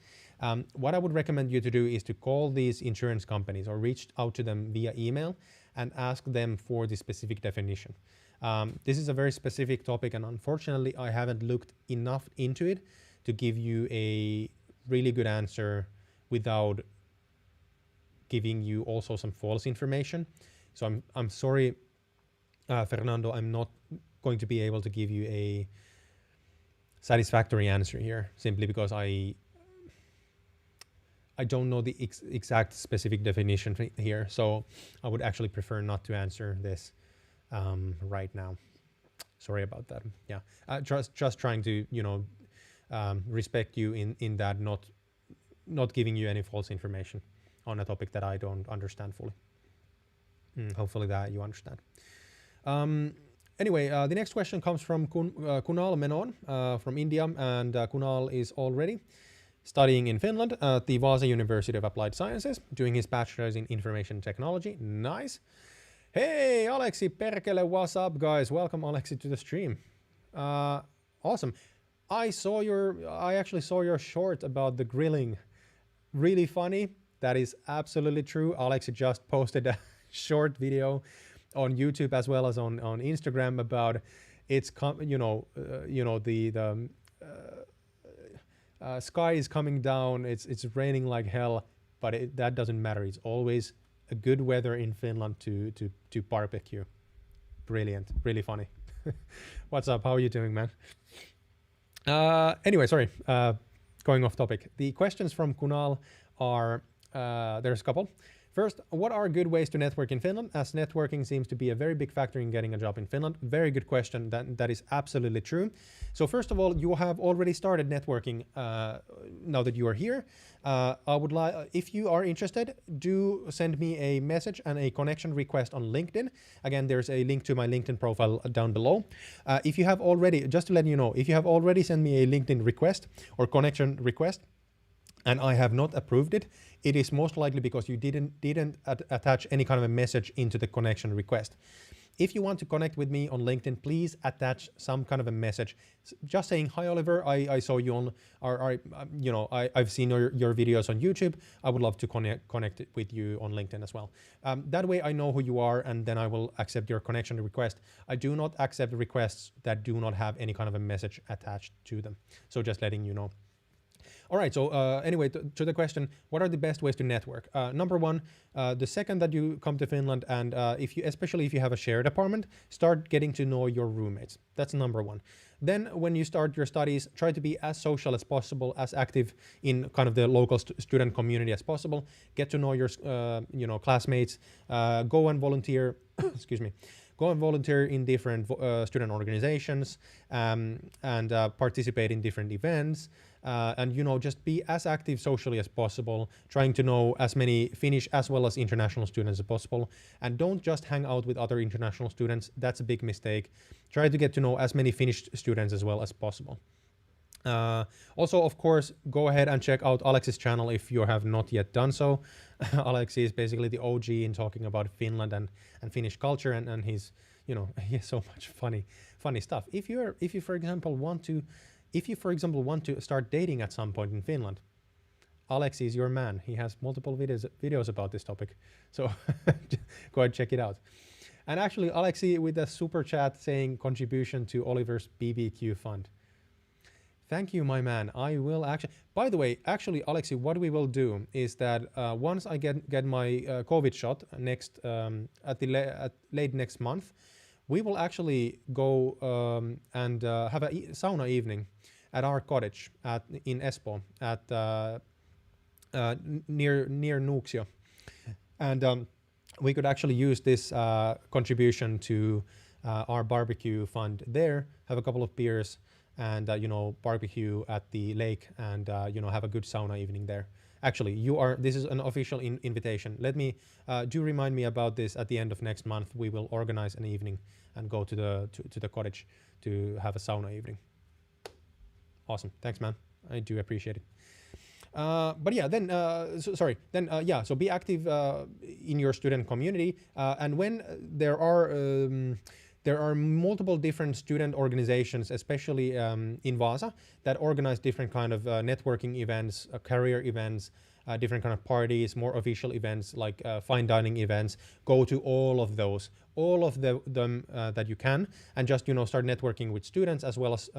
What I would recommend you to do is to call these insurance companies or reach out to them via email and ask them for the specific definition. This is a very specific topic, and unfortunately I haven't looked enough into it to give you a really good answer without giving you also some false information. So I'm sorry, Fernando, I'm not going to be able to give you a satisfactory answer here, simply because I don't know the exact specific definition here. So I would actually prefer not to answer this right now. Sorry about that. Yeah, just trying to, you know, respect you in that, not giving you any false information on a topic that I don't understand fully. Hopefully that you understand. Anyway, the next question comes from Kunal Menon from India, and Kunal is already studying in Finland at the Vaasa University of Applied Sciences, doing his bachelor's in information technology. Nice. Hey, Alexi Perkele, what's up, guys? Welcome, Alexi, to the stream. Awesome. I actually saw your short about the grilling. Really funny. That is absolutely true. Alexi just posted a short video on YouTube as well as on Instagram about the sky is coming down. It's raining like hell, but that doesn't matter. It's always a good weather in Finland to barbecue. Brilliant, really funny. What's up? How are you doing, man? Anyway, sorry, going off topic. The questions from Kunal are, there's a couple. First, what are good ways to network in Finland, as networking seems to be a very big factor in getting a job in Finland? Very good question. That is absolutely true. So first of all, you have already started networking now that you are here. I would like, if you are interested, do send me a message and a connection request on LinkedIn. Again, there's a link to my LinkedIn profile down below. If you have already, just to let you know, if you have already sent me a LinkedIn request or connection request, and I have not approved it, it is most likely because you didn't attach any kind of a message into the connection request. If you want to connect with me on LinkedIn, please attach some kind of a message, just saying, "Hi, Oliver, I saw you on, I've seen your videos on YouTube. I would love to connect with you on LinkedIn as well." That way I know who you are, and then I will accept your connection request. I do not accept requests that do not have any kind of a message attached to them. So just letting you know. All right, so anyway, to the question, what are the best ways to network? Number one, the second that you come to Finland, and especially if you have a shared apartment, start getting to know your roommates. That's number one. Then when you start your studies, try to be as social as possible, as active in kind of the local student community as possible. Get to know your classmates, go and volunteer, excuse me, go and volunteer in different student organizations, and participate in different events. And just be as active socially as possible, trying to know as many Finnish as well as international students as possible. And don't just hang out with other international students. That's a big mistake. Try to get to know as many Finnish students as well as possible. Also, of course, go ahead and check out Alex's channel if you have not yet done so. Alex is basically the OG in talking about Finland and Finnish culture, and he's, he has so much funny stuff. If you for example want to start dating at some point in Finland, Alex is your man. He has multiple videos about this topic, so go ahead and check it out. And actually, Alexi with a super chat saying contribution to Oliver's BBQ fund. Thank you, my man. I will actually. By the way, actually, Alexi, what we will do is that once I get my COVID shot next at late next month, we will actually go and have a sauna evening at our cottage in Espoo at near Nuuksio, and we could actually use this contribution to our barbecue fund there. Have a couple of beers and barbecue at the lake, and have a good sauna evening there. Actually, this is an official invitation. Let me, do remind me about this at the end of next month. We will organize an evening and go to the cottage to have a sauna evening. Awesome. Thanks, man. I do appreciate it. But yeah, then, so be active in your student community. And when there are multiple different student organizations, especially in Vaasa, that organize different kind of networking events, career events, different kind of parties, more official events like fine dining events. Go to all of those, them that you can, and just start networking with students as well as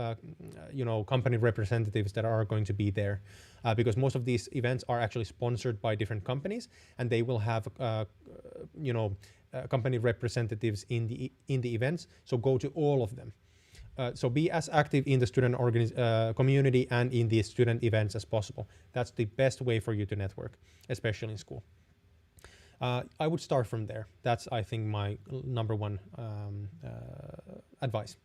company representatives that are going to be there, because most of these events are actually sponsored by different companies, and they will have company representatives in the events. So go to all of them. So be as active in the student community and in the student events as possible. That's the best way for you to network, especially in school. I would start from there. That's, I think, my number one advice.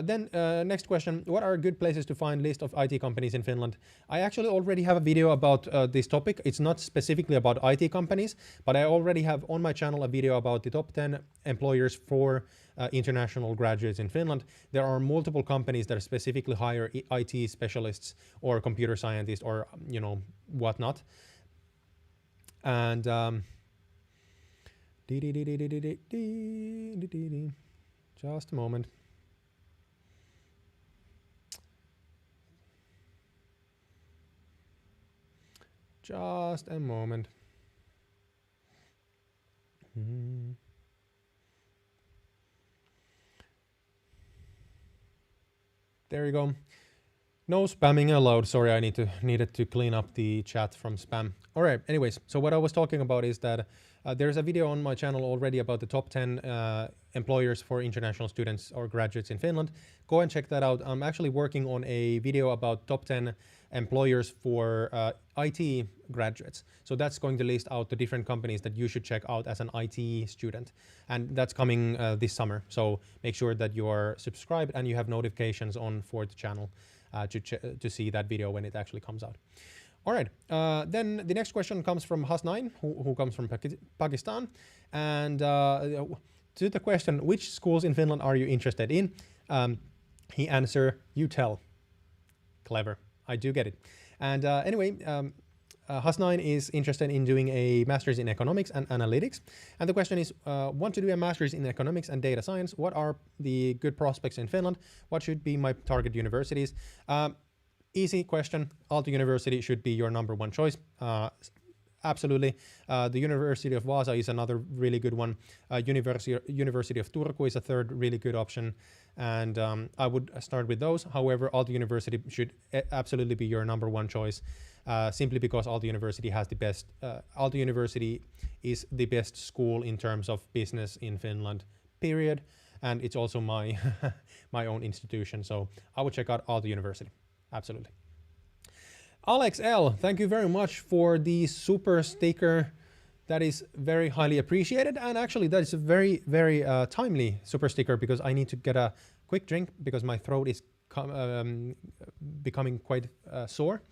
Then next question, what are good places to find list of IT companies in Finland? I actually already have a video about this topic. It's not specifically about IT companies, but I already have on my channel a video about the top 10 employers for international graduates in Finland. There are multiple companies that specifically hire IT specialists or computer scientists or whatnot. And just a moment. Just a moment. There you go. No spamming allowed. Sorry, I needed to clean up the chat from spam. All right. Anyways, so what I was talking about is that there's a video on my channel already about the top 10 employers for international students or graduates in Finland. Go and check that out. I'm actually working on a video about top 10 employers for IT graduates. So that's going to list out the different companies that you should check out as an IT student. And that's coming this summer. So make sure that you are subscribed and you have notifications on for the channel to see that video when it actually comes out. All right, then the next question comes from Hasnain, who comes from Pakistan. And to the question, which schools in Finland are you interested in? He answered, you tell. Clever. I do get it. And anyway, Hasnain is interested in doing a master's in economics and analytics. And the question is, want to do a master's in economics and data science. What are the good prospects in Finland? What should be my target universities? Easy question. Aalto University should be your number one choice. Absolutely. The University of Vaasa is another really good one. University of Turku is a third really good option. And I would start with those. However, Aalto University should absolutely be your number one choice, simply because Aalto University has the best. Aalto University is the best school in terms of business in Finland, period. And it's also my my own institution. So I would check out Aalto University. Absolutely. Alex L, thank you very much for the super sticker. That is very highly appreciated. And actually that is a very, very timely super sticker, because I need to get a quick drink because my throat is becoming quite sore.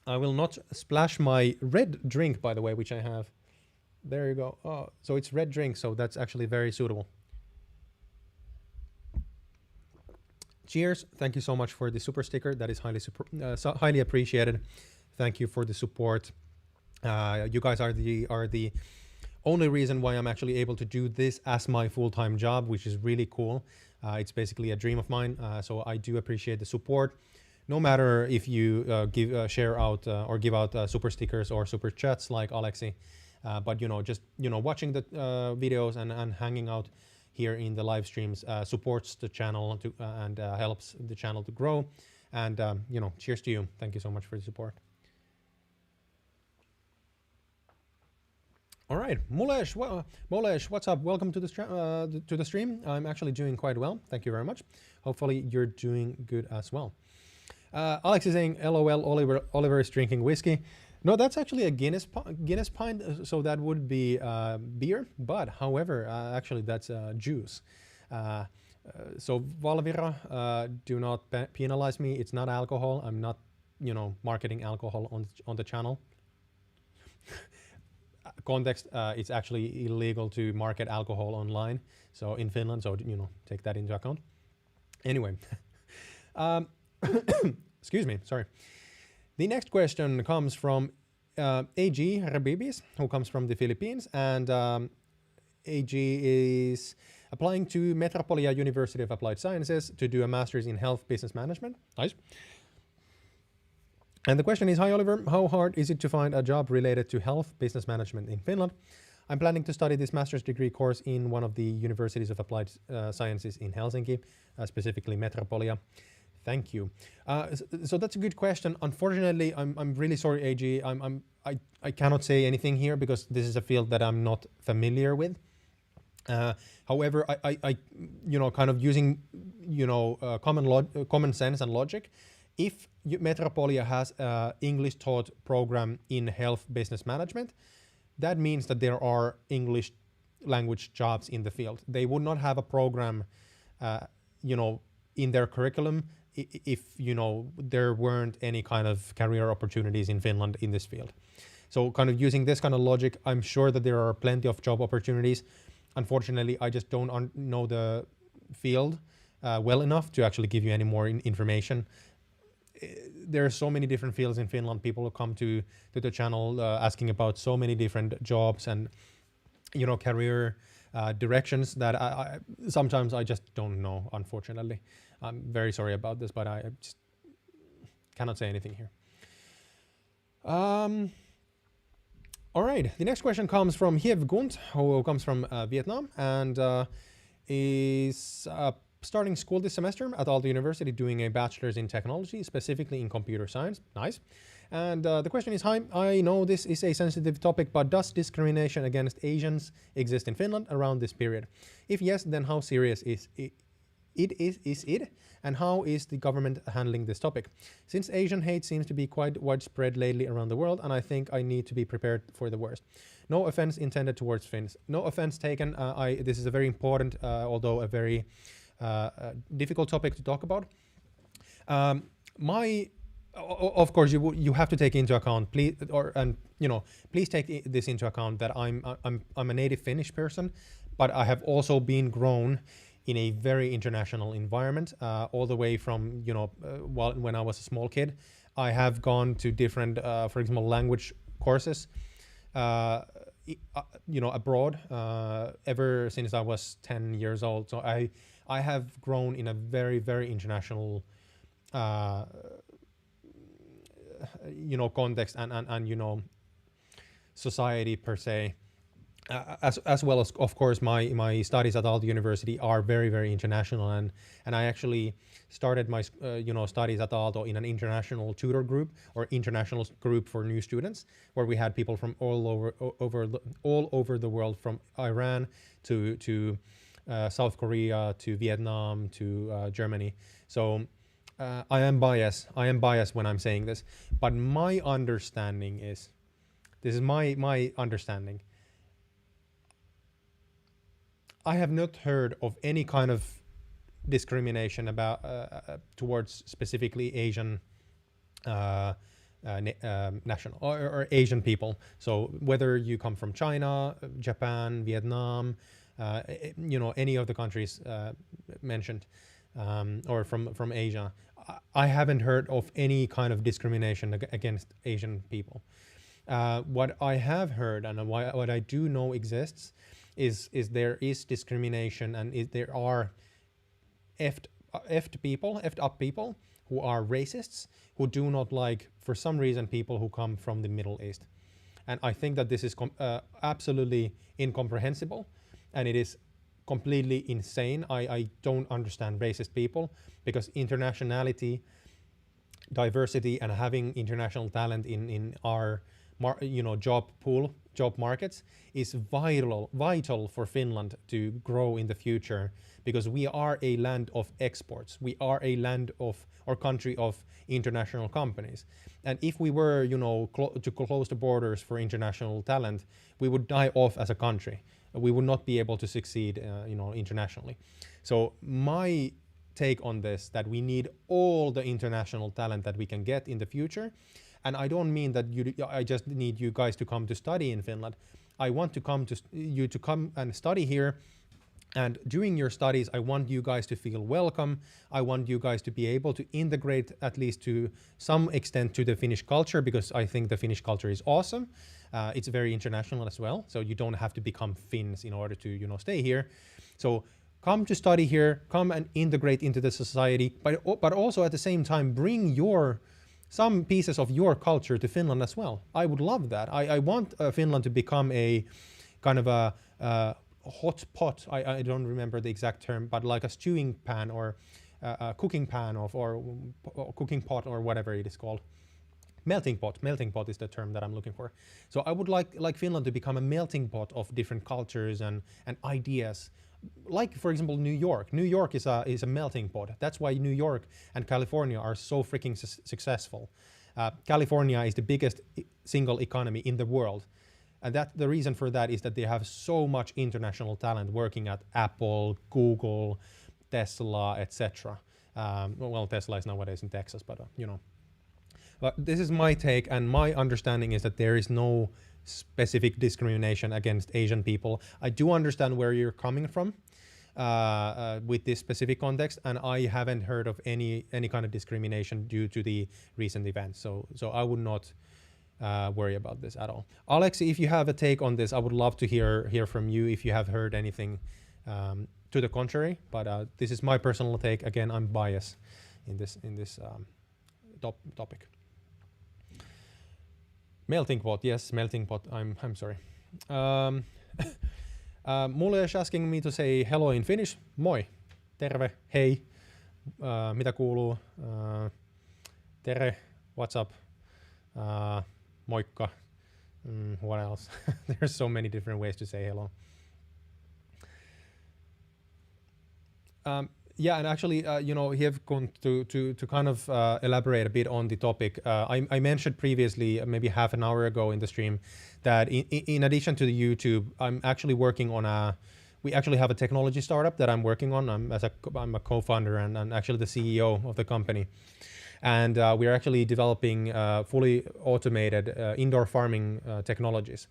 I will not splash my red drink, by the way, which I have. There you go. Oh, so it's red drink. So that's actually very suitable. Cheers. Thank you so much for the super sticker. That is highly appreciated. Thank you for the support. You guys are the only reason why I'm actually able to do this as my full-time job, which is really cool. It's basically a dream of mine. So I do appreciate the support. No matter if you share out or give out super stickers or super chats like Alexi, but just watching the videos and hanging out here in the live streams supports the channel and helps the channel to grow. And cheers to you. Thank you so much for the support. All right, Molesh, what's up? Welcome to the stream. I'm actually doing quite well. Thank you very much. Hopefully you're doing good as well. Alex is saying, LOL, Oliver is drinking whiskey. No, that's actually a Guinness pint, so that would be beer. But however, actually that's juice. So Valvira, do not penalize me. It's not alcohol. I'm not marketing alcohol on the channel. Context, it's actually illegal to market alcohol online, so in Finland, so take that into account. Anyway, excuse me, sorry. The next question comes from AG Rabibis, who comes from the Philippines, and AG is applying to Metropolia University of Applied Sciences to do a master's in health business management. Nice. And the question is, hi Oliver, how hard is it to find a job related to health business management in Finland? I'm planning to study this master's degree course in one of the universities of applied sciences in Helsinki, specifically Metropolia. Thank you. So that's a good question. Unfortunately, I'm really sorry, AG. I cannot say anything here because this is a field that I'm not familiar with. However, I kind of using common sense and logic. If Metropolia has an English taught program in health business management, that means that there are English language jobs in the field. They would not have a program, in their curriculum if there weren't any kind of career opportunities in Finland in this field. So kind of using this kind of logic, I'm sure that there are plenty of job opportunities. Unfortunately, I just don't know the field well enough to actually give you any more information. There are so many different fields in Finland. People come to the channel asking about so many different jobs and career directions that I sometimes I just don't know, unfortunately. I'm very sorry about this, but I just cannot say anything here. All right, the next question comes from Hiev Gunt, who comes from Vietnam and is starting school this semester at Aalto University doing a bachelor's in technology, specifically in computer science. Nice. And the question is, hi, I know this is a sensitive topic, but does discrimination against Asians exist in Finland around this period? If yes, then how serious is it? And how is the government handling this topic? Since Asian hate seems to be quite widespread lately around the world, and I think I need to be prepared for the worst. No offense intended towards Finns. No offense taken. This is a very important, although a very difficult topic to talk about. Of course, you have to take into account, please take this into account that I'm a native Finnish person, but I have also been grown in a very international environment, all the way from when I was a small kid. I have gone to different, for example, language courses, abroad, ever since I was 10 years old. So I have grown in a very, very international context and society per se, as well as, of course, my studies at Aalto University are very, very international, and I actually started my studies at Aalto in an international tutor group or international group for new students, where we had people from all over the world, from Iran to South Korea to Vietnam to Germany. So I am biased when I'm saying this, but my understanding is, this is my understanding. I have not heard of any kind of discrimination about towards specifically Asian national or Asian people. So whether you come from China, Japan, Vietnam, any of the countries mentioned, or from Asia, I haven't heard of any kind of discrimination against Asian people. What I have heard and what I do know exists is there is discrimination, and there are effed up people who are racists, who do not like, for some reason, people who come from the Middle East. And I think that this is absolutely incomprehensible, and it is completely insane. I don't understand racist people, because internationality, diversity, and having international talent in our job markets is vital for Finland to grow in the future, because we are a land of exports. We are a land of, or country of, international companies. And if we were, to close the borders for international talent, we would die off as a country. We would not be able to succeed, internationally. So my take on this, that we need all the international talent that we can get in the future. And I don't mean that I just need you guys to come to study in Finland. I want to you to come and study here. And during your studies, I want you guys to feel welcome. I want you guys to be able to integrate at least to some extent to the Finnish culture, because I think the Finnish culture is awesome. It's very international as well. So you don't have to become Finns in order to, stay here. So come to study here, come and integrate into the society, but also at the same time, bring some pieces of your culture to Finland as well. I would love that. I want Finland to become a kind of a hot pot. I don't remember the exact term, but like a stewing pan or a cooking pan or cooking pot or whatever it is called. Melting pot is the term that I'm looking for. So I would like Finland to become a melting pot of different cultures and ideas. Like, for example, New York. New York is a melting pot. That's why New York and California are so freaking successful. California is the biggest single economy in the world. And the reason for that is that they have so much international talent working at Apple, Google, Tesla, etc. Well, Tesla is nowadays in Texas, but But this is my take, and my understanding is that there is no specific discrimination against Asian people. I do understand where you're coming from with this specific context, and I haven't heard of any kind of discrimination due to the recent events. So I would not worry about this at all. Alex, if you have a take on this, I would love to hear from you if you have heard anything to the contrary. But this is my personal take. Again, I'm biased in this topic. Melting pot, yes, melting pot. I'm sorry. Mulle is asking me to say hello in Finnish. Moi, terve, hei, mitä kuuluu, tere, what's up, moikka, what else? There's so many different ways to say hello. Yeah, and actually, have gone to kind of elaborate a bit on the topic. I mentioned previously, maybe half an hour ago in the stream, that in addition to the YouTube, I'm actually working on we actually have a technology startup that I'm working on. I'm a co-founder and actually the CEO of the company. And we're actually developing fully automated indoor farming technologies.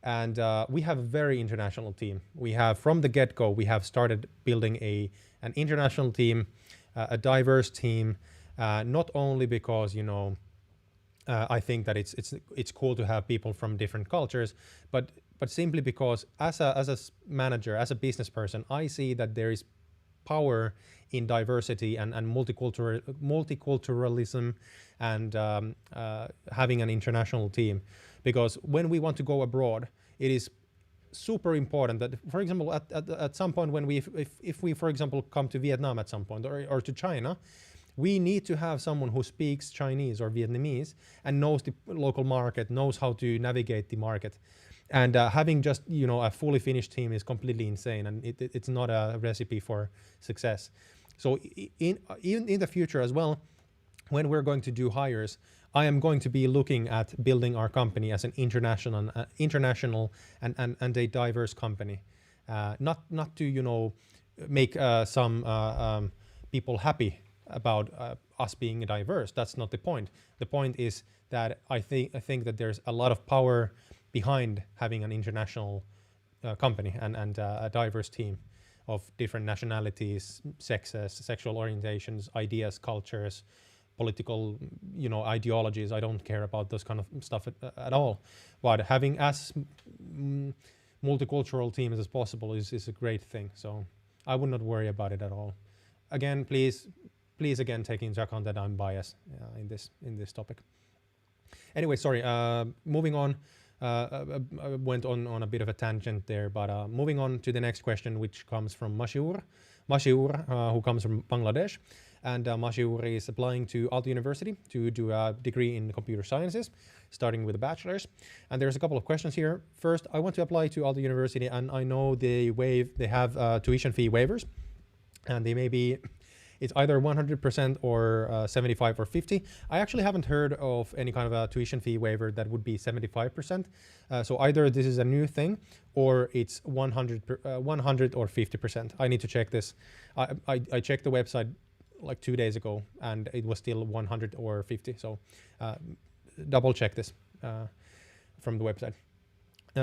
And we have a very international team. We have, from the get-go, we have started building an international team, a diverse team, not only because, I think that it's cool to have people from different cultures, but simply because as a manager, as a business person, I see that there is power in diversity and multiculturalism and having an international team. Because when we want to go abroad, it is super important that, for example, at some point when if we, for example, come to Vietnam at some point or to China, we need to have someone who speaks Chinese or Vietnamese and knows the local market, knows how to navigate the market. And having just, a fully Finnish team is completely insane, and it's not a recipe for success. So in the future as well, when we're going to do hires, I am going to be looking at building our company as an international and a diverse company, not to make some people happy about us being diverse. That's not the point. The point is that I think that there's a lot of power behind having an international company and a diverse team of different nationalities, sexes, sexual orientations, ideas, cultures, political, ideologies. I don't care about those kind of stuff at all. But having as multicultural teams as possible is a great thing. So I would not worry about it at all. Again, please again take into account that I'm biased in this topic. Anyway, sorry. Moving on. I went on a bit of a tangent there, but moving on to the next question, which comes from Mashour, who comes from Bangladesh. And Mashour is applying to Aalto University to do a degree in computer sciences, starting with a bachelor's. And there's a couple of questions here. First, I want to apply to Aalto University, and I know they have tuition fee waivers, and they may be It's either 100% or 75 or 50. I actually haven't heard of any kind of a tuition fee waiver that would be 75%. So either this is a new thing or it's 100 or 50%. I need to check this. I checked the website like 2 days ago and it was still 100 or 50. So double check this from the website.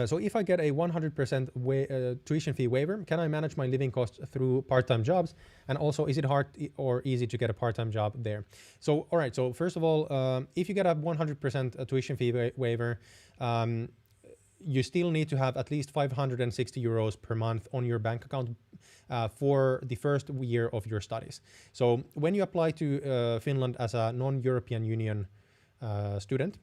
So if I get a 100% tuition fee waiver, can I manage my living costs through part-time jobs? And also, is it hard or easy to get a part-time job there? So, all right. So first of all, if you get a 100% tuition fee waiver, you still need to have at least 560 euros per month on your bank account for the first year of your studies. So when you apply to Finland as a non-European Union student,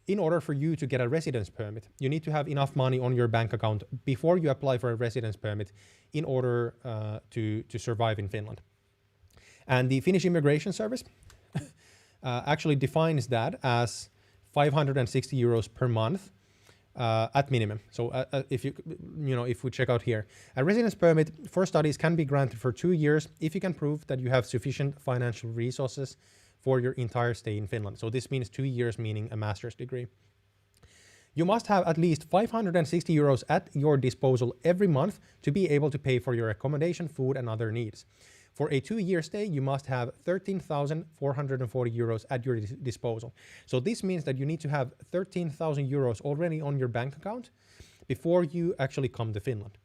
in order for you to get a residence permit, you need to have enough money on your bank account before you apply for a residence permit in order to survive in Finland. And the Finnish Immigration Service actually defines that as 560 euros per month at minimum. So if we check out here, a residence permit for studies can be granted for 2 years if you can prove that you have sufficient financial resources for your entire stay in Finland. So this means 2 years, meaning a master's degree. You must have at least 560 euros at your disposal every month to be able to pay for your accommodation, food, and other needs. For a 2-year stay, you must have 13,440 euros at your disposal. So this means that you need to have 13,000 euros already on your bank account before you actually come to Finland.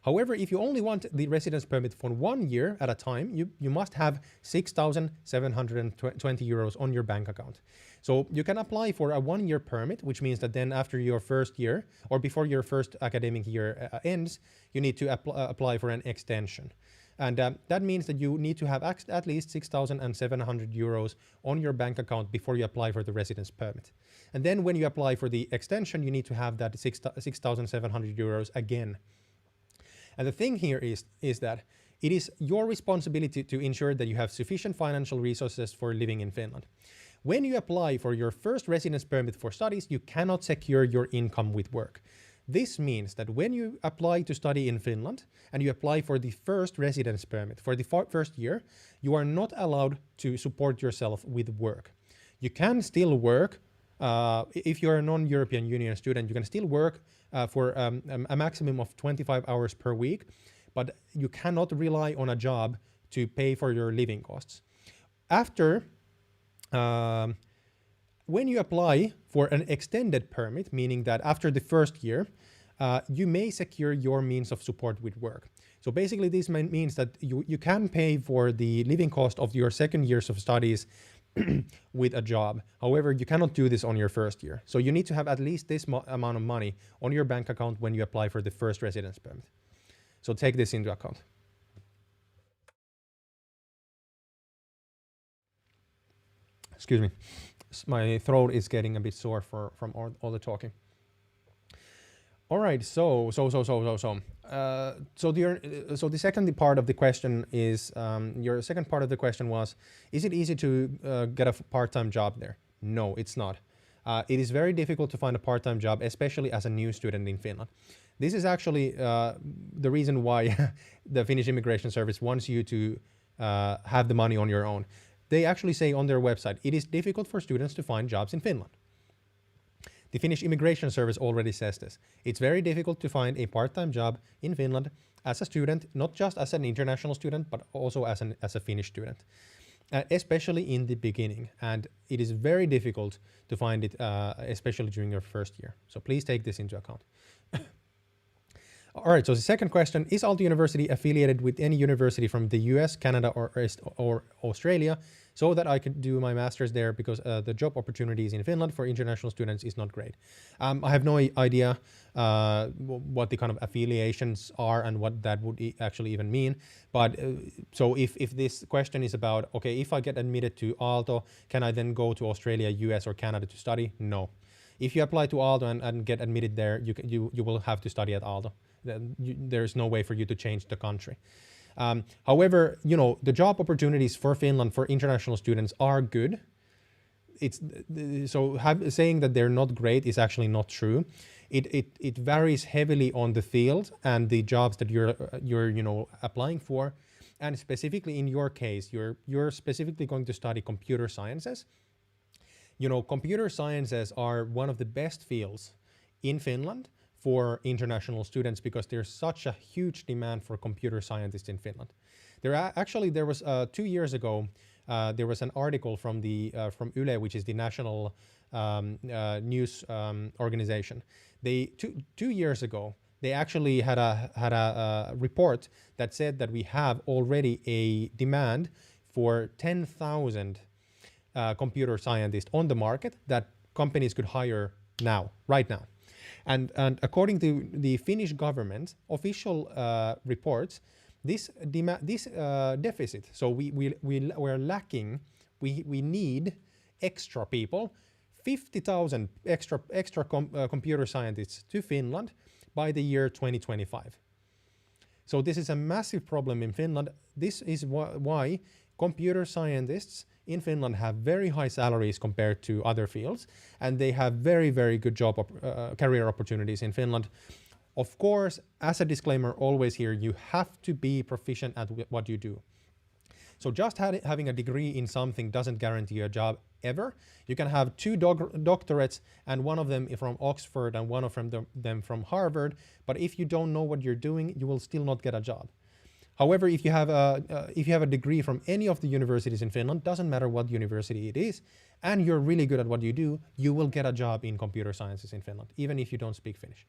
However, if you only want the residence permit for 1 year at a time, you must have 6,720 euros on your bank account. So you can apply for a 1-year permit, which means that then after your first year or before your first academic year ends, you need to apply for an extension. And that means that you need to have at least 6,700 euros on your bank account before you apply for the residence permit. And then when you apply for the extension, you need to have that 6,700 euros again. And the thing here is that it is your responsibility to ensure that you have sufficient financial resources for living in Finland. When you apply for your first residence permit for studies, you cannot secure your income with work. This means that when you apply to study in Finland and you apply for the first residence permit for the first year, you are not allowed to support yourself with work. You can still work. If you're a non-European Union student, you can still work for a maximum of 25 hours per week, but you cannot rely on a job to pay for your living costs. When you apply for an extended permit, meaning that after the first year, you may secure your means of support with work. So basically this means that you can pay for the living cost of your second years of studies with a job. However, you cannot do this on your first year. So you need to have at least this amount of money on your bank account when you apply for the first residence permit. So take this into account. Excuse me. My throat is getting a bit sore from all the talking. All right, so the second part of the question is, your second part of the question was, is it easy to get a part-time job there? No, it's not. It is very difficult to find a part-time job, especially as a new student in Finland. This is actually the reason why the Finnish Immigration Service wants you to have the money on your own. They actually say on their website, it is difficult for students to find jobs in Finland. The Finnish Immigration Service already says this. It's very difficult to find a part-time job in Finland as a student, not just as an international student, but also as a Finnish student, especially in the beginning. And it is very difficult to find it, especially during your first year. So please take this into account. All right, so the second question, is Aalto University affiliated with any university from the US, Canada, or Australia so that I could do my master's there, because the job opportunities in Finland for international students is not great. I have no idea what the kind of affiliations are and what that would actually even mean. But so if this question is about, okay, if I get admitted to Aalto, can I then go to Australia, US, or Canada to study? No. If you apply to Aalto and get admitted there, you will have to study at Aalto. There's no way for you to change the country. However, the job opportunities for Finland for international students are good. Saying that they're not great is actually not true. it varies heavily on the field and the jobs that you're applying for. And specifically in your case, you're specifically going to study computer sciences. Computer sciences are one of the best fields in Finland for international students because there's such a huge demand for computer scientists in Finland. There was 2 years ago, there was an article from from Yle, which is the national news organization. They 2 years ago, they actually had a report that said that we have already a demand for 10,000 computer scientists on the market that companies could hire right now. And according to the Finnish government official reports, this deficit, so we're lacking, we need extra people, 50,000 extra computer scientists to Finland by the year 2025. So this is a massive problem in Finland. This is why computer scientists in Finland have very high salaries compared to other fields, and they have very, very good career opportunities in Finland. Of course, as a disclaimer always here, you have to be proficient at what you do. So just having a degree in something doesn't guarantee a job ever. You can have 2 doctorates and one of them from Oxford and one of them from Harvard, but if you don't know what you're doing, you will still not get a job. However, if you have a degree from any of the universities in Finland, doesn't matter what university it is, and you're really good at what you do, you will get a job in computer sciences in Finland, even if you don't speak Finnish.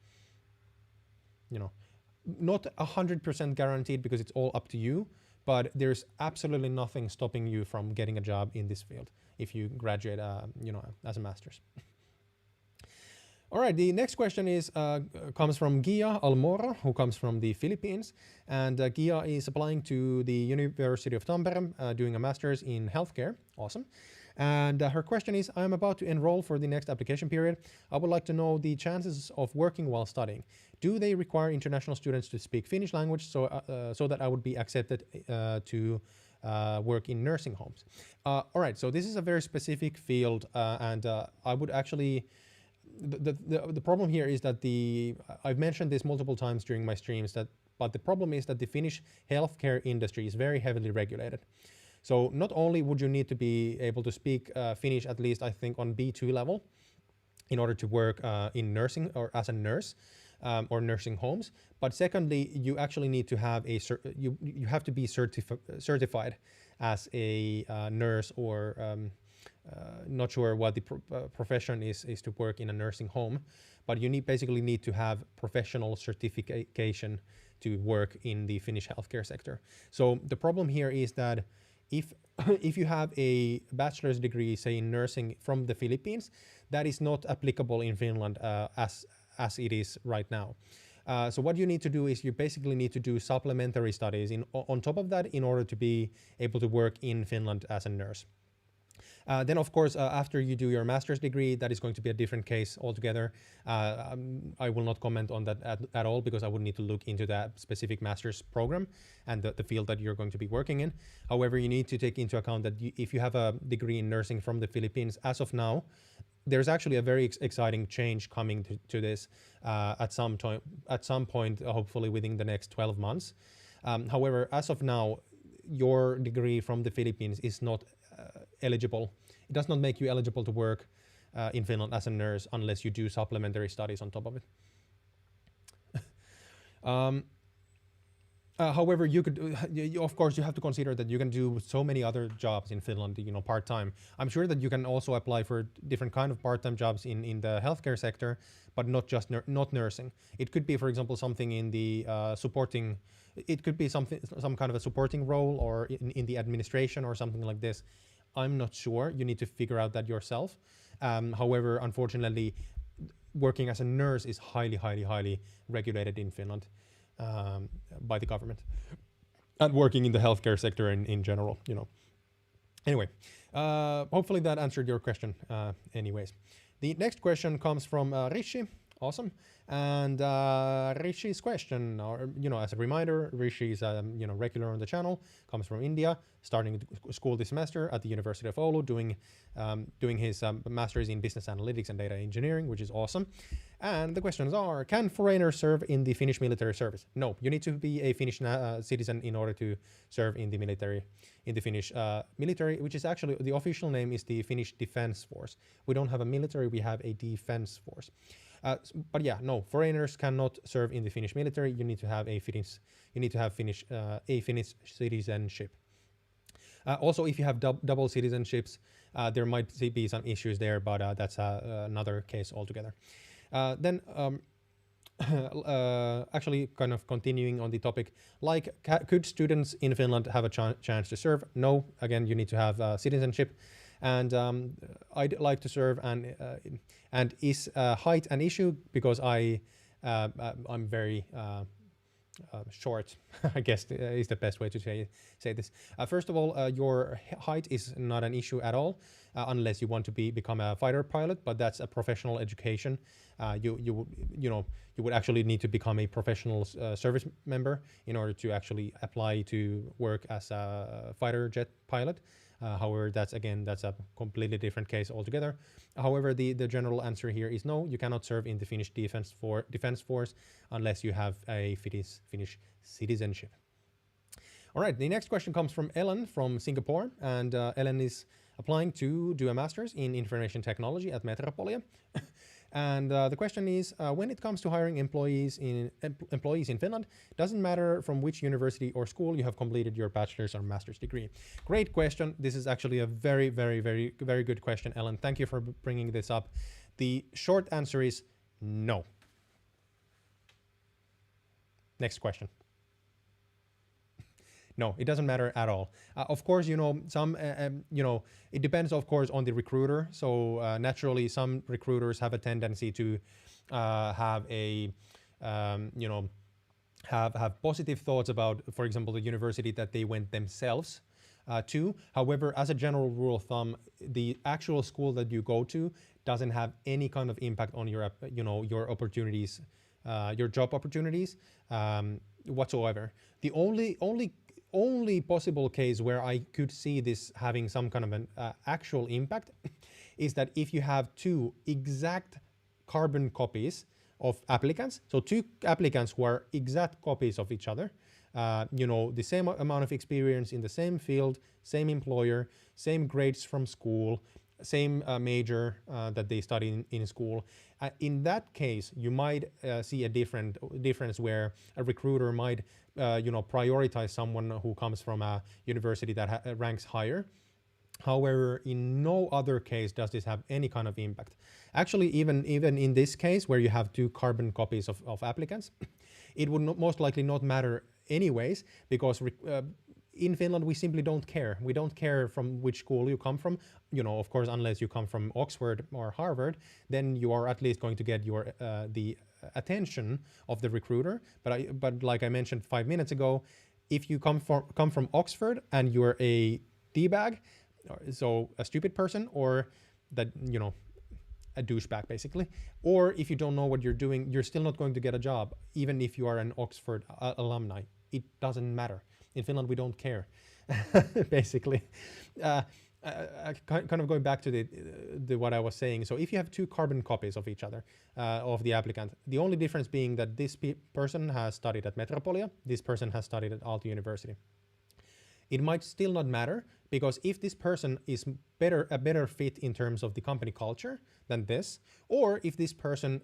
Not 100% guaranteed because it's all up to you, but there's absolutely nothing stopping you from getting a job in this field if you graduate, as a master's. All right, the next question comes from Gia Almora, who comes from the Philippines. And Gia is applying to the University of Tampere, doing a master's in healthcare. Awesome. And her question is, I'm about to enroll for the next application period. I would like to know the chances of working while studying. Do they require international students to speak Finnish language so that I would be accepted to work in nursing homes? All right, so this is a very specific field, and I would actually... The problem here is that I've mentioned this multiple times during my streams, but the problem is that the Finnish healthcare industry is very heavily regulated. So not only would you need to be able to speak Finnish, at least I think on B2 level, in order to work in nursing or as a nurse or nursing homes, but secondly, you actually need to have you have to be certified as a nurse or not sure what the profession is to work in a nursing home, but you basically need to have professional certification to work in the Finnish healthcare sector. So the problem here is that if you have a bachelor's degree, say in nursing from the Philippines, that is not applicable in Finland as it is right now. So what you need to do is you basically need to do supplementary studies on top of that in order to be able to work in Finland as a nurse. Then, of course, after you do your master's degree, that is going to be a different case altogether. I will not comment on that at all because I would need to look into that specific master's program and the field that you're going to be working in. However, you need to take into account that if you have a degree in nursing from the Philippines, as of now, there's actually a very exciting change coming to this at some point, hopefully within the next 12 months. However, as of now, your degree from the Philippines is not eligible. It does not make you eligible to work in Finland as a nurse unless you do supplementary studies on top of it. However, you could, of course, you have to consider that you can do so many other jobs in Finland, part-time. I'm sure that you can also apply for different kind of part-time jobs in the healthcare sector, but not just not nursing. It could be, for example, something in the supporting. It could be some kind of a supporting role or in the administration or something like this. I'm not sure. You need to figure out that yourself. However, unfortunately, working as a nurse is highly, highly, highly regulated in Finland by the government, and working in the healthcare sector in general. Anyway, hopefully that answered your question. Anyways, the next question comes from Rishi, Awesome. And Rishi's question, or as a reminder, Rishi is regular on the channel, comes from India, starting school this semester at the University of Oulu, doing his master's in business analytics and data engineering, which is awesome. And the questions are: can foreigners serve in the Finnish military service? No, you need to be a Finnish citizen in order to serve in the military. In the Finnish military, which is actually the official name is the Finnish Defense Force. We don't have a military; we have a defense force. But yeah, no, foreigners cannot serve in the Finnish military. You need to have a Finnish citizenship. Also, if you have double citizenships, there might be some issues there, but that's another case altogether. Then, actually, kind of continuing on the topic, like, could students in Finland have a chance to serve? No, again, you need to have citizenship. And I'd like to serve, and is height an issue? Because I'm very short, I guess is the best way to say this. First of all, your height is not an issue at all, unless you want to become a fighter pilot, but that's a professional education. You would actually need to become a professional service member in order to actually apply to work as a fighter jet pilot. However, that's a completely different case altogether. However, the general answer here is no, you cannot serve in the Finnish defense force unless you have a Finnish citizenship. All right, the next question comes from Ellen from Singapore, and Ellen is applying to do a master's in information technology at Metropolia. And the question is, when it comes to hiring employees in Finland, doesn't matter from which university or school you have completed your bachelor's or master's degree. Great question. This is actually a very, very, very, very good question, Ellen. Thank you for bringing this up. The short answer is no. Next question. No, it doesn't matter at all. Of course, it depends, of course, on the recruiter. So naturally, some recruiters have a tendency to have positive thoughts about, for example, the university that they went themselves to. However, as a general rule of thumb, the actual school that you go to doesn't have any kind of impact on your opportunities, your job opportunities whatsoever. The only possible case where I could see this having some kind of an actual impact is that if you have two exact carbon copies of applicants, so two applicants who are exact copies of each other, the same amount of experience in the same field, same employer, same grades from school, same major that they study in school. In that case, you might see a difference where a recruiter might prioritize someone who comes from a university that ranks higher. However, in no other case does this have any kind of impact. Actually, even in this case where you have two carbon copies of applicants, it would most likely not matter anyways, because in Finland, we simply don't care. We don't care from which school you come from. Of course, unless you come from Oxford or Harvard, then you are at least going to get the attention of the recruiter. But like I mentioned 5 minutes ago, if you come from Oxford and you're a D-bag, so a stupid person, or that a douchebag basically, or if you don't know what you're doing, you're still not going to get a job, even if you are an Oxford alumni. It doesn't matter. In Finland, we don't care, basically. Kind of going back to the what I was saying. So if you have two carbon copies of each other, of the applicant, the only difference being that this person has studied at Metropolia, this person has studied at Aalto University. It might still not matter, because if this person is a better fit in terms of the company culture than this, or if this person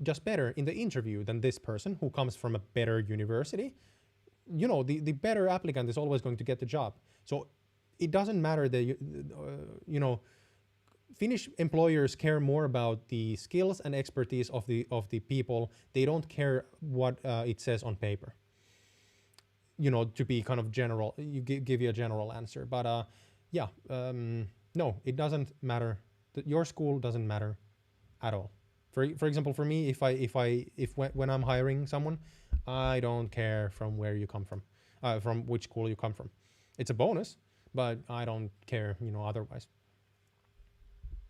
just better in the interview than this person who comes from a better university, the better applicant is always going to get the job. So it doesn't matter that, Finnish employers care more about the skills and expertise of the people. They don't care what it says on paper. To be kind of general, give you a general answer. But no, it doesn't matter. Your school doesn't matter at all. For example, for me, when I'm hiring someone, I don't care from where you come from which school you come from. It's a bonus, but I don't care, otherwise.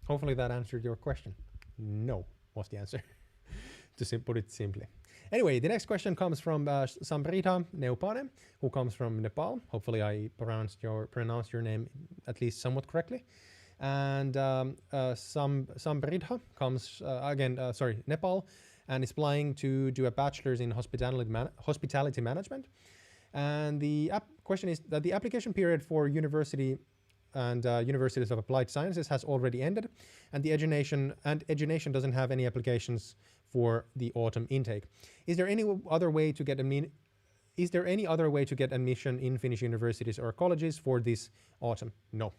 Hopefully that answered your question. No was the answer. to put it simply. Anyway, the next question comes from Sambrita Neupane, who comes from Nepal. Hopefully I pronounced your name at least somewhat correctly. And Sambrita comes Nepal, and is applying to do a bachelor's in hospitality management. And the question is that the application period for university and universities of applied sciences has already ended, and the education doesn't have any applications for the autumn intake. Is there any other way to get admission in Finnish universities or colleges for this autumn? No.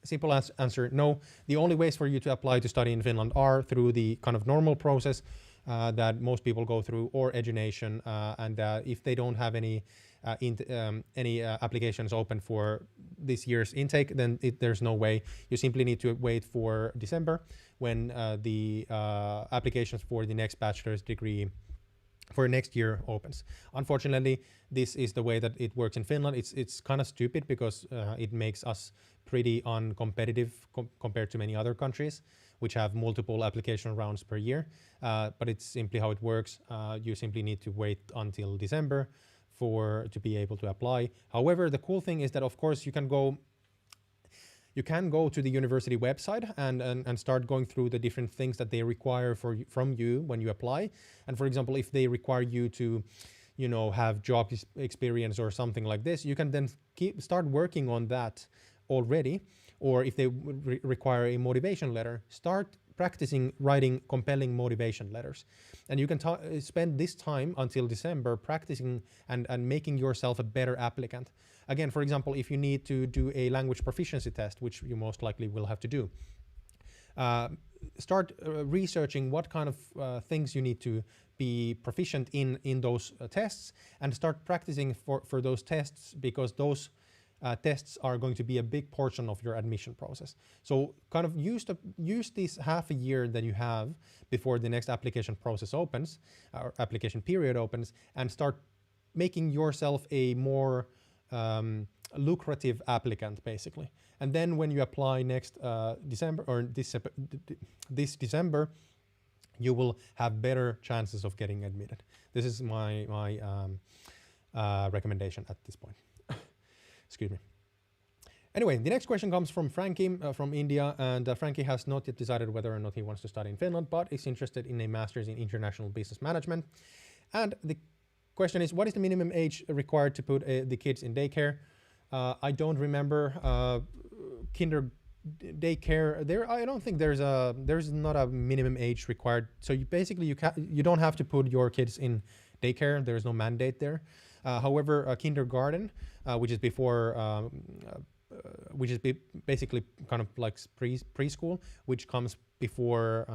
Simple answer, no. The only ways for you to apply to study in Finland are through the kind of normal process that most people go through, or education, and if they don't have any applications open for this year's intake, then there's no way. You simply need to wait for December, when the applications for the next bachelor's degree for next year opens. Unfortunately, this is the way that it works in Finland. It's kind of stupid, because it makes us pretty uncompetitive compared to many other countries, which have multiple application rounds per year. But it's simply how it works. You simply need to wait until December to be able to apply. However, the cool thing is that, of course, you can go to the university website and start going through the different things that they require from you when you apply. And for example, if they require you to, have job experience or something like this, you can then start working on that already. Or if they require a motivation letter, start practicing writing compelling motivation letters. And you can spend this time until December practicing and making yourself a better applicant. Again, for example, if you need to do a language proficiency test, which you most likely will have to do, start researching what kind of things you need to be proficient in those tests, and start practicing for those tests, because those tests are going to be a big portion of your admission process. So kind of use this half a year that you have before the next application process opens, or application period opens, and start making yourself a more lucrative applicant, basically. And then when you apply next December, or this December, you will have better chances of getting admitted. This is my recommendation at this point. Excuse me. Anyway, the next question comes from Frankie from India, and Frankie has not yet decided whether or not he wants to study in Finland, but is interested in a master's in international business management. And the question is, what is the minimum age required to put the kids in daycare? I don't remember kinder daycare. I don't think there's not a minimum age required. So you don't have to put your kids in daycare. There's no mandate there. However, kindergarten, which is before, basically kind of like preschool, which comes before,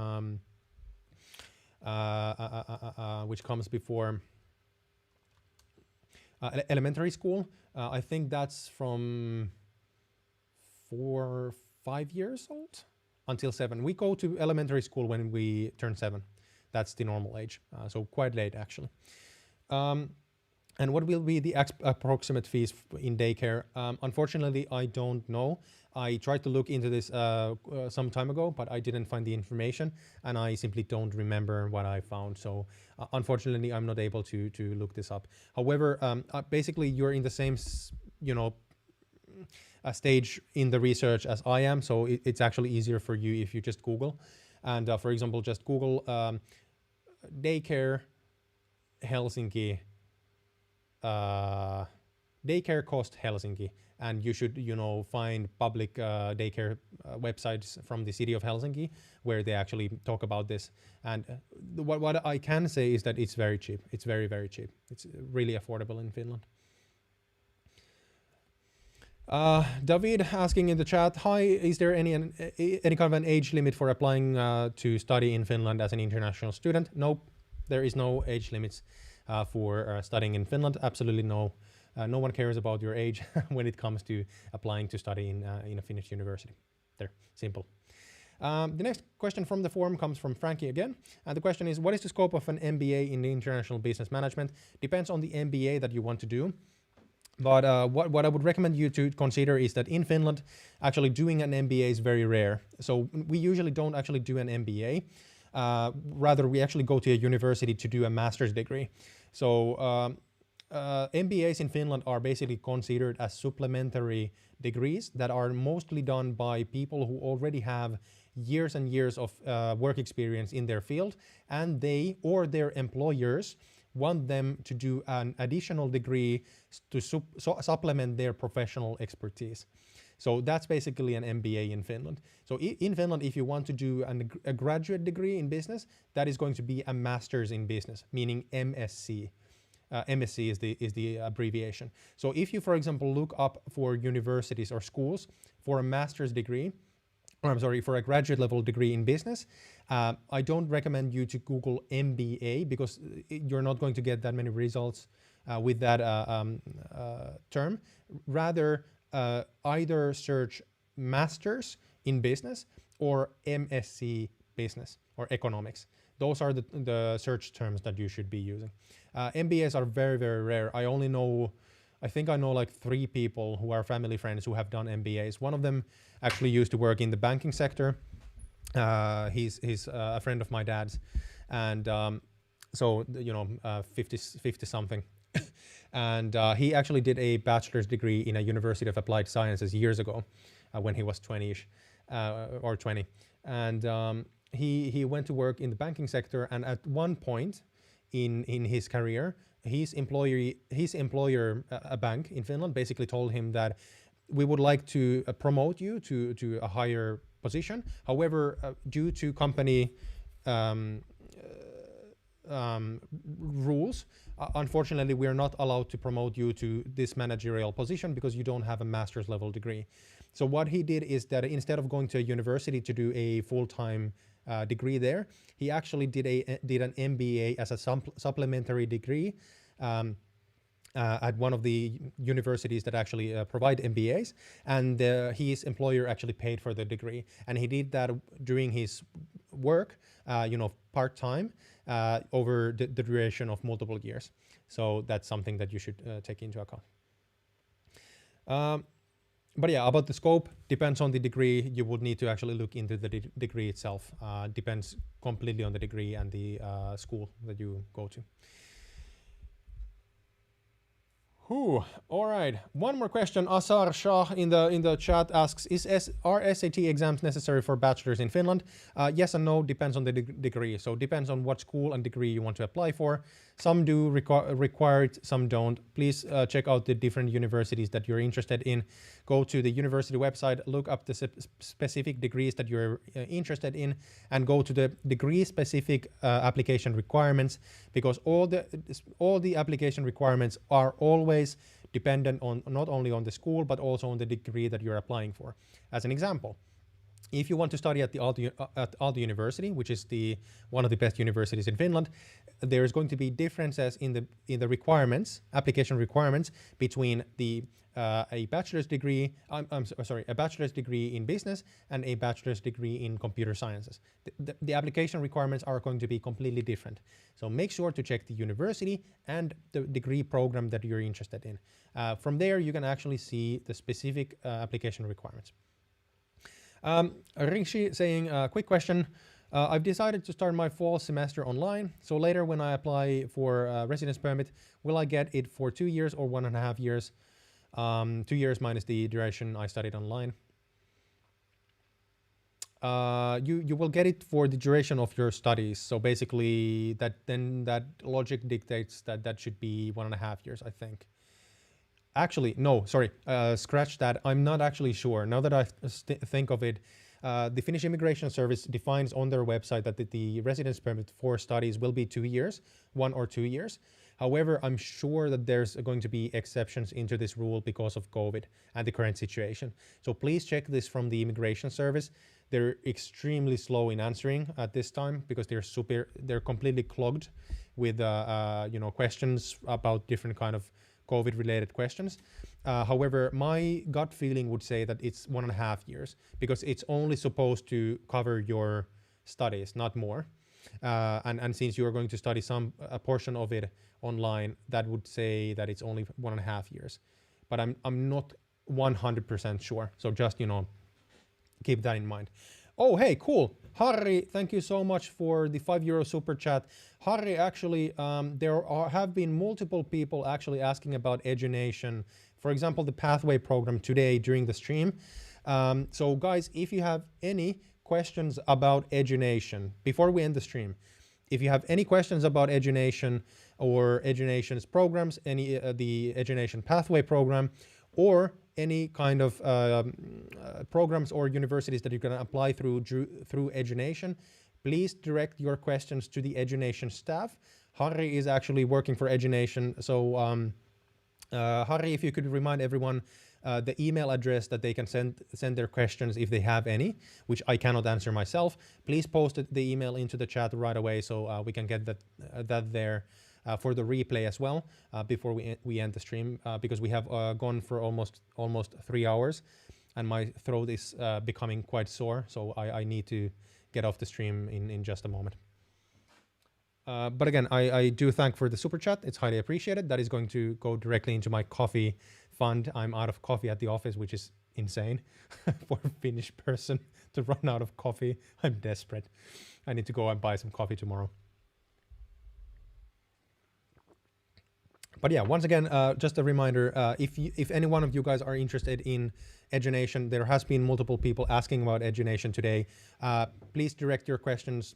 elementary school. I think that's from 4 or 5 years old until 7. We go to elementary school when we turn 7. That's the normal age. So quite late, actually. And what will be the approximate fees in daycare? Unfortunately, I don't know. I tried to look into this some time ago, but I didn't find the information, and I simply don't remember what I found. So unfortunately, I'm not able to look this up. However, basically, you're in the same, stage in the research as I am. So it's actually easier for you if you just Google. And for example, just Google daycare Helsinki. Daycare cost Helsinki, and you should find public daycare websites from the city of Helsinki where they actually talk about this. And what I can say is that it's very cheap. It's very, very cheap. It's really affordable in Finland. David asking in the chat, hi, is there any kind of an age limit for applying to study in Finland as an international student? Nope, there is no age limits for studying in Finland. Absolutely no. No one cares about your age when it comes to applying to study in a Finnish university. There, simple. The next question from the forum comes from Frankie again. And the question is, what is the scope of an MBA in the international business management? Depends on the MBA that you want to do. But what I would recommend you to consider is that in Finland, actually doing an MBA is very rare. So we usually don't actually do an MBA. Rather, we actually go to a university to do a master's degree. So MBAs in Finland are basically considered as supplementary degrees that are mostly done by people who already have years and years of work experience in their field, and they or their employers want them to do an additional degree to supplement their professional expertise. So that's basically an MBA in Finland. So in Finland, if you want to do a graduate degree in business, that is going to be a master's in business, meaning MSc. MSc is the abbreviation. So if you, for example, look up for universities or schools for a master's degree, or I'm sorry, for a graduate level degree in business, I don't recommend you to Google MBA because you're not going to get that many results with that term. Rather, either search master's in business or MSc business or economics. Those are the search terms that you should be using. MBAs are very, very rare. I think I know like 3 people who are family friends who have done MBAs. One of them actually used to work in the banking sector. He's a friend of my dad's, and so 50 something. And he actually did a bachelor's degree in a University of Applied Sciences years ago when he was 20-ish or 20. And he went to work in the banking sector, and at one point in his career, his employer, a bank in Finland, basically told him that we would like to promote you to a higher position. However, due to company rules, unfortunately, we are not allowed to promote you to this managerial position because you don't have a master's level degree. So what he did is that instead of going to a university to do a full-time degree there, he actually did an MBA as a supplementary degree at one of the universities that actually provide MBAs, and his employer actually paid for the degree, and he did that during his work, part-time, over the duration of multiple years. So that's something that you should take into account. But yeah, about the scope, depends on the degree. You would need to actually look into the degree itself. Depends completely on the degree and the school that you go to. All right, one more question. Asar Shah in the chat asks, are SAT exams necessary for bachelors in Finland? Yes and no, depends on the degree. So depends on what school and degree you want to apply for. Some do require it, some don't. Please check out the different universities that you're interested in. Go to the university website, look up the specific degrees that you're interested in, and go to the degree-specific application requirements, because all the application requirements are always dependent on not only on the school but also on the degree that you're applying for. As an example, if you want to study at the Aalto University, which is one of the best universities in Finland, there is going to be differences in the requirements, application requirements, between a bachelor's degree, a bachelor's degree in business and a bachelor's degree in computer sciences. The application requirements are going to be completely different. So make sure to check the university and the degree program that you're interested in. From there, you can actually see the specific application requirements. Ringshi saying, quick question. I've decided to start my fall semester online. So later when I apply for a residence permit, will I get it for 2 years or 1.5 years? 2 years minus the duration I studied online. You will get it for the duration of your studies. So basically that logic dictates that should be 1.5 years, I think. Actually, no, sorry, scratch that. I'm not actually sure. Now that I think of it, the Finnish Immigration Service defines on their website that the residence permit for studies will be 2 years, 1 or 2 years. However, I'm sure that there's going to be exceptions into this rule because of COVID and the current situation. So please check this from the Immigration Service. They're extremely slow in answering at this time because they're completely clogged with questions about different kind of COVID-related questions. However, my gut feeling would say that it's 1.5 years because it's only supposed to cover your studies, not more. And since you're going to study a portion of it online, that would say that it's only 1.5 years. But I'm not 100% sure. So just keep that in mind. Oh, hey, cool. Harry, thank you so much for the €5 super chat. Harry, actually, have been multiple people actually asking about Edunation. For example, the Pathway program today during the stream. So guys, if you have any questions about Edunation, before we end the stream, if you have any questions about Edunation or Edunation's programs, any the Edunation Pathway program, or any kind of programs or universities that you're going to apply through Edunation, please direct your questions to the Edunation staff. Harry is actually working for Edunation. So Harry, if you could remind everyone the email address that they can send their questions if they have any, which I cannot answer myself, please post the email into the chat right away so we can get that there for the replay as well before we end the stream, because we have gone for almost 3 hours and my throat is becoming quite sore, so I need to get off the stream in just a moment. But again, I do thank for the super chat. It's highly appreciated. That is going to go directly into my coffee fund. I'm out of coffee at the office, which is insane for a Finnish person to run out of coffee. I'm desperate. I need to go and buy some coffee tomorrow. But yeah, once again, just a reminder, if any one of you guys are interested in Edunation, there has been multiple people asking about Edunation today. Please direct your questions,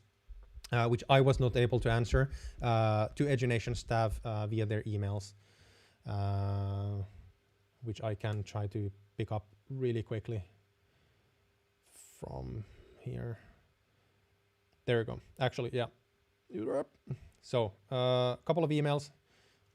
which I was not able to answer, to Edunation staff via their emails, which I can try to pick up really quickly from here. There we go. Actually, yeah. So a couple of emails.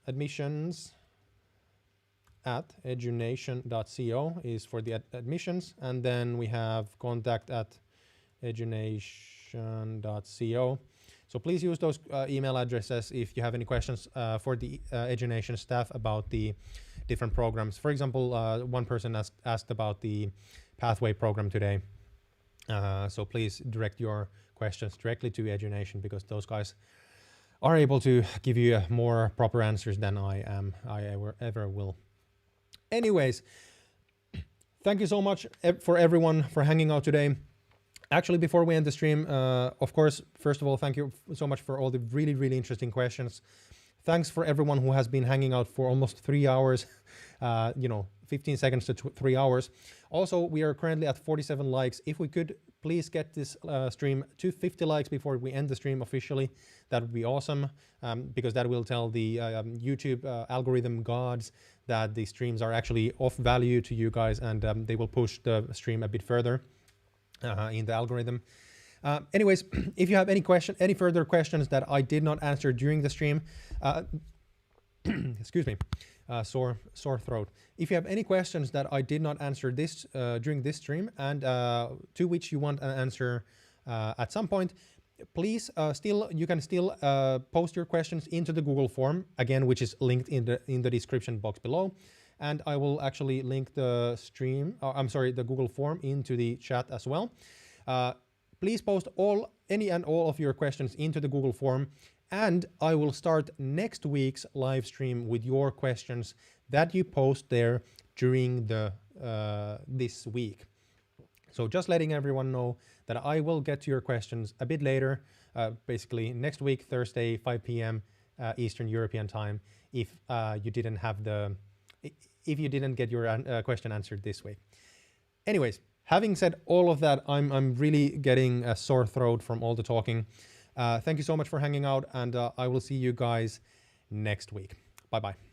admissions@edunation.co is for the admissions, and then we have contact@edunation.co. So please use those email addresses if you have any questions for the Edunation staff about the different programs. For example, one person asked about the Pathway program today. So please direct your questions directly to Edunation, because those guys are able to give you more proper answers than I ever will. Anyways, thank you so much for everyone for hanging out today. Actually, before we end the stream, of course, first of all, thank you so much for all the really, really interesting questions. Thanks for everyone who has been hanging out for almost 3 hours, 15 seconds to 3 hours. Also, we are currently at 47 likes. If we could please get this stream to 50 likes before we end the stream officially, that would be awesome, because that will tell the YouTube algorithm gods that the streams are actually of value to you guys, and they will push the stream a bit further in the algorithm. Anyways, if you have any further questions that I did not answer during the stream, excuse me, sore throat. If you have any questions that I did not answer during this stream, and to which you want an answer at some point, please you can still post your questions into the Google form, again, which is linked in the description box below. And I will actually link the the Google form into the chat as well. Please post any and all of your questions into the Google form, and I will start next week's live stream with your questions that you post there during this week. So just letting everyone know that I will get to your questions a bit later, basically next week, Thursday, 5 p.m. Eastern European time, if you didn't get your question answered this week. Anyways, having said all of that, I'm really getting a sore throat from all the talking. Thank you so much for hanging out, and I will see you guys next week. Bye-bye.